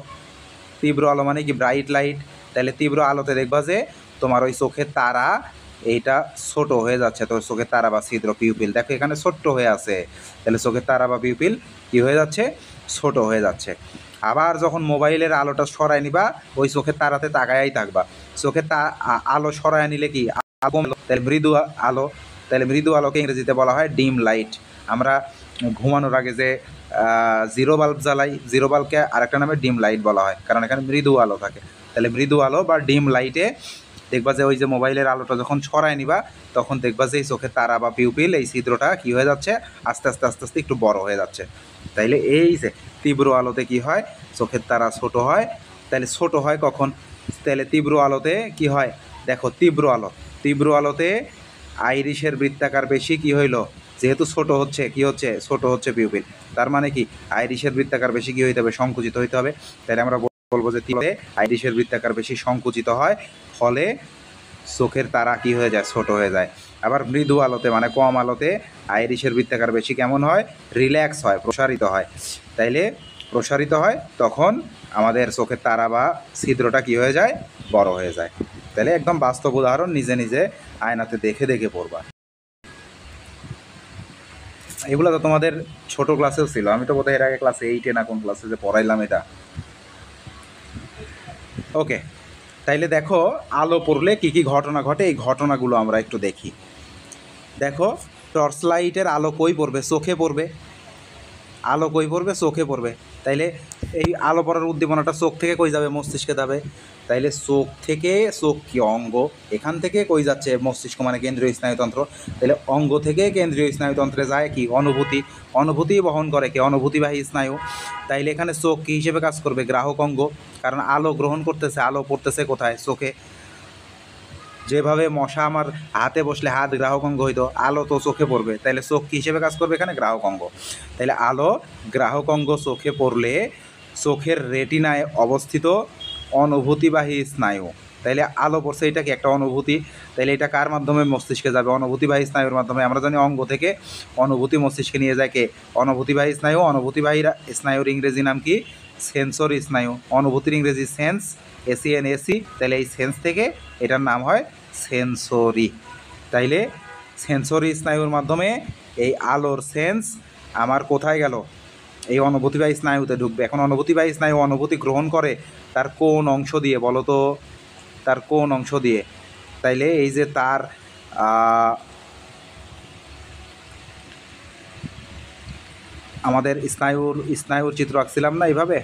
তীব্র আলো মানে কি ব্রাইট লাইট। তাহলে তীব্র আলোতে দেখবা যে তোমার ওই চোখের তারা এইটা ছোট হয়ে যাচ্ছে, তোর চোখের তারা বা ছিদ্র পিউপিল দেখো এখানে ছোট্ট হয়ে আছে, তাহলে চোখের তারা বা পিউপিল কী হয়ে যাচ্ছে, ছোট হয়ে যাচ্ছে। আবার যখন মোবাইলের আলোটা সরাই নিবা ওই চোখের তারাতে তাকায়াই থাকবা, চোখের আলো সরাই নিলে কি আলো, তাহলে মৃদু আলো, তাহলে মৃদু আলোকে ইংরেজিতে বলা হয় ডিম লাইট। আমরা ঘুমানোর আগে যে জিরো বাল্ব জ্বালাই, জিরো বাল্বকে আরেকটা নামে ডিম লাইট বলা হয়, কারণ এখানে মৃদু আলো থাকে। তাহলে মৃদু আলো বা ডিম লাইটে দেখবা যে ওই যে মোবাইলের আলোটা যখন ছড়ায় নিবা তখন দেখবা যে এই চোখের তারা বা পিউপিল এই ছিদ্রটা কী হয়ে যাচ্ছে, আস্তে আস্তে আস্তে আস্তে একটু বড় হয়ে যাচ্ছে। তাইলে এই যে তীব্র আলোতে কি হয়, চোখের তারা ছোট হয়। তাহলে ছোট হয় কখন, তাহলে তীব্র আলোতে কি হয়, দেখো তীব্র আলো, তীব্র আলোতে আইরিশের বৃত্তাকার বেশি কি হইল, যেহেতু ছোট হচ্ছে কি হচ্ছে, ছোট হচ্ছে পিউপিল, তার মানে কি আইরিশের বৃত্তাকার বেশি কি হইতে হবে, সংকুচিত হইতে হবে। তাহলে আমরা বলবো যে তীব্র আইরিশের বৃত্তাকার বেশি সংকুচিত হয়, ফলে চোখের তারা কি হয়ে যায়, ছোট হয়ে যায়। আবার মৃদু আলোতে মানে কম আলোতে আইরিশের বৃত্তাকার বেশি কেমন হয়, রিল্যাক্স হয়, প্রসারিত হয়। তাইলে প্রসারিত হয় তখন আমাদের চোখের তারা বা ছিদ্রটা কি হয়ে যায়, বড় হয়ে যায়। তাহলে একদম বাস্তব উদাহরণ নিজে নিজে আয়নাতে দেখে দেখে পড়বা। এগুলো তো তোমাদের ছোট ক্লাসেও ছিল, আমি তো বোধহয় এর আগে ক্লাস 8-এ না কোন ক্লাসে যে পড়াইলাম এটা। ওকে, তাইলে দেখো আলো পড়লে কী কী ঘটনা ঘটে, এই ঘটনাগুলো আমরা একটু দেখি। দেখো টর্চ লাইটের আলো কই পড়বে, চোখে পড়বে, আলো কই পড়বে, চোখে পড়বে। তাইলে এই আলো পড়ার উদ্দীপনাটা চোখ থেকে কই যাবে, মস্তিষ্কে যাবে। তাইলে চোখ থেকে, চোখ কি অঙ্গ, এখান থেকে কই যাচ্ছে, মস্তিষ্ক মানে কেন্দ্রীয় স্নায়ুতন্ত্র। তাহলে অঙ্গ থেকে কেন্দ্রীয় স্নায়ুতন্ত্রে যায় কি, অনুভূতি, অনুভূতি বহন করে কি, অনুভূতিবাহী স্নায়ু। তাইলে এখানে চোখ কী হিসেবে কাজ করবে, গ্রাহক অঙ্গ, কারণ আলো গ্রহণ করতেছে, আলো পড়তেছে কোথায়, চোখে। যেভাবে মশা আমার হাতে বসলে হাত গ্রাহক অঙ্গ হইতো, আলো তো চোখে পড়বে, তাইলে চোখ কী হিসেবে কাজ করবে, এখানে গ্রাহক অঙ্গ। তাইলে আলো গ্রাহক অঙ্গ চোখে পড়লে চোখের রেটিনায় অবস্থিত অনুভূতিবাহী স্নায়ু, তাইলে আলো পড়ছে, এটা কি একটা অনুভূতি, তাইলে এটা কার মাধ্যমে মস্তিষ্কে যাবে, অনুভূতিবাহী স্নায়ুর মাধ্যমে। আমরা জানি অঙ্গ থেকে অনুভূতি মস্তিষ্কে নিয়ে যায় কে, অনুভূতিবাহী স্নায়ু। অনুভূতিবাহী স্নায়ুর ইংরেজি নাম কি, সেন্সরি স্নায়ু। অনুভূতির ইংরেজি সেন্স, SENSE। তাহলে এই সেন্স থেকে এটার নাম হয় সেন্সরি। তাইলে সেন্সরি স্নায়ুর মাধ্যমে এই আলোর সেন্স আমার কোথায় গেল, এই অনুভূতিবাহী স্নায়ুতে ঢুকবে। এখন অনুভূতিবাহী স্নায়ু অনুভূতি গ্রহণ করে তার কোন অংশ দিয়ে বলো তো, তার কোন অংশ দিয়ে। তাইলে এই যে তার আমাদের স্নায়ুর চিত্র আঁকছিলাম না এইভাবে,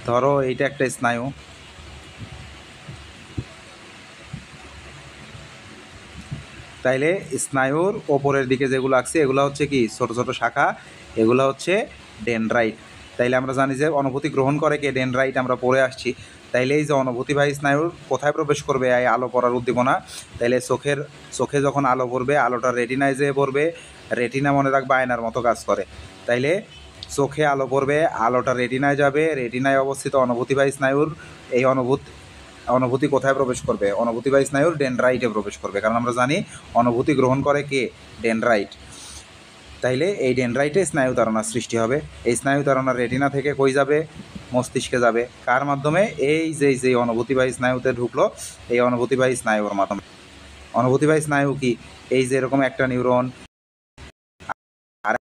ধরো এইটা একটা স্নায়ু, তাইলে স্নায়ুর ওপরের দিকে যেগুলো আঁকছি এগুলো হচ্ছে কি ছোট ছোট শাখা, এগুলো হচ্ছে ডেনড্রাইট। তাইলে আমরা জানি যে অনুভূতি গ্রহণ করে কে, ডেনড্রাইট, আমরা পড়ে আসছি। তাইলে এই যে অনুভূতিবাহী স্নায়ুর কোথায় প্রবেশ করবে এই আলো পড়ার উদ্দীপনা, তাইলে চোখে যখন আলো পড়বে আলোটা রেটিনায় যেয়ে পড়বে, রেটিনা মনে রাখবে আয়নার মতো কাজ করে। তাইলে চোখে আলো পড়বে, আলোটা রেটিনায় যাবে, রেটিনায় অবস্থিত অনুভূতিবাহী স্নায়ুর এই অনুভূতি কোথায় প্রবেশ করবে, অনুভূতিবাহী স্নায়ুর ডেনড্রাইটে প্রবেশ করবে, কারণ আমরা জানি অনুভূতি গ্রহণ করে কে, ডেনড্রাইট। তাইলে এই ডেনড্রাইটে স্নায়ু তাড়না সৃষ্টি হবে। এই স্নায়ু তাড়না রেটিনা থেকে কই যাবে, মস্তিষ্কে যাবে, কার মাধ্যমে, এই যে অনুভূতিবাহী স্নায়ুতে ঢুকলো এই অনুভূতিবাহী স্নায়ুর মাধ্যমে। অনুভূতিবাহী স্নায়ু কি, এই যে এরকম একটা নিউরন আর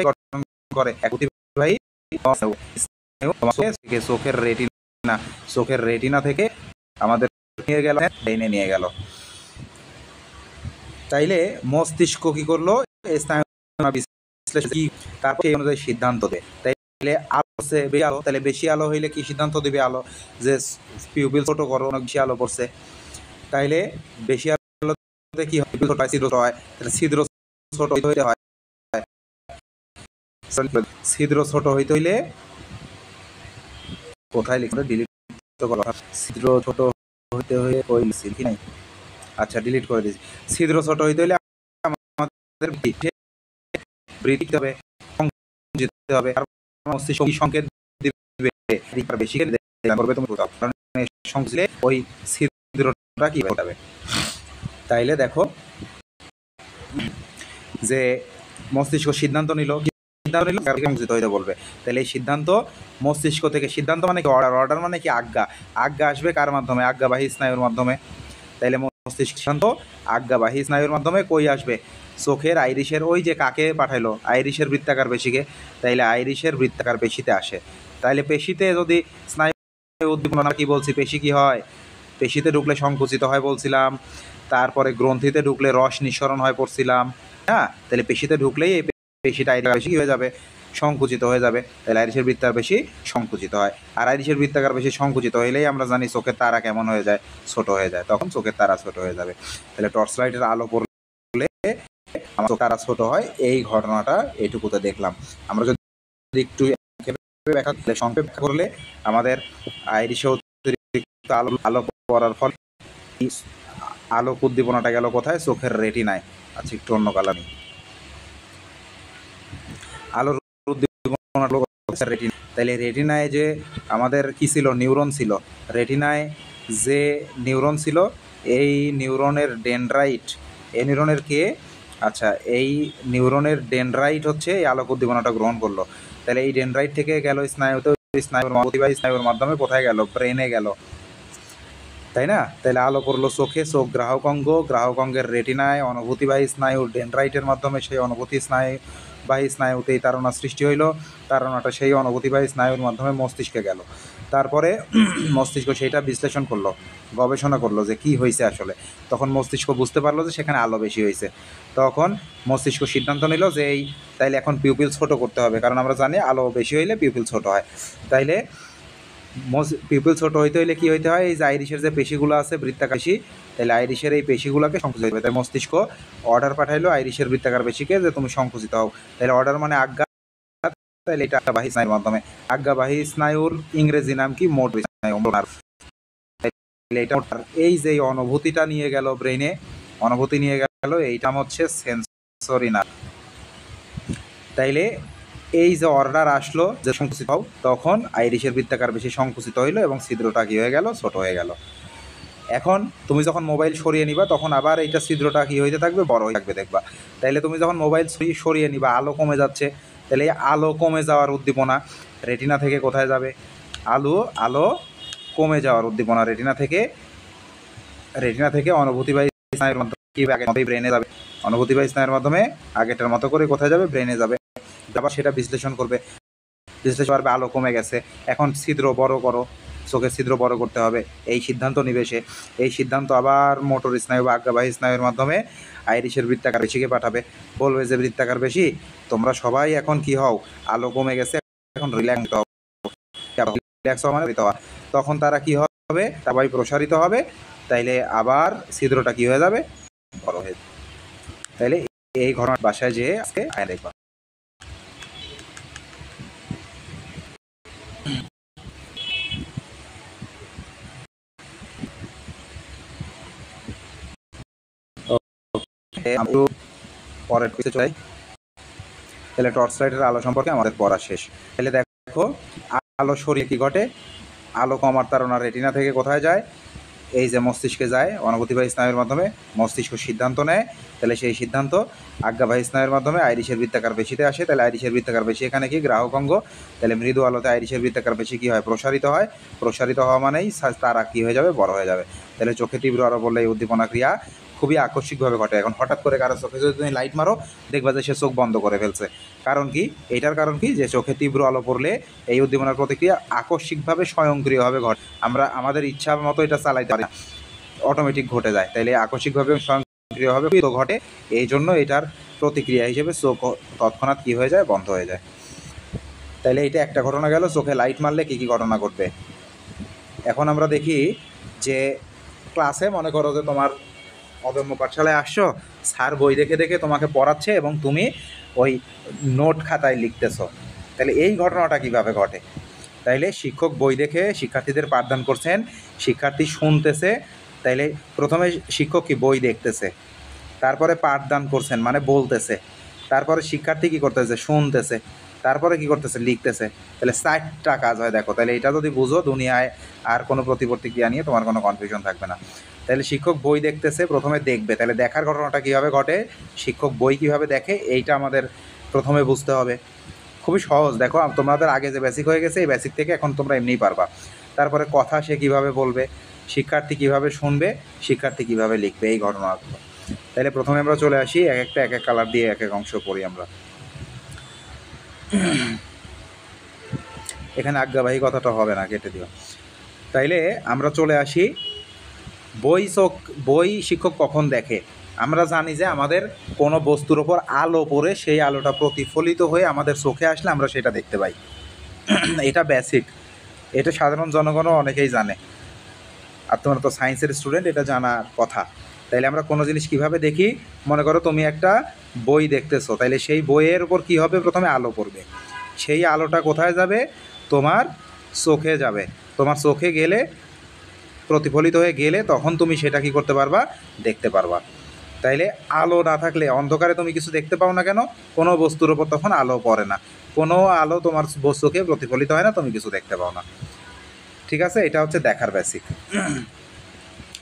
গঠন করে অনুভূতিবাহী চোখের রেটিনা থেকে আমাদের নিয়ে গেল, ব্রেইনে নিয়ে গেল। তাইলে মস্তিষ্ক কি করলো, স্নায়ু বিশ্লেষণ কি, তারপর এই অনুযায়ী সিদ্ধান্ত দেয়। তাইলে পড়ছে বেশি আলো, তাহলে বেশি আলো হইলে কি সিদ্ধান্ত দিবে আলো যে পিউপিল ছোট করো, অনেক বেশি আলো পড়ছে। তাইলে বেশি আলোতে কি হয়, ছিদ্র হয়, তাহলে ছিদ্র ছোট হইতে হয়, ছিদ্র ছোট হইতে হইলে কোথায় লিখবে, ডিলিট করা, ছিদ্র ছোট হইতে হইলে কই লিখছি কি নাই, আচ্ছা ডিলিট করে দিয়েছি। ছিদ্র ছোট হইতে হইলে আমাদের বৃদ্ধি হবে, যেতে হবে, আর মস্তিষ্ক সংকেত দিবে বেশি করবে, তুমি সংশ্লে ওই ছিদ্রটা কি হয়ে যাবে। তাইলে দেখো যে মস্তিষ্ক সিদ্ধান্ত নিল হইতে বলবে, তাহলে এই সিদ্ধান্ত মস্তিষ্ক থেকে, সিদ্ধান্ত মানে কি অর্ডার, অর্ডার মানে কি আজ্ঞা, আজ্ঞা আসবে কার মাধ্যমে, আজ্ঞাবাহী স্নায়ুর মাধ্যমে। তাইলে মস্তিষ্ক সিদ্ধান্ত আজ্ঞাবাহী স্নায়ুর মাধ্যমে কই আসবে, চোখের আইরিশের, ওই যে কাকে পাঠাইলো আইরিশের বৃত্তাকার পেশিকে, তাইলে আইরিশের বৃত্তাকার পেশিতে আসে। তাইলে পেশিতে যদি স্নায়ু উদ্দীপনা কি বলছি, পেশি কি হয়, পেশিতে ঢুকলে সংকুচিত হয় বলছিলাম, তারপরে গ্রন্থিতে ঢুকলে রস নিঃসরণ হয় পড়ছিলাম, হ্যাঁ। তাহলে পেশিতে ঢুকলেই এই পেশিটা বেশি হয়ে যাবে, সংকুচিত হয়ে যাবে, তাহলে আইরিশের বৃত্তাকার বেশি সংকুচিত হয়। আর আইরিশের বৃত্তাকার বেশি সংকুচিত হইলেই আমরা জানি চোখের তারা কেমন হয়ে যায়, ছোট হয়ে যায়, তখন চোখের তারা ছোট হয়ে যাবে। তাহলে টর্চ লাইটের আলো পড়লে আমার চোখের তারা ছোট হয়, এই ঘটনাটা এইটুকুতে দেখলাম। আমরা যদি একটু সংক্ষেপ করলে আমাদের আইরিশে অতিরিক্ত আলো পড়ার ফলে আলোক উদ্দীপনাটা গেল কোথায়, চোখের রেটিনায়। আচ্ছা একটু অন্য কালার নেই, আলোর উদ্দীপনা রেটিনা। তাইলে রেটিনায় যে আমাদের কি ছিল, নিউরন ছিল, রেটিনায় যে নিউরন ছিল, এই নিউরনের ডেনড্রাইট, এই নিউরনের কে, আচ্ছা এই নিউরনের ডেনড্রাইট হচ্ছে এই আলোক উদ্দীপনাটা গ্রহণ করলো। তাহলে এই ডেনড্রাইট থেকে গেল স্নায়ুতে, স্নায়ুর মাধ্যমে কোথায় গেল, ব্রেনে গেল, তাই না। তাহলে আলো পড়লো চোখে, চোখ গ্রাহক অঙ্গ, গ্রাহক অঙ্গের রেটিনায় অনুভূতিবাহী স্নায়ু ডেনড্রাইটের মাধ্যমে সেই অনুভূতি স্নায়ুবাহী স্নায়ুতেই তাড়না সৃষ্টি হইল, তাড়নাটা সেই অনুভূতিবাহী স্নায়ুর মাধ্যমে মস্তিষ্কে গেল। তারপরে মস্তিষ্ক সেইটা বিশ্লেষণ করলো, গবেষণা করলো যে কি হয়েছে আসলে। তখন মস্তিষ্ক বুঝতে পারলো যে সেখানে আলো বেশি হয়েছে। তখন মস্তিষ্ক সিদ্ধান্ত নিল যে এই তাইলে এখন পিউপিল ছোট করতে হবে, কারণ আমরা জানি আলো বেশি হইলে পিউপিল ছোট হয়। তাইলে পিউপিল ছোট হইতে হইলে কি হইতে হয়, এই যে আইরিশের যে পেশিগুলো আছে বৃত্তাকার পেশি, তাহলে আইরিশের এই পেশিগুলোকে সংকুচিত হবে। তাই মস্তিষ্ক অর্ডার পাঠাইলো আইরিশের বৃত্তাকার পেশিকে যে তুমি সংকুচিত হও। তাহলে অর্ডার মানে আজ্ঞা, তাহলে এটা আজ্ঞাবাহী স্নায়ুর মাধ্যমে। আজ্ঞাবাহী স্নায়ুর ইংরেজি নাম কি, মোটর স্নায়ু। এই যে অনুভূতিটা নিয়ে গেল ব্রেনে, অনুভূতি নিয়ে গেল, এইটা হচ্ছে সেন্সরি নার্ভ। তাইলে এই যে অর্ডার আসলো যে সংকুচিত হও, তখন আইরিশের বৃত্তাকার বেশি সংকুচিত হইলো এবং ছিদ্রটা কি হয়ে গেল, ছোট হয়ে গেল। এখন তুমি যখন মোবাইল সরিয়ে নিবা তখন আবার এইটা ছিদ্রটা কি হইতে থাকবে, বড় হয়ে থাকবে দেখবা। তাইলে তুমি যখন মোবাইল সরিয়ে নিবা, আলো কমে যাচ্ছে, তাহলে আলো কমে যাওয়ার উদ্দীপনা রেটিনা থেকে কোথায় যাবে, আলো কমে যাওয়ার উদ্দীপনা রেটিনা থেকে অনুভূতিবাহী স্নায়ুর মাধ্যমে ব্রেনে যাবে, অনুভূতিবাহী স্নায়ুর মাধ্যমে আগেটার মতো করে কোথায় যাবে, ব্রেনে যাবে। আবার সেটা বিশ্লেষণ করবে, বিশ্লেষণ করবে আলো কমে গেছে, এখন ছিদ্র বড় করো, চোখের ছিদ্র বড় করতে হবে, এই সিদ্ধান্ত নিবে সে। এই সিদ্ধান্ত আবার মোটর স্নায়ু বা আজ্ঞাবাহী স্নায়ুর মাধ্যমে আইরিশের বৃত্তাকার পেশিকে পাঠাবে, বলবে যে বৃত্তাকার পেশি তোমরা সবাই এখন কি হও, আলো কমে গেছে, এখন রিল্যাক্স হও, মানে তখন তারা কি হবে, সবাই প্রসারিত হবে, তাইলে আবার ছিদ্রটা কি হয়ে যাবে, বড় হয়ে যাবে। তাইলে এই ঘটনার বাসায় যেয়ে আজকে আয় দেখবা। পরের পিছে চলে, তাহলে টর্চ লাইটের আলো সম্পর্কে আমাদের পড়া শেষ। তাহলে দেখো আলো সরিয়ে কি ঘটে, আলো কমার তাড়না রেটিনা থেকে কোথায় যায়, এই যে মস্তিষ্কে যায় অনুভূতিবাহী স্নায়ুর মাধ্যমে, মস্তিষ্ক সিদ্ধান্ত নেয়, তাহলে সেই সিদ্ধান্ত আজ্ঞাবাহী স্নায়ুর মাধ্যমে আইরিশের বৃত্তাকার পেশিতে আসে। তাহলে আইরিশের বৃত্তাকার পেশি এখানে কি, গ্রাহক অঙ্গ। তাহলে মৃদু আলোতে আইরিশের বৃত্তাকার পেশি কি হয়, প্রসারিত হয়, প্রসারিত হওয়া মানেই তারা কি হয়ে যাবে, বড় হয়ে যাবে। তাহলে চোখে তীব্র আলো পড়লে এই উদ্দীপনা ক্রিয়া খুবই আকস্মিকভাবে ঘটে। এখন হঠাৎ করে কারো চোখে যদি তুমি লাইট মারো, দেখবা যে সে চোখ বন্ধ করে ফেলছে। কারণ কি, এটার কারণ কি, যে চোখে তীব্র আলো পড়লে এই উদ্দীপনার প্রতিক্রিয়া আকস্মিকভাবে স্বয়ংক্রিয়ভাবে ঘটে, আমরা আমাদের ইচ্ছা মতো এটা চালাইতে পারি না, অটোমেটিক ঘটে যায়। তাইলে আকস্মিকভাবে স্বয়ংক্রিয়ভাবে ঘটে, এই জন্য এটার প্রতিক্রিয়া হিসেবে চোখ তৎক্ষণাৎ কী হয়ে যায়, বন্ধ হয়ে যায়। তাইলে এটা একটা ঘটনা গেল, চোখে লাইট মারলে কী কী ঘটনা ঘটবে। এখন আমরা দেখি যে ক্লাসে মনে করো যে তোমার অদম্য পাঠশালায় আসছো, স্যার বই দেখে দেখে তোমাকে পড়াচ্ছে এবং তুমি ওই নোট খাতায় লিখতেছো। তাহলে এই ঘটনাটা কিভাবে ঘটে? তাইলে শিক্ষক বই দেখে শিক্ষার্থীদের পাঠদান করছেন, শিক্ষার্থী শুনতেছে। তাইলে প্রথমে শিক্ষক কি বই দেখতেছে, তারপরে পাঠদান করছেন মানে বলতেছে, তারপরে শিক্ষার্থী কী করতেছে, শুনতেছে, তারপরে কী করতেছে, লিখতেছে। তাহলে 4টা কাজ হয় দেখো। তাহলে এটা যদি বুঝো, দুনিয়ায় আর কোনো প্রতিক্রিয়া নিয়ে তোমার কোনো কনফিউশন থাকবে না। তাহলে শিক্ষক বই দেখতেছে, প্রথমে দেখবে। তাহলে দেখার ঘটনাটা কীভাবে ঘটে, শিক্ষক বই কীভাবে দেখে, এইটা আমাদের প্রথমে বুঝতে হবে। খুবই সহজ, দেখো তোমাদের আগে যে বেসিক হয়ে গেছে, এই বেসিক থেকে এখন তোমরা এমনিই পারবা। তারপরে কথা সে কীভাবে বলবে, শিক্ষার্থী কীভাবে শুনবে, শিক্ষার্থী কীভাবে লিখবে, এই ঘটনাগুলো। তাহলে প্রথমে আমরা চলে আসি, এক একটা এক এক কালার দিয়ে এক এক অংশ পড়ি আমরা। এখানে আজ্ঞাবাহী কথাটা হবে না, কেটে দিও। তাইলে আমরা চলে আসি, বই শিক্ষক কখন দেখে। আমরা জানি যে আমাদের কোনো বস্তুর ওপর আলো পড়ে সেই আলোটা প্রতিফলিত হয়ে আমাদের চোখে আসলে আমরা সেটা দেখতে পাই। এটা বেসিক, এটা সাধারণ জনগণও অনেকেই জানে, আর তোমরা তো সায়েন্সের স্টুডেন্ট, এটা জানার কথা। তাইলে আমরা কোনো জিনিস কিভাবে দেখি, মনে করো তুমি একটা বই দেখতেছো, তাইলে সেই বইয়ের উপর কী হবে, প্রথমে আলো পড়বে। সেই আলোটা কোথায় যাবে, তোমার চোখে যাবে। তোমার চোখে গেলে, প্রতিফলিত হয়ে গেলে তখন তুমি সেটা কী করতে পারবা, দেখতে পারবা। তাইলে আলো না থাকলে, অন্ধকারে তুমি কিছু দেখতে পাও না কেন, কোনো বস্তুর ওপর তখন আলো পড়ে না, কোনো আলো তোমার চোখে প্রতিফলিত হয় না, তুমি কিছু দেখতে পাও না। ঠিক আছে, এটা হচ্ছে দেখার বেসিক।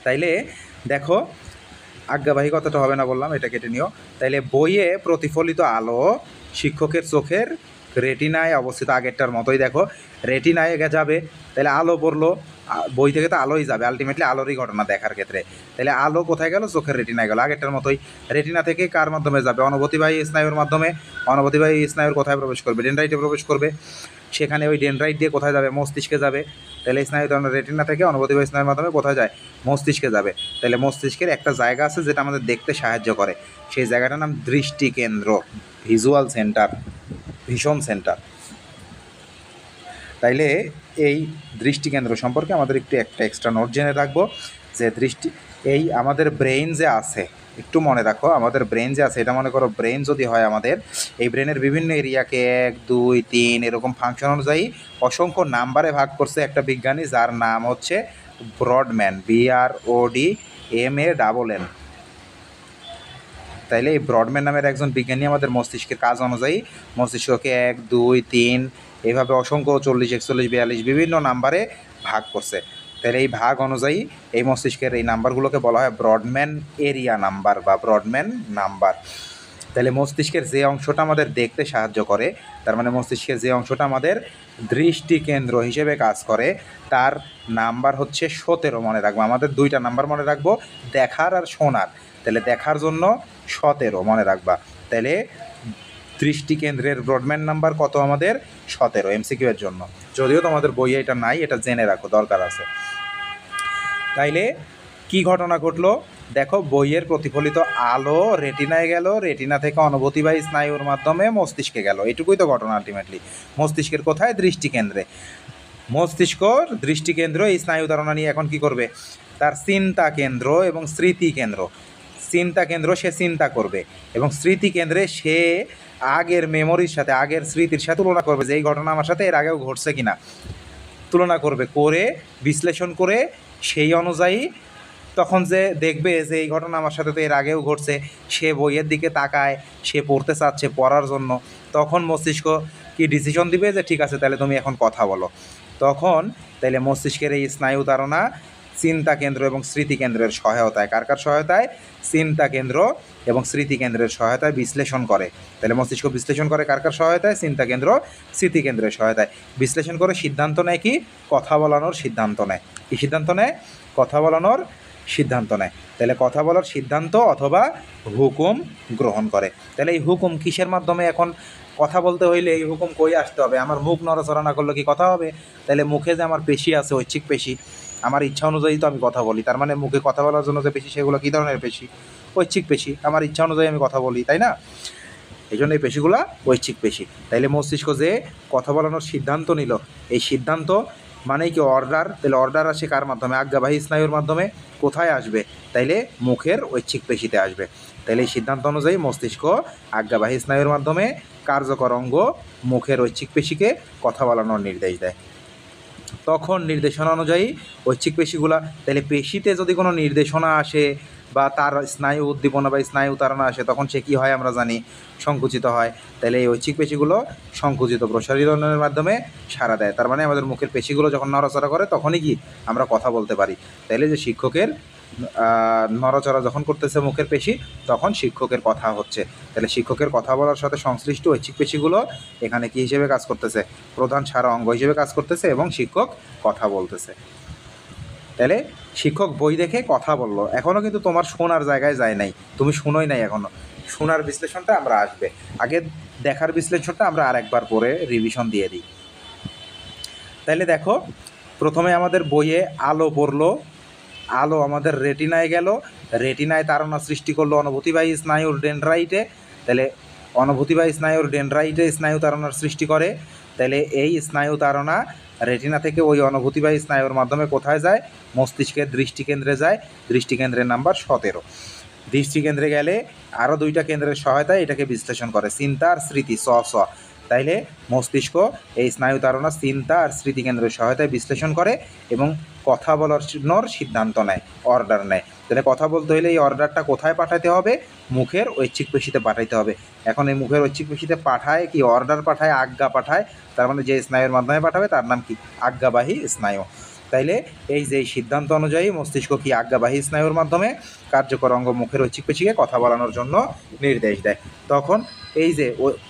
তাইলে দেখো, আজ্ঞাবাহী কথাটা হবে না বললাম, এটা কেটে নিও। তাইলে বইয়ে প্রতিফলিত আলো শিক্ষকের চোখের রেটিনায় অবস্থিত, আগেরটার মতোই দেখো, রেটিনায় যাবে। তাহলে আলো পড়লো, বই থেকে তো আলোই যাবে, আলটিমেটলি আলোরই ঘটনা দেখার ক্ষেত্রে। তাহলে আলো কোথায় গেল, চোখের রেটিনায় গেল, আগেরটার মতোই। রেটিনা থেকে কার মাধ্যমে যাবে, অনুভূতিবাহী স্নায়ুর মাধ্যমে। অনুভূতিবাহী স্নায়ুর কোথায় প্রবেশ করবে, ডেনড্রাইটে প্রবেশ করবে। সেখানে ওই ডেনড্রাইট দিয়ে কোথায় যাবে, মস্তিষ্কে যাবে। তাহলে স্নায়ু রেটিনা থেকে অনুভূতিবাহী স্নায়ুর মাধ্যমে কোথায় যায়, মস্তিষ্কে যাবে। তাহলে মস্তিষ্কের একটা জায়গা আছে যেটা আমাদের দেখতে সাহায্য করে, সেই জায়গাটার নাম দৃষ্টি কেন্দ্র, ভিজুয়াল সেন্টার, ভিশন সেন্টার। তাইলে এই দৃষ্টিকেন্দ্র সম্পর্কে আমাদের একটা এক্সট্রা নোট জেনে রাখবো, যে এই আমাদের ব্রেইন যে আছে, একটু মনে রাখো, আমাদের ব্রেন যে আছে, এটা মনে করো ব্রেন যদি হয় আমাদের, এই ব্রেনের বিভিন্ন এরিয়াকে 1, 2, 3 এরকম ফাংশন অনুযায়ী অসংখ্য নাম্বারে ভাগ করছে একটা বিজ্ঞানী, যার নাম হচ্ছে ব্রডম্যান, BRODMANN। তাইলে এই ব্রডম্যান নামের একজন বিজ্ঞানী আমাদের মস্তিষ্কের কাজ অনুযায়ী মস্তিষ্ককে 1, 2, 3 এইভাবে অসংখ্য 40, 41, 42 বিভিন্ন নাম্বারে ভাগ করছে। তাহলে এই ভাগ অনুযায়ী এই মস্তিষ্কের এই নাম্বারগুলোকে বলা হয় ব্রডম্যান এরিয়া নাম্বার বা ব্রডম্যান নাম্বার। তাহলে মস্তিষ্কের যে অংশটা আমাদের দেখতে সাহায্য করে, তার মানে মস্তিষ্কের যে অংশটা আমাদের দৃষ্টি কেন্দ্র হিসেবে কাজ করে, তার নাম্বার হচ্ছে 17। মনে রাখবো, আমাদের 2টা নাম্বার মনে রাখবো, দেখার আর শোনার। তাহলে দেখার জন্য 17 মনে রাখবা। তাহলে দৃষ্টি কেন্দ্রের ব্রডম্যান নাম্বার কত, আমাদের 17, MCQ এর জন্য। যদিও তোমাদের বইয়ে এটা নাই, এটা জেনে রাখো, দরকার আছে। তাইলে কি ঘটনা ঘটলো, দেখো বইয়ের প্রতিফলিত আলো রেটিনায় গেল, রেটিনা থেকে অনুভূতিবাহী স্নায়ুর মাধ্যমে মস্তিষ্কে গেল, এটুকুই তো ঘটনা আলটিমেটলি। মস্তিষ্কের কোথায়, দৃষ্টিকেন্দ্রে। মস্তিষ্কর দৃষ্টিকেন্দ্র এই স্নায়ু ধারণা নিয়ে এখন কি করবে, তার চিন্তা কেন্দ্র এবং স্মৃতি কেন্দ্র। চিন্তা কেন্দ্র সে চিন্তা করবে, এবং স্মৃতি কেন্দ্রে সে আগের মেমোরির সাথে, আগের স্মৃতির সাথে তুলনা করবে, যে এই ঘটনা আমার সাথে এর আগেও ঘটছে কিনা, তুলনা করবে, করে বিশ্লেষণ করে সেই অনুযায়ী তখন যে দেখবে যে এই ঘটনা আমার সাথে তো এর আগেও ঘটছে, সে বইয়ের দিকে তাকায়, সে পড়তে চাচ্ছে পড়ার জন্য, তখন মস্তিষ্ক কি ডিসিশন দিবে যে ঠিক আছে তাহলে তুমি এখন কথা বলো। তখন তাইলে মস্তিষ্কের এই স্নায়ু ধারণা চিন্তা কেন্দ্র এবং স্মৃতি কেন্দ্রের সহায়তায়, কার কার সহায়তায়, চিন্তা কেন্দ্র এবং স্মৃতি কেন্দ্রের সহায়তায় বিশ্লেষণ করে। তাহলে মস্তিষ্ক বিশ্লেষণ করে কার কার সহায়তায়, চিন্তা কেন্দ্র, স্মৃতি কেন্দ্রের সহায়তায়। বিশ্লেষণ করে সিদ্ধান্ত নেয় কি, কথা বলানোর সিদ্ধান্ত নেয়। কি সিদ্ধান্ত নেয়, কথা বলানোর সিদ্ধান্ত নেয়। তাহলে কথা বলার সিদ্ধান্ত অথবা হুকুম গ্রহণ করে। তাহলে এই হুকুম কিসের মাধ্যমে, এখন কথা বলতে হইলে এই হুকুম কই আসতে হবে, আমার মুখ নড়াচড়া না করলে কি কথা হবে। তাহলে মুখে যে আমার পেশি আছে, ঐচ্ছিক পেশি, আমার ইচ্ছা অনুযায়ী তো আমি কথা বলি, তার মানে মুখে কথা বলার জন্য যে পেশি, সেগুলো কী ধরনের পেশি, ঐচ্ছিক পেশি, আমার ইচ্ছা অনুযায়ী আমি কথা বলি, তাই না। এই জন্য এই পেশিগুলো ঐচ্ছিক পেশি। তাইলে মস্তিষ্ক যে কথা বলানোর সিদ্ধান্ত নিল, এই সিদ্ধান্ত মানে কি অর্ডার, তাহলে অর্ডার আসে কার মাধ্যমে? আজ্ঞাবাহী স্নায়ুর মাধ্যমে। কোথায় আসবে? তাইলে মুখের ঐচ্ছিক পেশিতে আসবে। তাইলে এই সিদ্ধান্ত অনুযায়ী মস্তিষ্ক আজ্ঞাবাহী স্নায়ুর মাধ্যমে কার্যকর অঙ্গ মুখের ঐচ্ছিক পেশিকে কথা বলানোর নির্দেশ দেয়। তখন নির্দেশনা অনুযায়ী ঐচ্ছিক পেশিগুলা, তাহলে পেশিতে যদি কোনো নির্দেশনা আসে বা তার স্নায়ু উদ্দীপনা বা স্নায়ু তাড়না আসে, তখন সে কী হয় আমরা জানি? সংকুচিত হয়। তাহলে এই ঐচ্ছিক পেশিগুলো সংকুচিত প্রসারণের মাধ্যমে সাড়া দেয়। তার মানে আমাদের মুখের পেশিগুলো যখন নড়াচড়া করে তখনই কি আমরা কথা বলতে পারি। তাইলে যে শিক্ষকের নড়াচড়া যখন করতেছে মুখের পেশি, তখন শিক্ষকের কথা হচ্ছে। তাহলে শিক্ষকের কথা বলার সাথে সংশ্লিষ্ট ঐচ্ছিক পেশিগুলো এখানে কি হিসেবে কাজ করতেছে? প্রধান সারা অঙ্গ হিসেবে কাজ করতেছে এবং শিক্ষক কথা বলতেছে। তাহলে শিক্ষক বই দেখে কথা বললো, এখনও কিন্তু তোমার শোনার জায়গায় যায় নাই, তুমি শুনোই নাই এখনও। শোনার বিশ্লেষণটা আমরা আসবে, আগে দেখার বিশ্লেষণটা আমরা আরেকবার পরে রিভিশন দিয়ে দিই। তাইলে দেখো, প্রথমে আমাদের বইয়ে আলো পড়লো, আলো আমাদের রেটিনায় গেল, রেটিনায় তাড়না সৃষ্টি করলো অনুভূতিবাহী স্নায়ুর ডেনড্রাইটে। তাহলে অনুভূতিবাহী স্নায়ুর ডেনড্রাইটে স্নায়ু তাড়নার সৃষ্টি করে। তাহলে এই স্নায়ু তাড়না রেটিনা থেকে ওই অনুভূতিবাহী স্নায়ুর মাধ্যমে কোথায় যায়? মস্তিষ্কের দৃষ্টিকেন্দ্রে যায়। দৃষ্টিকেন্দ্রের নাম্বার 17। দৃষ্টিকেন্দ্রে গেলে আরও দুইটা কেন্দ্রের সহায়তায় এটাকে বিশ্লেষণ করে, চিন্তা আর স্মৃতি, স। তাইলে মস্তিষ্ক এই স্নায়ু তাড়না চিন্তা আর স্মৃতিকেন্দ্রের সহায়তায় বিশ্লেষণ করে এবং কথা বলানোর সিদ্ধান্ত নেয়, অর্ডার নেয়। তাহলে কথা বলতে হলে এই অর্ডারটা কোথায় পাঠাতে হবে? মুখের ঐচ্ছিক পেশিতে পাঠাইতে হবে। এখন এই মুখের ঐচ্ছিক পেশিতে পাঠায় কি? অর্ডার পাঠায়, আজ্ঞা পাঠায়। তার মানে যে স্নায়ুর মাধ্যমে পাঠাবে তার নাম কি? আজ্ঞাবাহী স্নায়ু। তাইলে এই যে সিদ্ধান্ত অনুযায়ী মস্তিষ্ক কি আজ্ঞাবাহী স্নায়ুর মাধ্যমে কার্যকর অঙ্গ মুখের ঐচ্ছিক পেশিকে কথা বলানোর জন্য নির্দেশ দেয়। তখন এই যে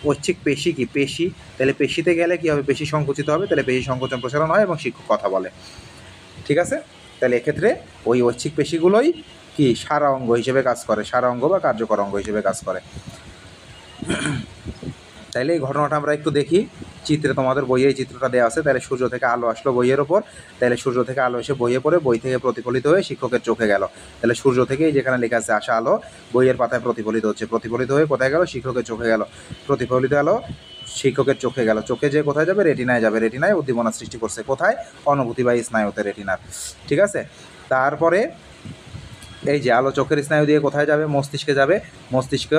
ঐচ্ছিক পেশি কি? পেশি। তাহলে পেশিতে গেলে কী হবে? পেশি সংকুচিত হবে, তাহলে পেশি সংকোচন প্রসারণ হয় এবং শিক্ষক কথা বলে। ঠিক আছে? তাহলে এক্ষেত্রে ওই ঐচ্ছিক পেশিগুলোই কি সারা অঙ্গ হিসেবে কাজ করে, সারা অঙ্গ বা কার্যকর অঙ্গ হিসেবে কাজ করে। তাইলে এই ঘটনাটা আমরা একটু দেখি। চিত্রে তোমাদের বইয়ে এই চিত্রটা দেওয়া আছে। তাহলে সূর্য থেকে আলো আসলো বইয়ের ওপর, তাহলে সূর্য থেকে আলো এসে বইয়ে পড়ে, বই থেকে প্রতিফলিত হয়ে শিক্ষকের চোখে গেল। তাহলে সূর্য থেকেই যেখানে লেখা আছে আসা আলো বইয়ের পাতায় প্রতিফলিত হচ্ছে, প্রতিফলিত হয়ে কোথায় গেল? শিক্ষকের চোখে গেল। প্রতিফলিত আলো শিক্ষকের চোখে গেল, চোখে যে কোথায় যাবে? রেটিনায় যাবে। রেটিনায় উদ্দীপনা সৃষ্টি করছে কোথায়? অনুভূতিবাহী স্নায়ুতে, রেটিনার। ঠিক আছে? তারপরে এই যে আলো চোখের স্নায়ু দিয়ে কোথায় যাবে? মস্তিষ্কে যাবে। মস্তিষ্ক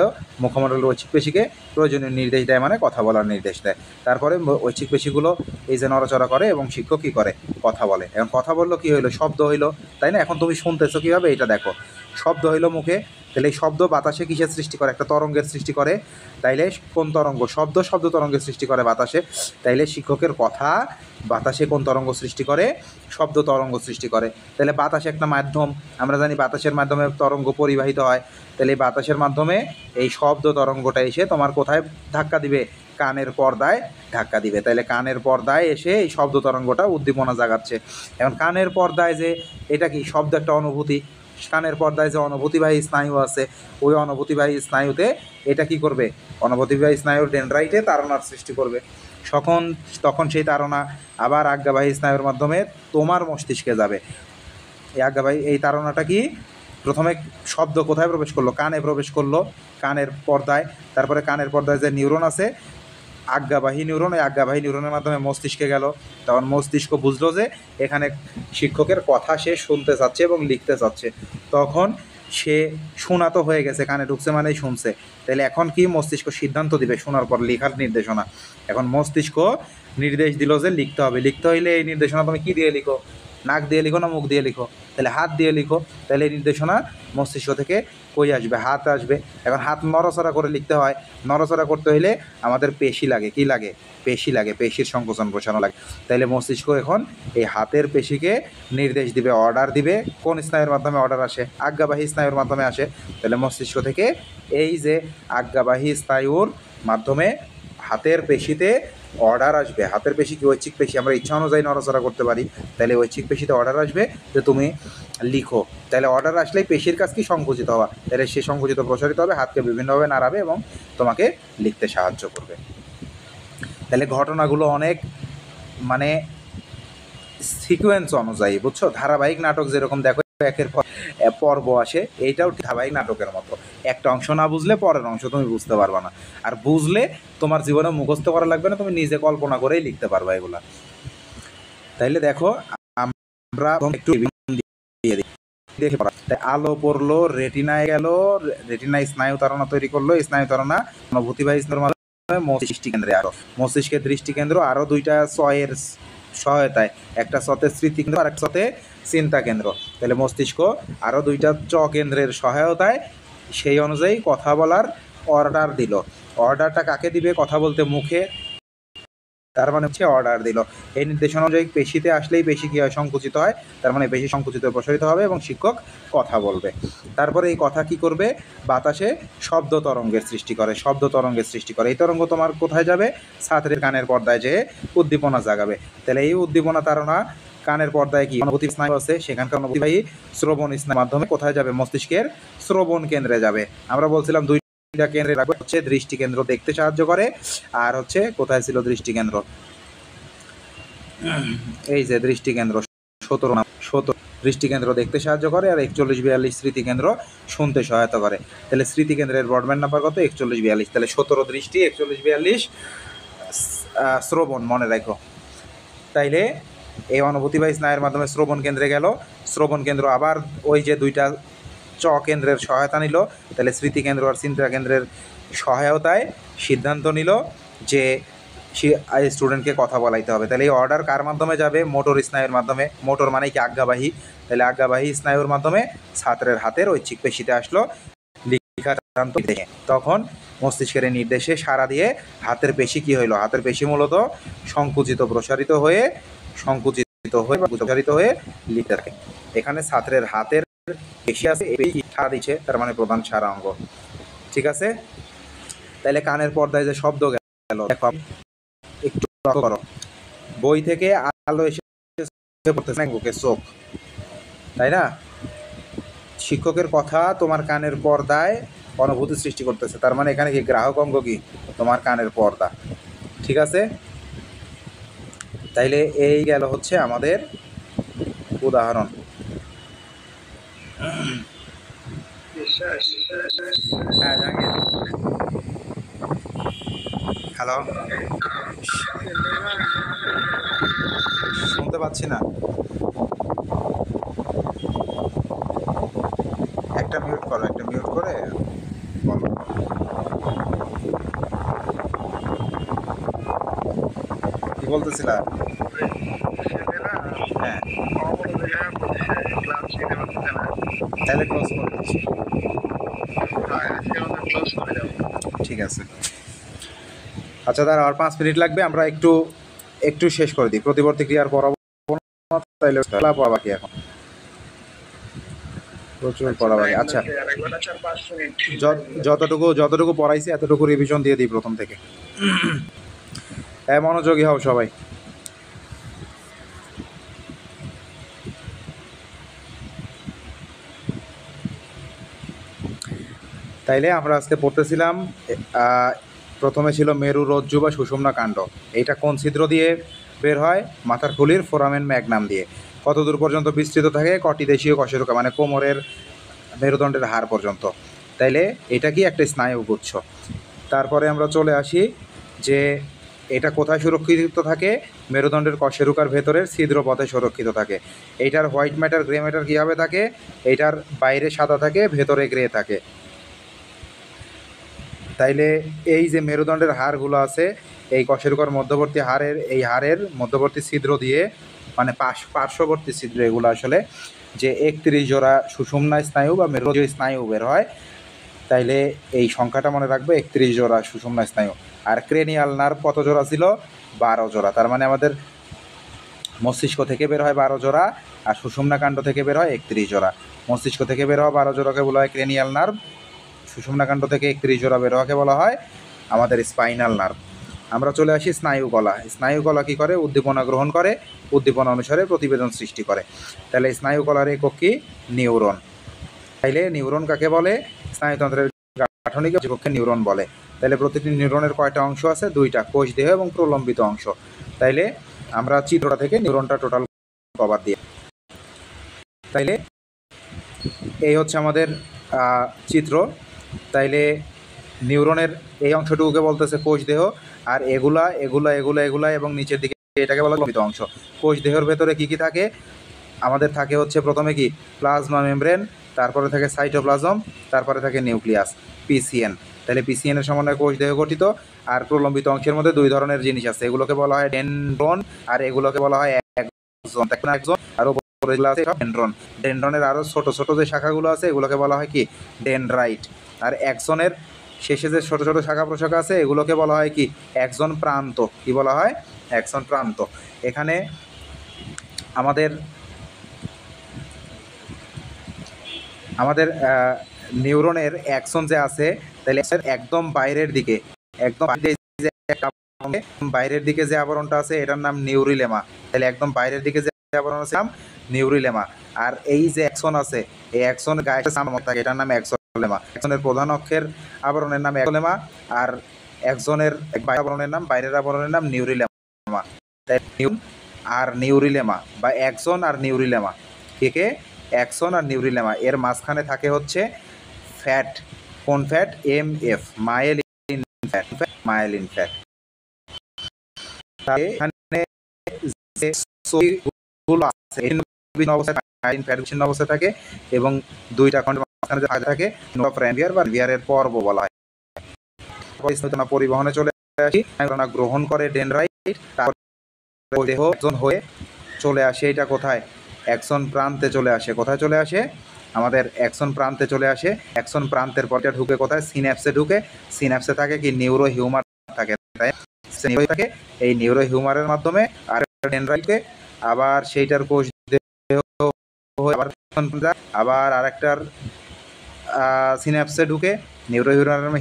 মুখমণ্ডলের ঐচ্ছিক পেশিকে প্রয়োজনীয় নির্দেশ দেয়, মানে কথা বলার নির্দেশ দেয়। তারপরে ঐচ্ছিক পেশিগুলো এই যে নড়াচড়া করে এবং শিক্ষক কী করে? কথা বলে। এখন কথা বললো, কী হইলো? শব্দ হইলো, তাই না? এখন তুমি শুনতেছো কীভাবে? এটা দেখো, শব্দ হইলো মুখে। তাহলে এই শব্দ বাতাসে কিসের সৃষ্টি করে? একটা তরঙ্গের সৃষ্টি করে। তাইলে কোন তরঙ্গ? শব্দ তরঙ্গের সৃষ্টি করে বাতাসে। তাইলে শিক্ষকের কথা বাতাসে কোন তরঙ্গ সৃষ্টি করে? শব্দ তরঙ্গ সৃষ্টি করে। তাহলে বাতাস একটা মাধ্যম, আমরা জানি বাতাসের মাধ্যমে তরঙ্গ পরিবাহিত হয়। তাহলে এই বাতাসের মাধ্যমে এই শব্দ তরঙ্গটা এসে তোমার কোথায় ধাক্কা দিবে? কানের পর্দায় ধাক্কা দিবে। তাহলে কানের পর্দায় এসে এই শব্দ তরঙ্গটা উদ্দীপনা জাগাচ্ছে। এখন কানের পর্দায় যে এটা কি? শব্দ একটা অনুভূতি। কানের পর্দায় যে অনুভূতিবাহী স্নায়ু আছে, ওই অনুভূতিবাহী স্নায়ুতে এটা কি করবে? অনুভূতিবাহী স্নায়ুর ডেনড্রাইটে তাড়নার সৃষ্টি করবে। তখন সেই তাড়না আবার আজ্ঞাবাহী স্নায়ুর মাধ্যমে তোমার মস্তিষ্কে যাবে। এই তাড়নাটা কি? প্রথমে শব্দ কোথায় প্রবেশ করলো? কানে প্রবেশ করলো, কানের পর্দায়। তারপরে কানের পর্দায় যে নিউরন আছে আজ্ঞাবাহী নিউরন, ওই আজ্ঞাবাহী নিউরনের মাধ্যমে মস্তিষ্কে গেল। তখন মস্তিষ্ক বুঝলো যে এখানে শিক্ষকের কথা সে শুনতে চাচ্ছে এবং লিখতে চাচ্ছে। তখন সে শোনা তো হয়ে গেছে, কানে ঢুকছে মানেই শুনছে। তাহলে এখন কি? মস্তিষ্ক সিদ্ধান্ত দিবে শোনার পর, লেখার নির্দেশনা। এখন মস্তিষ্ক নির্দেশ দিল যে লিখতে হবে। লিখতে হইলে এই নির্দেশনা তুমি কী দিয়ে লিখো? নাক দিয়ে লিখো না মুখ দিয়ে লিখো? তাহলে হাত দিয়ে লিখো। তাহলে এই নির্দেশনা মস্তিষ্ক থেকে কই আসবে? হাত আসবে। এখন হাত নড়াচড়া করে লিখতে হয়। নড়াচড়া করতে হইলে আমাদের পেশি লাগে। কি লাগে? পেশি লাগে, পেশির সংকোচন প্রসারণ লাগে। তাইলে মস্তিষ্ক এখন এই হাতের পেশিকে নির্দেশ দিবে, অর্ডার দিবে। কোন স্নায়ুর মাধ্যমে অর্ডার আসে? আজ্ঞাবাহী স্নায়ুর মাধ্যমে আসে। তাহলে মস্তিষ্ক থেকে এই যে আজ্ঞাবাহী স্নায়ুর মাধ্যমে হাতের পেশিতে অর্ডার আসবে। হাতের পেশি কি? ঐচ্ছিক পেশি, আমরা ইচ্ছা অনুযায়ী নড়াচড়া করতে পারি। তাহলে ঐচ্ছিক পেশিতে অর্ডার আসবে যে তুমি লিখো। তাহলে অর্ডার আসলেই পেশির কাজ কি? সংকুচিত হওয়া। তাহলে সে সংকুচিত প্রসারিত হবে, হাতকে বিভিন্নভাবে নাড়াবে এবং তোমাকে লিখতে সাহায্য করবে। তাহলে ঘটনাগুলো অনেক মানে সিকোয়েন্স অনুযায়ী, বুঝছো? ধারাবাহিক নাটক যেরকম দেখো একের পর পর্ব আসে, এইটাও ধারাবাহিক নাটকের মতো। একটা অংশ না বুঝলে পরের অংশ তুমি বুঝতে পারবে না, আর বুঝলে তোমার জীবনে মুখস্থ করা লাগবে না, তুমি নিজে কল্পনা করেই লিখতে পারবে এগুলা। তাইলে দেখো আমরা একটু দিয়ে দিই, দেখে পড়া। আলো পড়লো, রেটিনায় গেল, রেটিনায় স্নায়ু তারা তৈরি করলো, স্নায়ু তারা অনুভূতি বা স্নায়ুর মাধ্যমে মস্তিষ্ক কেন্দ্রে আরো মস্তিষ্কের দৃষ্টি কেন্দ্র আরো দুইটা এর সহায়তায়, একটা সতে স্মৃতি কেন্দ্র আর এক সতে চিন্তা কেন্দ্র। তাহলে মস্তিষ্ক আরো দুইটা কেন্দ্রের সহায়তায় সেই অনুযায়ী কথা বলার অর্ডার দিল। অর্ডারটা কাকে দিবে? কথা বলতে মুখে, তার মানে হচ্ছে অর্ডার দিল। এই নির্দেশনা অনুযায়ী পেশিতে আসলেই পেশি কী হয়? সংকুচিত হয়, তার মানে পেশি সংকুচিত প্রসারিত হবে এবং শিক্ষক কথা বলবে। তারপরে এই কথা কি করবে? বাতাসে শব্দ তরঙ্গের সৃষ্টি করে, শব্দ তরঙ্গের সৃষ্টি করে। এই তরঙ্গ তোমার কোথায় যাবে? ছাত্রের কানের পর্দায় যেয়ে উদ্দীপনা জাগাবে। তাহলে এই উদ্দীপনা তারা কানের পর্দায় কি অনুভূতি স্নায়ু আছে, সেখানকার অনুভূতিবাহী শ্রবণ স্নায়ুর মাধ্যমে কোথায় যাবে? মস্তিষ্কের শ্রবণ কেন্দ্রে যাবে। আমরা বলছিলাম দুইটা কেন্দ্রে রাখবে, হচ্ছে দৃষ্টি কেন্দ্র দেখতে সাহায্য করে, আর হচ্ছে কোথায় ছিল দৃষ্টি কেন্দ্র? এই যে দৃষ্টি কেন্দ্র 17 দৃষ্টি কেন্দ্র দেখতে সাহায্য করে, আর 41-42 স্মৃতি কেন্দ্র শুনতে সহায়তা করে। তাহলে স্মৃতি কেন্দ্রের ব্রডব্যান্ড নাম্বার কত? 41-42। তাহলে 17 দৃষ্টি, 41-42 শ্রবণ, মনে রাখো। তাইলে এই অনুভূতি বা স্নায়ুর মাধ্যমে শ্রবণ কেন্দ্রে গেল, শ্রবণ কেন্দ্র আবার ওই যে দুইটা কেন্দ্রের সহায়তা নিল। তাহলে স্মৃতি কেন্দ্র আর চিন্তা কেন্দ্রের সহায়তায় সিদ্ধান্ত নিল যে স্টুডেন্টকে কথা বলাইতে হবে। তাহলে এই অর্ডার কার মাধ্যমে যাবে? মোটর স্নায়ুর মাধ্যমে। মোটর মানে কি? আজ্ঞাবাহী। তাহলে আজ্ঞাবাহী স্নায়ুর মাধ্যমে ছাত্রের হাতের ঐচ্ছিক পেশিতে আসলো লিখা দেখে, তখন মস্তিষ্কের নির্দেশে সাড়া দিয়ে হাতের পেশি কি হইলো? হাতের পেশি মূলত সংকুচিত প্রসারিত হয়ে প্রসারিত হয়ে লিখতে থাকে। এখানে ছাত্রের হাতের পেশি আছে, এই পেশি সাড়া দিচ্ছে, তার মানে প্রধান সারা অঙ্গ। ঠিক আছে? তাহলে কানের পর্দায় যে শব্দ গেল, দেখো একটু লক্ষ্য করো, বই থেকে আলো এসে পড়তেছে না বুকে, চোখ, তাই না? শিক্ষকের কথা তোমার কানের পর্দায় অনুভূতি সৃষ্টি করতেছে, তার মানে এখানে কি গ্রাহক অঙ্গ কি? তোমার কানের পর্দা। ঠিক আছে? তাইলে এই গেল হচ্ছে আমাদের উদাহরণ। হ্যাঁ, জাহাঙ্গীর, হ্যালো, শুনতে পাচ্ছি না, একটা মিউট করো, একটা মিউট করে বলো। কি বলতেছিলা? হ্যাঁ, তাহলে ক্লোজ করে দিচ্ছি। ঠিক আছে, আচ্ছা, তার আর 5 মিনিট লাগবে, আমরা একটু শেষ করে দিই। প্রতিবর্তী ক্রিয়ার পড়াবো, তাইলে পড়া বাকি, এখন প্রচুর পড়া বাকি। আচ্ছা, যতটুকু পড়াইছি এতটুকু রিভিশন দিয়ে দিই প্রথম থেকে। হ্যাঁ, মনোযোগী হও সবাই। তাইলে আমরা আজকে পড়তেছিলাম, প্রথমে ছিল মেরু রজ্জু বা সুষুম্না কাণ্ড। এইটা কোন ছিদ্র দিয়ে বের হয়? মাথার খুলির ফোরামেন ম্যাগনাম দিয়ে। কত দূর পর্যন্ত বিস্তৃত থাকে? কটি দেশীয় কশেরুকা, মানে কোমরের মেরুদণ্ডের হাড় পর্যন্ত। তাইলে এটা কি একটা স্নায়ু গুচ্ছ। তারপরে আমরা চলে আসি যে এটা কোথায় সুরক্ষিত থাকে? মেরুদণ্ডের কশেরুকার ভেতরের ছিদ্র পথে সুরক্ষিত থাকে। এইটার হোয়াইট ম্যাটার গ্রে ম্যাটার কীভাবে থাকে? এইটার বাইরে সাদা থাকে, ভেতরে গ্রে থাকে। তাইলে এই যে মেরুদণ্ডের হাড়গুলো আছে, এই কশেরুকার মধ্যবর্তী হাড়ের মধ্যবর্তী ছিদ্র দিয়ে, মানে পার্শ্ববর্তী ছিদ্র, এগুলো আসলে যে 31 জোড়া সুষুম্না স্নায়ু বা মেরুজ স্নায়ু বের হয়। তাইলে এই সংখ্যাটা মনে রাখবে, 31 জোড়া সুষুম্না স্নায়ু। আর ক্রেনিয়াল নার্ভ কত জোড়া ছিল? 12 জোড়া। তার মানে আমাদের মস্তিষ্ক থেকে বের হয় 12 জোড়া, আর সুষুম্না কাণ্ড থেকে বের হয় 31 জোড়া। মস্তিষ্ক থেকে বের হওয়া 12 জোড়াকে বলা হয় ক্রেনিয়াল নার্ভ, সুষুম্না কাণ্ড থেকে 31 জোড়া বের হওয়াকে বলা হয় আমাদের স্পাইনাল নার্ভ। আমরা চলে আসি স্নায়ুকলা। স্নায়ুকলা কী করে? উদ্দীপনা গ্রহণ করে, উদ্দীপনা অনুসারে প্রতিবেদন সৃষ্টি করে। তাহলে স্নায়ুকলার একক কি? নিউরন। তাইলে নিউরন কাকে বলে? স্নায়ুতন্ত্রের গাঠনিক কক্ষে নিউরন বলে। তাইলে প্রতিটি নিউরনের কয়টা অংশ আছে? 2টা, কোষ দেহ এবং প্রলম্বিত অংশ। তাইলে আমরা চিত্রটা থেকে নিউরনটা টোটাল কভার দিয়ে, তাইলে এই হচ্ছে আমাদের চিত্র। তাইলে নিউরনের এই অংশটুকুকে বলতেছে কোষ দেহ, আর এগুলা এগুলা এগুলা এগুলা এবং নিচের দিকে এটাকে বলা লোহিত অংশ। কোষ দেহের ভেতরে কি কি থাকে? আমাদের থাকে হচ্ছে প্রথমে কি প্লাজমা মেমব্রেন, তারপরে থাকে সাইটোপ্লাজম, তারপরে থাকে নিউক্লিয়াস, পিসিএন। তাহলে পিসিএন এর সমন্বয়ে কোষ দেহ গঠিত। আর প্রলম্বিত অংশের মধ্যে দুই ধরনের জিনিস আছে, এগুলোকে বলা হয় ডেনড্রন আর এগুলোকে বলা হয় অ্যাক্সন। অ্যাক্সন আর উপরে যেগুলো আছে সব ডেনড্রন। ডেনড্রনের আরও ছোট ছোট যে শাখাগুলো আছে এগুলোকে বলা হয় কি ডেনড্রাইট। আর অ্যাক্সনের শেষে যে ছোট ছোট শাখা প্রশাখা আছে এগুলোকে বলা হয় কি অ্যাক্সন প্রান্ত। কি বলা হয়? অ্যাক্সন প্রান্ত। এখানে আমাদের নিউরনের অ্যাক্সন যে আছে, তাহলে একদম বাইরের দিকে, একদম বাইরের দিকে যে আবরণটা আছে এটার নাম নিউরিলেমা। তাহলে একদম বাইরের দিকে যে আবরণ আছে নাম নিউরিলেমা। আর এই যে অ্যাক্সন আছে, এই অ্যাক্সন গায়ে থাকে, এটার নাম অ্যাক্সোলেমা। অ্যাক্সনের প্রধান অক্ষের আবরণের নাম অ্যাক্সোলেমা, আর অ্যাক্সনের আবরণের নাম, বাইরের আবরণের নাম নিউরিলেমা। আর নিউরিলেমা বা অ্যাক্সন আর নিউরিলেমা, কে অ্যাক্সন আর নিউরিলেমা, এর মাঝখানে থাকে হচ্ছে ফ্যাট। কোন fat? MF, myelin fat. Myelin fat. এখানে যে সইগুলো আছে বিভিন্ন অবস্থায় মায়েলিন ফ্যাট বিচ্ছিন্ন অবস্থায় থাকে এবং দুইটা খণ্ডের মাঝখানে যে থাকে নোরাফ্রানভিয়ার বা রিভিয়ারের পর্ব বলা হয়। পরিবহনে চলে আসি, গ্রহণ করে ডেনড্রাইট, তারপর দেহ হয়ে চলে আসে এটা কোথায়? অ্যাক্সন প্রান্তে চলে আসে। কোথায় চলে আসে? আমাদের অ্যাক্সন প্রান্তে চলে আসে। অ্যাক্সন প্রান্তের পরটা ঢুকে কোথায়? সিন্যাপসে ঢুকে। সিন্যাপসে থাকে কি নিউরো হিউমার থাকে, তাই থাকে। এই নিউরো হিউমারের মাধ্যমে আর ডেনড্রাইটকে আবার সেইটার কোষ আবার আরেকটার সিন্যাপসে ঢুকে নিউরো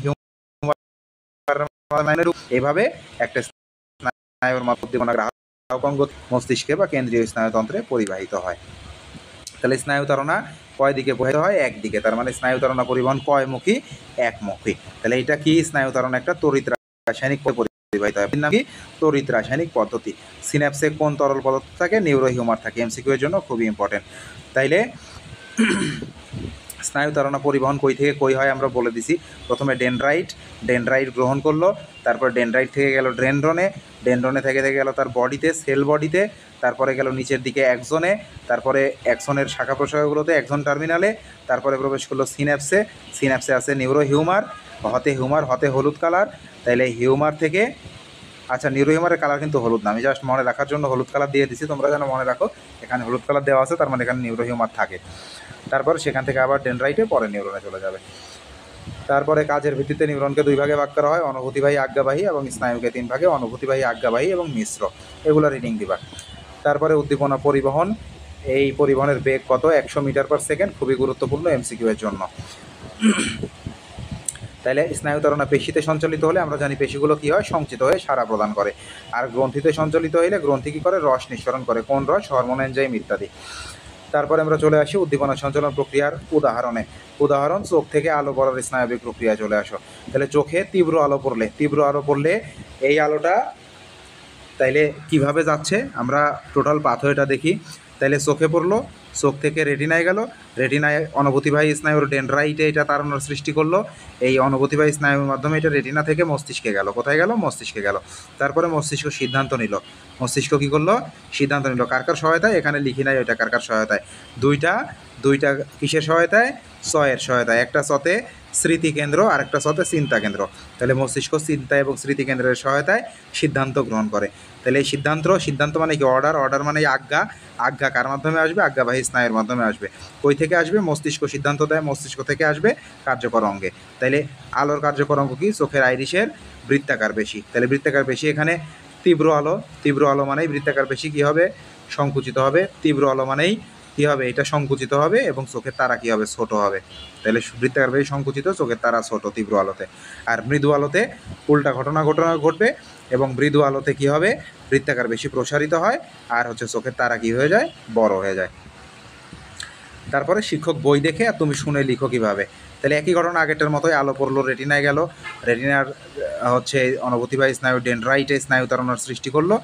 হিউমার, এইভাবে একটা স্নায়ুর মাধ্যমে মস্তিষ্কে বা কেন্দ্রীয় স্নায়ুতন্ত্রে পরিবাহিত হয়। তাহলে স্নায়ুতারণা কয় দিকে প্রবাহিত হয়? একদিকে। তার মানে স্নায়ুতারণা পরিবহন কয়মুখী? একমুখী। তাহলে এটা কি স্নায়ুতারণা? একটা তড়িৎ রাসায়নিক পরিবাহিত হয়। নাম কি? তড়িৎ রাসায়নিক পদ্ধতি। সিন্যাপসে কোন তরল পদার্থ থাকে? নিউরো হিউমার থাকে। এমসিকিউ এর জন্য খুবই ইম্পর্টেন্ট। তাইলে স্নায়ুতারণা পরিবহন কই থেকে কই হয় আমরা বলে দিছি। প্রথমে ডেনড্রাইট গ্রহণ করলো, তারপর ডেনড্রাইট থেকে গেল ডেনড্রনে থেকে গেল তার বডিতে, সেল বডিতে, তারপরে গেল নিচের দিকে অ্যাক্সনে, তারপরে অ্যাক্সনের শাখা প্রশাখাগুলোতে অ্যাক্সন টার্মিনালে, তারপরে প্রবেশ করলো সিন্যাপসে আছে নিউরো হিউমার, হতে হলুদ কালার। তাইলে হিউমার থেকে, আচ্ছা নিউরো হিউমারের কালার কিন্তু হলুদ না, আমি জাস্ট মনে রাখার জন্য হলুদ কালার দিয়ে দিচ্ছি, তোমরা যেন মনে রাখো এখানে হলুদ কালার দেওয়া আছে, তার মানে এখানে নিউরো হিউমার থাকে। তারপর সেখান থেকে আবার ডেনড্রাইটে পরে নিউরনে চলে যাবে। তারপরে কাজের ভিত্তিতে নিউরনকে দুই ভাগে ভাগ করা হয়, অনুভূতিবাহী আজ্ঞাবাহী, এবং স্নায়ুকে তিন ভাগে, অনুভূতিবাহী আজ্ঞাবাহী এবং মিশ্র। এগুলো রিডিং দিবা। তারপরে উদ্দীপনা পরিবহন, এই পরিবহনের বেগ কত? 100 মিটার/সেকেন্ড। খুবই গুরুত্বপূর্ণ এমসিকিউ এর জন্য। তাহলে স্নায়ুতারণা পেশিতে সঞ্চালিত হলে আমরা জানি পেশিগুলো কী হয়? সঞ্চিত হয়ে সাড়া প্রদান করে। আর গ্রন্থিতে সঞ্চালিত হইলে গ্রন্থি কী করে? রস নিঃসরণ করে। কোন রস? হরমোন, এনজাইম ইত্যাদি। তারপরে আমরা চলে আসি উদ্দীপনা সঞ্চালন প্রক্রিয়ার উদাহরণ চোখ থেকে আলো পড়ার স্নায়বিক প্রক্রিয়া চলে আসো। তাহলে চোখে তীব্র আলো পড়লে এই আলোটা তাইলে কিভাবে যাচ্ছে আমরা টোটাল পাথওয়েটা দেখি। তাইলে চোখে পড়লো, চোখ থেকে রেটিনায় গেল, রেটিনায় অনুভূতিবাহী স্নায়ুর ডেনড্রাইটে এটা তারণার সৃষ্টি করলো। এই অনুভূতিবাহী স্নায়ুর মাধ্যমে এটা রেটিনা থেকে মস্তিষ্কে গেল। কোথায় গেল? মস্তিষ্কে গেল। তারপরে মস্তিষ্ক সিদ্ধান্ত নিল। মস্তিষ্ক কী করলো? সিদ্ধান্ত নিল। কার সহায়তায়? এখানে লিখি নাই ওইটা কার সহায়তায়। দুইটা কিসের সহায়তায়? চয়ের সহায়তায়। একটা চতে স্মৃতিকেন্দ্র আর একটা চতে চিন্তা কেন্দ্র। তাহলে মস্তিষ্ক চিন্তা এবং স্মৃতিকেন্দ্রের সহায়তায় সিদ্ধান্ত গ্রহণ করে। তাহলে এই সিদ্ধান্ত মানে কি? অর্ডার মানে আজ্ঞা কার মাধ্যমে আসবে? আজ্ঞাবাহী স্নায়ুর মাধ্যমে আসবে। কই থেকে আসবে? মস্তিষ্ক সিদ্ধান্ত দেয়, মস্তিষ্ক থেকে আসবে কার্যকর অঙ্গে। তাইলে আলোর কার্যকর অঙ্গ কি? চোখের আইরিশের বৃত্তাকার পেশি। তাহলে বৃত্তাকার পেশি এখানে তীব্র আলো মানেই বৃত্তাকার পেশি কী হবে? সংকুচিত হবে। তীব্র আলো মানেই কী হবে? এটা সংকুচিত হবে এবং চোখের তারা কী হবে? ছোট হবে। তাহলে বৃত্তাকার পেশি সংকুচিত, চোখের তারা ছোট তীব্র আলোতে। আর মৃদু আলোতে উল্টা ঘটনা ঘটবে এবং মৃদু আলোতে কী হবে? বৃত্তাকার বেশি প্রসারিত হয় আর চোখের তারা কী হয়ে যায়? বড় হয়ে যায়। তারপরে শিক্ষক বই দেখে আর তুমি শুনে লিখো কীভাবে। তাহলে একই ঘটনা আগেরটার মতোই, আলো পড়লো, রেটিনায় গেল, রেটিনার হচ্ছে অনুভূতিবাহী স্নায়ু ডেনড্রাইটে স্নায়ু তারণার সৃষ্টি করলো,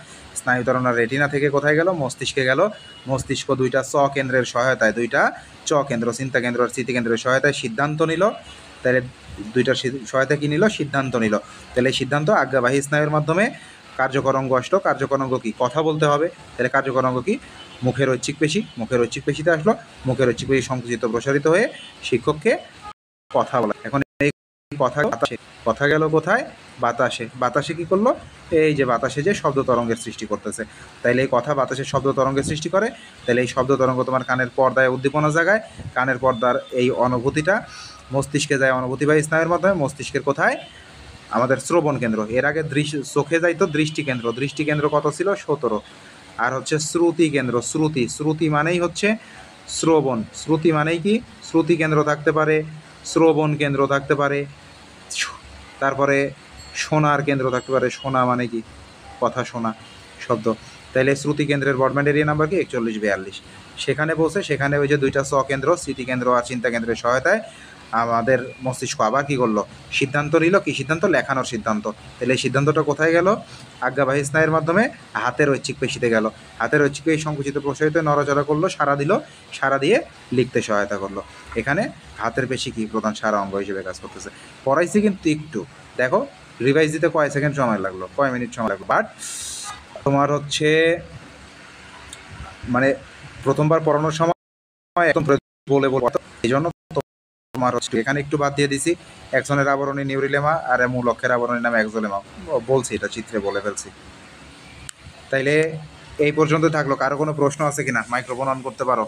স্নায়ু তারণার রেটিনা থেকে কোথায় গেল, মস্তিষ্কে গেল, মস্তিষ্ক দুইটা চ কেন্দ্রের সহায়তায়, দুইটা চ কেন্দ্র, চিন্তা কেন্দ্র আর স্মৃতি কেন্দ্রের সহায়তায় সিদ্ধান্ত নিল। তাহলে দুইটার সহায়তা কী নিল, সিদ্ধান্ত নিল। তাহলে এই সিদ্ধান্ত আজ্ঞাবাহী স্নায়ুর মাধ্যমে কার্যকর অঙ্গ আসলো। কার্যকর অঙ্গ কী, কথা বলতে হবে। তাহলে কার্যকর অঙ্গ কী, মুখের ঐচ্ছিক পেশি, মুখের ঐচ্ছিক পেশিতে আসলো, মুখের ঐচ্ছিক পেশি সংকুচিত প্রসারিত হয়ে শিক্ষককে কথা বলা। এখন এই কথা কথা গেল কোথায়, বাতাসে। বাতাসে কী করলো, এই যে বাতাসে যে শব্দ তরঙ্গের সৃষ্টি করতেছে। তাইলে এই কথা বাতাসে শব্দ তরঙ্গের সৃষ্টি করে। তাহলে এই শব্দ তরঙ্গ তোমার কানের পর্দায় উদ্দীপনা জাগায়, কানের পর্দার এই অনুভূতিটা মস্তিষ্কে যায় অনুভূতিবাহী স্নায়ুর মাধ্যমে। মস্তিষ্কের কোথায়, আমাদের শ্রবণ কেন্দ্র। এর আগে চোখে যাইতো দৃষ্টি কেন্দ্র, দৃষ্টি কেন্দ্র কত ছিল, 17। আর হচ্ছে শ্রুতি কেন্দ্র, শ্রুতি, শ্রুতি মানেই হচ্ছে শ্রবণ। শ্রুতি মানেই কি, শ্রুতি কেন্দ্র থাকতে পারে, শ্রবণ কেন্দ্র থাকতে পারে, তারপরে শোনার কেন্দ্র থাকতে পারে। শোনা মানে কি, কথা শোনা শব্দ। তাইলে শ্রুতি কেন্দ্রের ব্রডব্যান্ড এরিয়া নাম্বার কি, 4142। সেখানে পৌঁছে, সেখানে ওই যে দুইটা চ কেন্দ্র, স্মৃতি কেন্দ্র আর চিন্তা কেন্দ্রের সহায়তায় আমাদের মস্তিষ্ক আবার কী করলো, সিদ্ধান্ত নিল। কি সিদ্ধান্ত, লেখানোর সিদ্ধান্ত। তাহলে এই সিদ্ধান্তটা কোথায় গেল, আজ্ঞাবাহী স্নায়ুর মাধ্যমে হাতের ঐচ্ছিক পেশিতে গেল। হাতের ঐচ্ছিক পেশি সংকুচিত প্রসারিত নড়াচড়া করলো, সাড়া দিল, সাড়া দিয়ে লিখতে সহায়তা করলো। এখানে হাতের পেশি কি প্রধান সারা অঙ্গ হিসেবে কাজ করতেছে। পড়াইছি কিন্তু একটু, দেখো রিভাইজ দিতে কয় সেকেন্ড সময় লাগলো, কয় মিনিট সময় লাগলো, বাট তোমার হচ্ছে মানে প্রথমবার পড়ানোর সময় একদম বলে এই জন্য তোমার হচ্ছে এখানে একটু বাদ দিয়ে দিছি। একজনের আবরণী নিউরিলেমা আর মূল অক্ষের আবরণীর নাম এক্সোলেমা, বলছি এটা চিত্রে বলে ফেলছি। তাইলে এই পর্যন্ত থাকলো। কারো কোনো প্রশ্ন আছে কিনা, মাইক্রোফোন অন করতে পারো।